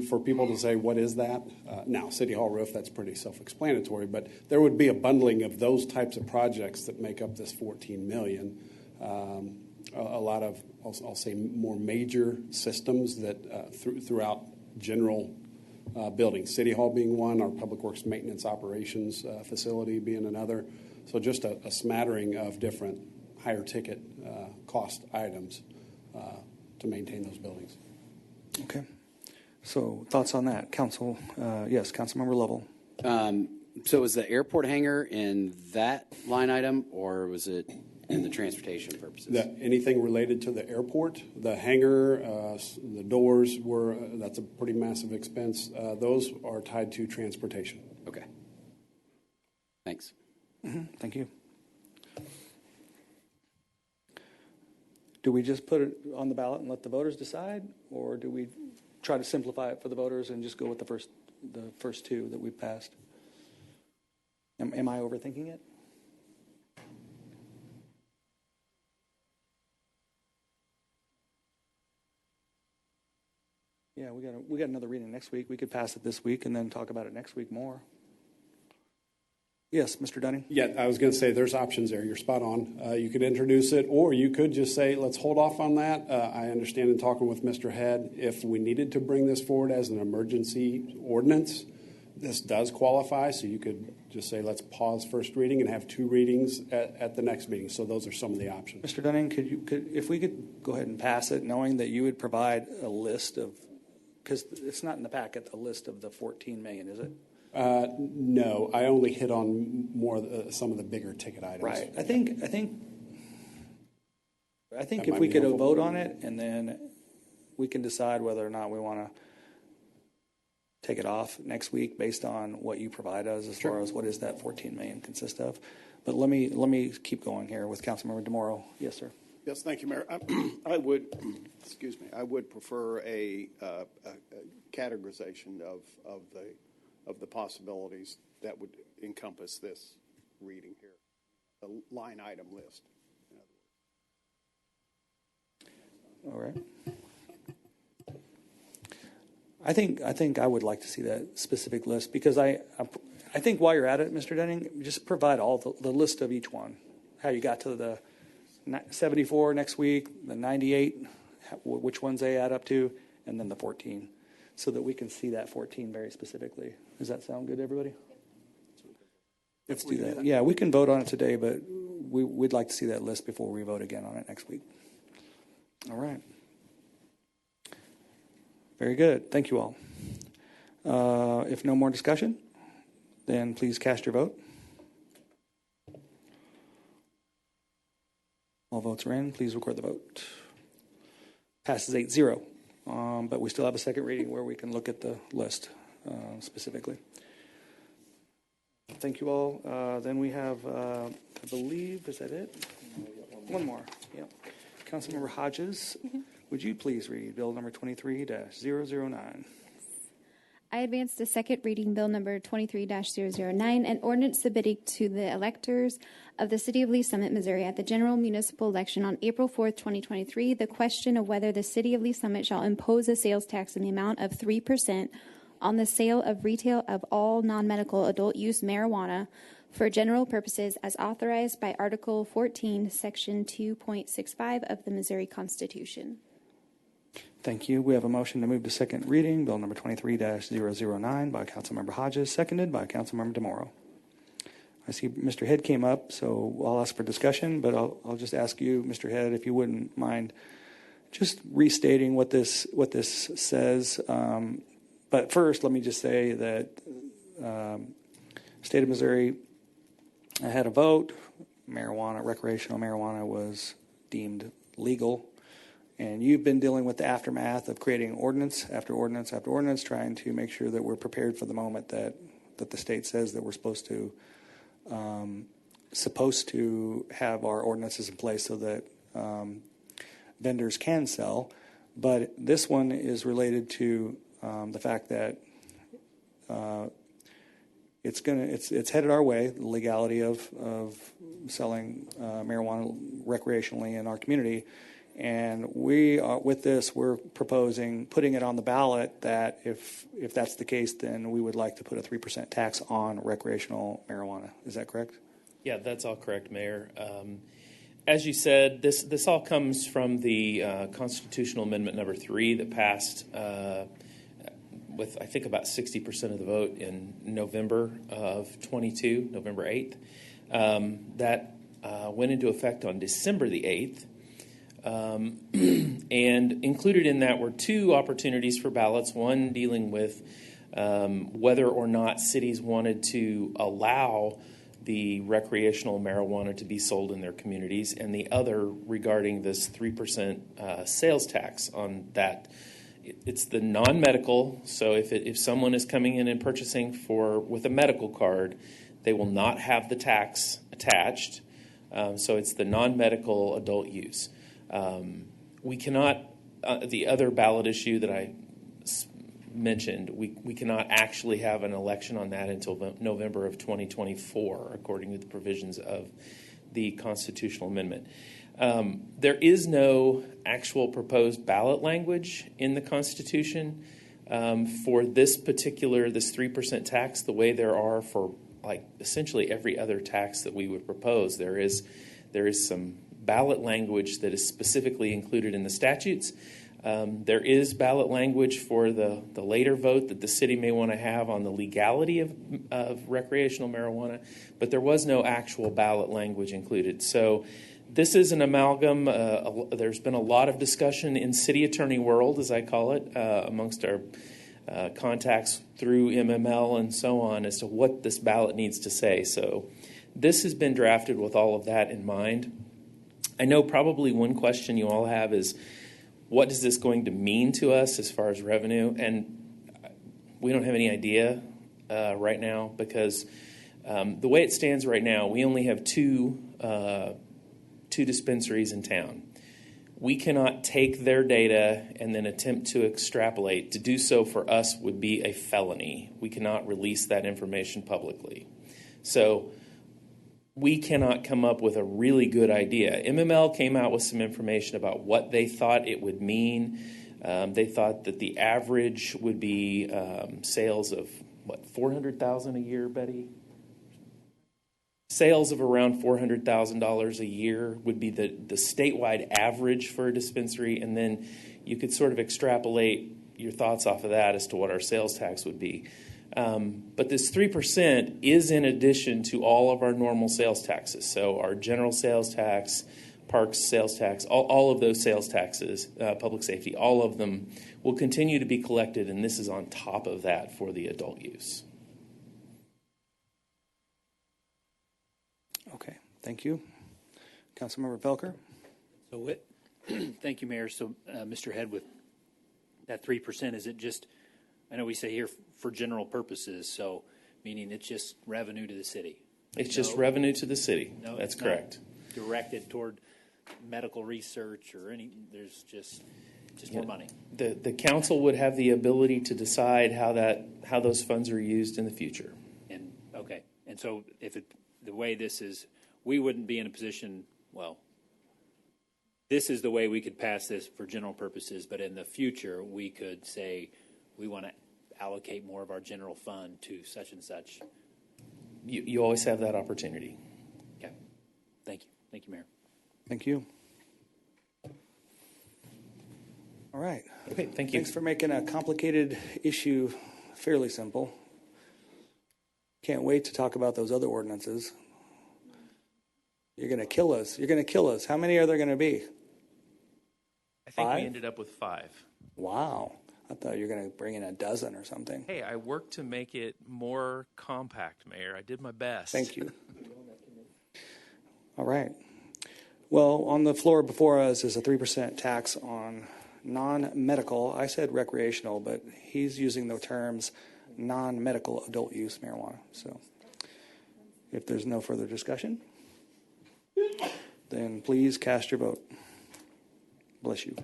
for people to say, what is that? Now, City Hall roof, that's pretty self-explanatory, but there would be a bundling of those types of projects that make up this $14 million. A lot of, I'll say, more major systems that throughout general buildings, City Hall being one, our Public Works Maintenance Operations facility being another. So just a smattering of different higher ticket cost items to maintain those buildings. Okay. So thoughts on that? Council, yes, Councilmember Lovell. So was the airport hangar in that line item, or was it in the transportation purposes? Anything related to the airport, the hangar, the doors that's a pretty massive expense. Those are tied to transportation. Okay. Thanks. Mm-hmm. Thank you. Do we just put it on the ballot and let the voters decide, or do we try to simplify it for the voters and just go with the first the first two that we passed. Am I overthinking it? Yeah, we got another reading next week. We could pass it this week and then talk about it next week more. Yes, Mr. Dunning? Yeah, I was going to say there's options there. You're spot on. You could introduce it, or you could just say, let's hold off on that. I understand in talking with Mr. Head, if we needed to bring this forward as an emergency ordinance, this does qualify. So you could just say, let's pause first reading and have two readings at the next meeting. So those are some of the options. Mr. Dunning, if we could go ahead and pass it, knowing that you would provide a list of, because it's not in the packet, a list of the 14 million, is it? No, I only hit on more some of the bigger ticket items. Right. I think That if might we be could helpful. vote on it, and then we can decide whether or not we want to take it off next week based on what you provide us as far as what is that 14 million consist of. But let me keep going here with Councilmember DeMoro. Yes, sir. Yes, thank you, Mayor. I would, excuse me, I would prefer a categorization of the possibilities that would encompass this reading here, the line item list. All right. I think I would like to see that specific list, because I think while you're at it, Mr. Dunning, just provide all the list of each one, how you got to the 74 next week, the 98, which ones they add up to, and then the 14, so that we can see that 14 very specifically. Does that sound good to everybody? Let's do that. Yeah, we can vote on it today, but we'd like to see that list before we vote again on it next week. All right. Very good. Thank you all. If no more discussion, then please cast your vote. All votes are in. Please record the vote. Passes 8-0. But we still have a second reading where we can look at the list specifically. Thank you all. Then we have, I believe, is that it? One more. Yeah. Councilmember Hodges, would you please read Bill number 23-009? I advanced a second reading Bill number 23-009, an ordinance submitting to the electors of the City of Lee Summit, Missouri at the general municipal election on April 4th, 2023, the question of whether the City of Lee Summit shall impose a sales tax in the amount of 3% on the sale of retail of all non-medical adult use marijuana for general purposes as authorized by Article 14, Section 2.65 of the Missouri Constitution. Thank you. We have a motion to move to second reading, Bill number 23-009 by Councilmember Hodges, seconded by Councilmember DeMoro. I see Mr. Head came up, so I'll ask for discussion, but I'll just ask you, Mr. Head, if you wouldn't mind just restating what this says. But first, let me just say that state of Missouri had a vote. Recreational marijuana was deemed legal. And you've been dealing with the aftermath of creating ordinance after ordinance after ordinance, trying to make sure that we're prepared for the moment that the state says that we're supposed to have our ordinances in place so that vendors can sell. But this one is related to the fact that it's headed our way, the legality of selling marijuana recreationally in our community. And we're proposing putting it on the ballot that if that's the case, then we would like to put a 3% tax on recreational marijuana. Is that correct? Yeah, that's all correct, Mayor. As you said, this all comes from the Constitutional Amendment number 3 that passed with, I think, about 60% of the vote in November of 22, November 8th. That went into effect on December the 8th. And included in that were two opportunities for ballots, one dealing with whether or not cities wanted to allow the recreational marijuana to be sold in their communities, and the other regarding this 3% sales tax on that. It's the non-medical, so if someone is coming in and purchasing with a medical card, they will not have the tax attached. So it's the non-medical adult use. We cannot, the other ballot issue that I mentioned, we cannot actually have an election on that until November of 2024, according to the provisions of the constitutional amendment. There is no actual proposed ballot language in the Constitution for this 3% tax, the way there are for like essentially every other tax that we would propose. There is some ballot language that is specifically included in the statutes. There is ballot language for the later vote that the city may want to have on the legality of recreational marijuana, but there was no actual ballot language included. So this is an amalgam. There's been a lot of discussion in city attorney world, as I call it, amongst our contacts through MML and so on as to what this ballot needs to say. So this has been drafted with all of that in mind. I know probably one question you all have is, what is this going to mean to us as far as revenue? And we don't have any idea right now, because the way it stands right now, we only have two dispensaries in town. We cannot take their data and then attempt to extrapolate. To do so for us would be a felony. We cannot release that information publicly. So we cannot come up with a really good idea. MML came out with some information about what they thought it would mean. They thought that the average would be sales of, $400,000 a year, Betty? Sales of around $400,000 a year would be the statewide average for a dispensary, and then you could sort of extrapolate your thoughts off of that as to what our sales tax would be. But this 3% is in addition to all of our normal sales taxes. So our general sales tax, parks sales tax, all of those sales taxes, public safety, all of them will continue to be collected, and this is on top of that for the adult use. Okay, thank you. Councilmember Felker? So thank you, Mayor. So, Mr. Head, with that 3%, is it just, I know we say here for general purposes, so meaning it's just revenue to the city? It's just revenue to the city. No, that's it's not correct. Directed toward medical research or there's just more money. The council would have the ability to decide how those funds are used in the future. And okay, and so the way this is, we wouldn't be in a position, this is the way we could pass this for general purposes, but in the future, we could say we want to allocate more of our general fund to such and such. You always have that opportunity. Okay. Thank you. Thank you, Mayor. Thank you. All right. Okay, thank you. Thanks for making a complicated issue fairly simple. Can't wait to talk about those other ordinances. You're going to kill us. You're going to kill us. How many are there going to be? I think 5? we ended up with 5. Wow. I thought you were going to bring in a dozen or something. Hey, I worked to make it more compact, Mayor. I did my best. Thank you. All right. Well, on the floor before us is a 3% tax on non-medical. I said recreational, but he's using the terms non-medical adult use marijuana. So if there's no further discussion, then please cast your vote. Bless you.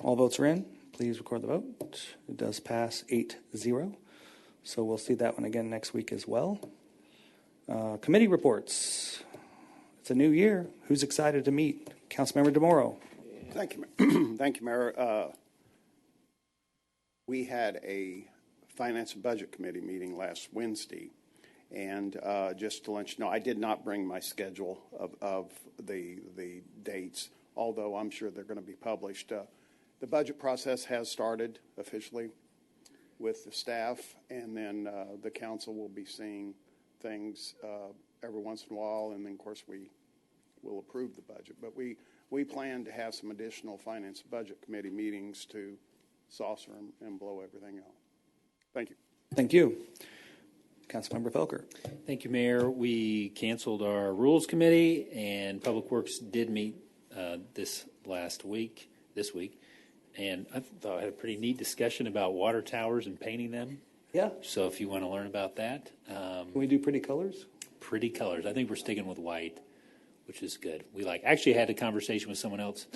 All votes are in. Please record the vote. It does pass 8-0. So we'll see that one again next week as well. Committee reports. It's a new year. Who's excited to meet? Councilmember DeMoro. Thank you, Thank you, Mayor. We had a Finance and Budget Committee meeting last Wednesday, and just to let you know, I did not bring my schedule of the dates, although I'm sure they're going to be published. The budget process has started officially with the staff, and then the council will be seeing things every once in a while, and then, of course, we will approve the budget. But we plan to have some additional Finance and Budget Committee meetings to saucer and blow everything out. Thank you. Thank you. Councilmember Felker. Thank you, Mayor. We canceled our Rules Committee, and Public Works did meet this week, and I thought I had a pretty neat discussion about water towers and painting them. Yeah. So if you want to learn about that. Can we do pretty colors? Pretty colors. I think we're sticking with white, which is good. Actually had a conversation with someone else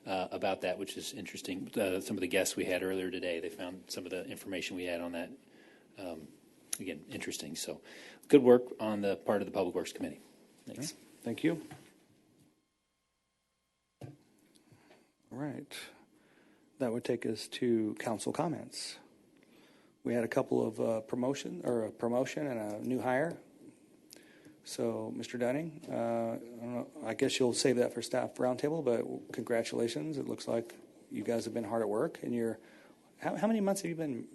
about that, which is interesting. Some of the guests we had earlier today, they found some of the information we had on that. Again, interesting. So good work on the part of the Public Works Committee. Thanks. Okay. Thank you. All right. That would take us to council comments. We had a couple of a promotion and a new hire. So, Mr. Dunning, I guess you'll save that for staff roundtable, but congratulations. It looks like you guys have been hard at work. And how many months have you been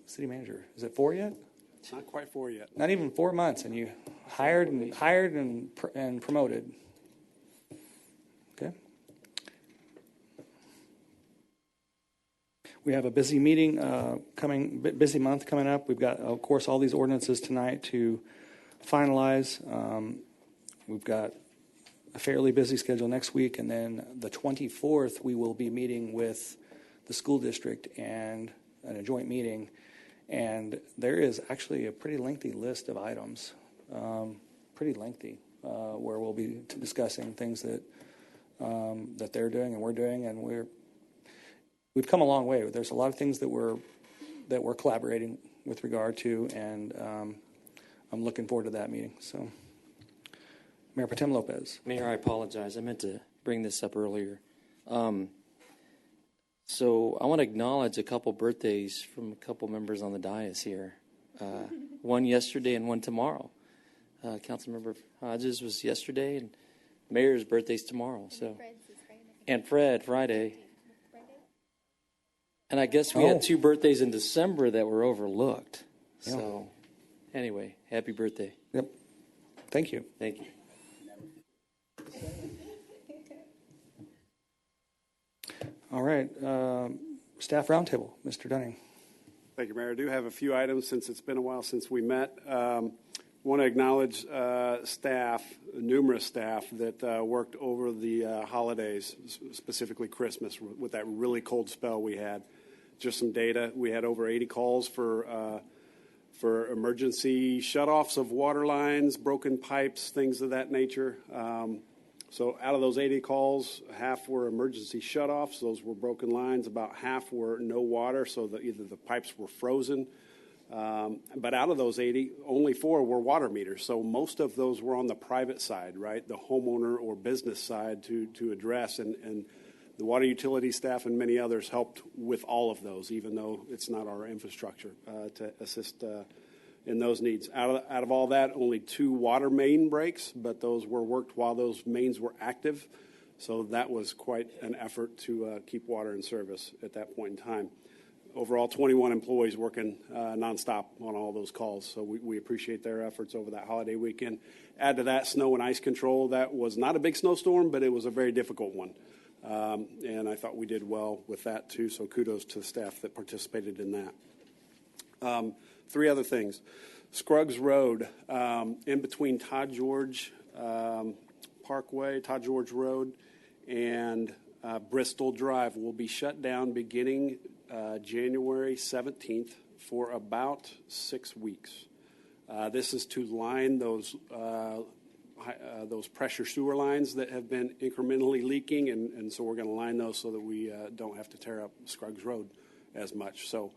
city manager? Is it 4 yet? It's not quite 4 yet. Not even 4 months, and you hired and promoted. Okay. We have a busy meeting busy month coming up. We've got, of course, all these ordinances tonight to finalize. We've got a fairly busy schedule next week, and then the 24th we will be meeting with the school district and a joint meeting. And there is actually a pretty lengthy list of items, pretty lengthy, where we'll be discussing things that they're doing and we're doing, and we've come a long way. There's a lot of things that we're collaborating with regard to, and I'm looking forward to that meeting. So, Mayor Potem Lopez. Mayor, I apologize. I meant to bring this up earlier. So I want to acknowledge a couple birthdays from a couple members on the dais here. One yesterday and one tomorrow. Councilmember Hodges was yesterday, and Mayor's birthday's tomorrow. So, and Fred Friday. And I guess we had 2 birthdays in December that were overlooked. Yeah. So, anyway, happy birthday. Yep. Thank you. Thank you. All right. Staff roundtable, Mr. Dunning. Thank you, Mayor. I do have a few items since it's been a while since we met. Want to acknowledge staff, numerous staff that worked over the holidays, specifically Christmas, with that really cold spell we had. Just some data. We had over 80 calls for emergency shutoffs of water lines, broken pipes, things of that nature. So out of those 80 calls, half were emergency shutoffs. Those were broken lines. About half were no water, so that either the pipes were frozen. But out of those 80, only 4 were water meters. So most of those were on the private side, right, the homeowner or business side to address. And the water utility staff and many others helped with all of those, even though it's not our infrastructure to assist in those needs. Out of all that, only 2 water main breaks, but those were worked while those mains were active. So that was quite an effort to keep water in service at that point in time. Overall, 21 employees working nonstop on all those calls. So we appreciate their efforts over that holiday weekend. Add to that snow and ice control. That was not a big snowstorm, but it was a very difficult one. And I thought we did well with that too. So kudos to the staff that participated in that. 3 other things. Scruggs Road, in between Todd George Parkway, Todd George Road, and Bristol Drive will be shut down beginning January 17th for about 6 weeks. This is to line those pressure sewer lines that have been incrementally leaking, and so we're going to line those so that we don't have to tear up Scruggs Road as much. So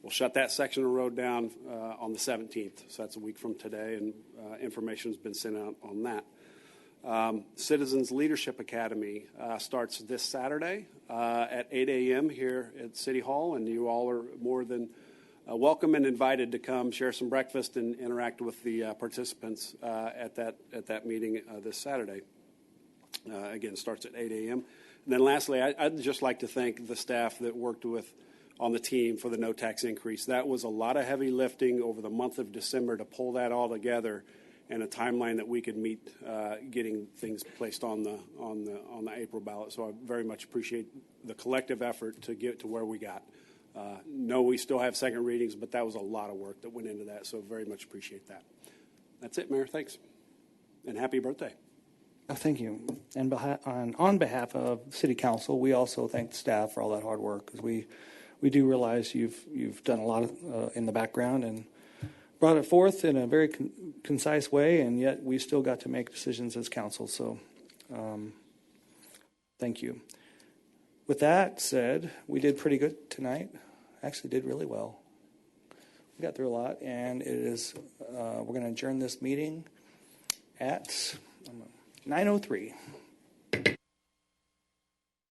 we'll shut that section of road down on the 17th. So that's a week from today, and information has been sent out on that. Citizens Leadership Academy starts this Saturday at 8 a.m. here at City Hall, and you all are more than welcome and invited to come share some breakfast and interact with the participants at that meeting this Saturday. Again, starts at 8 a.m. And then lastly, I'd just like to thank the staff that worked on the team for the no tax increase. That was a lot of heavy lifting over the month of December to pull that all together and a timeline that we could meet getting things placed on the April ballot. So I very much appreciate the collective effort to get to where we got. No, we still have second readings, but that was a lot of work that went into that, so very much appreciate that. That's it, Mayor. Thanks. And happy birthday. Oh, thank you. And on behalf of City Council, we also thank the staff for all that hard work, because we do realize you've done a lot in the background and brought it forth in a very concise way, and yet we still got to make decisions as council. So thank you. With that said, we did pretty good tonight. Actually did really well. We got through a lot, and it is, we're going to adjourn this meeting at 9:03.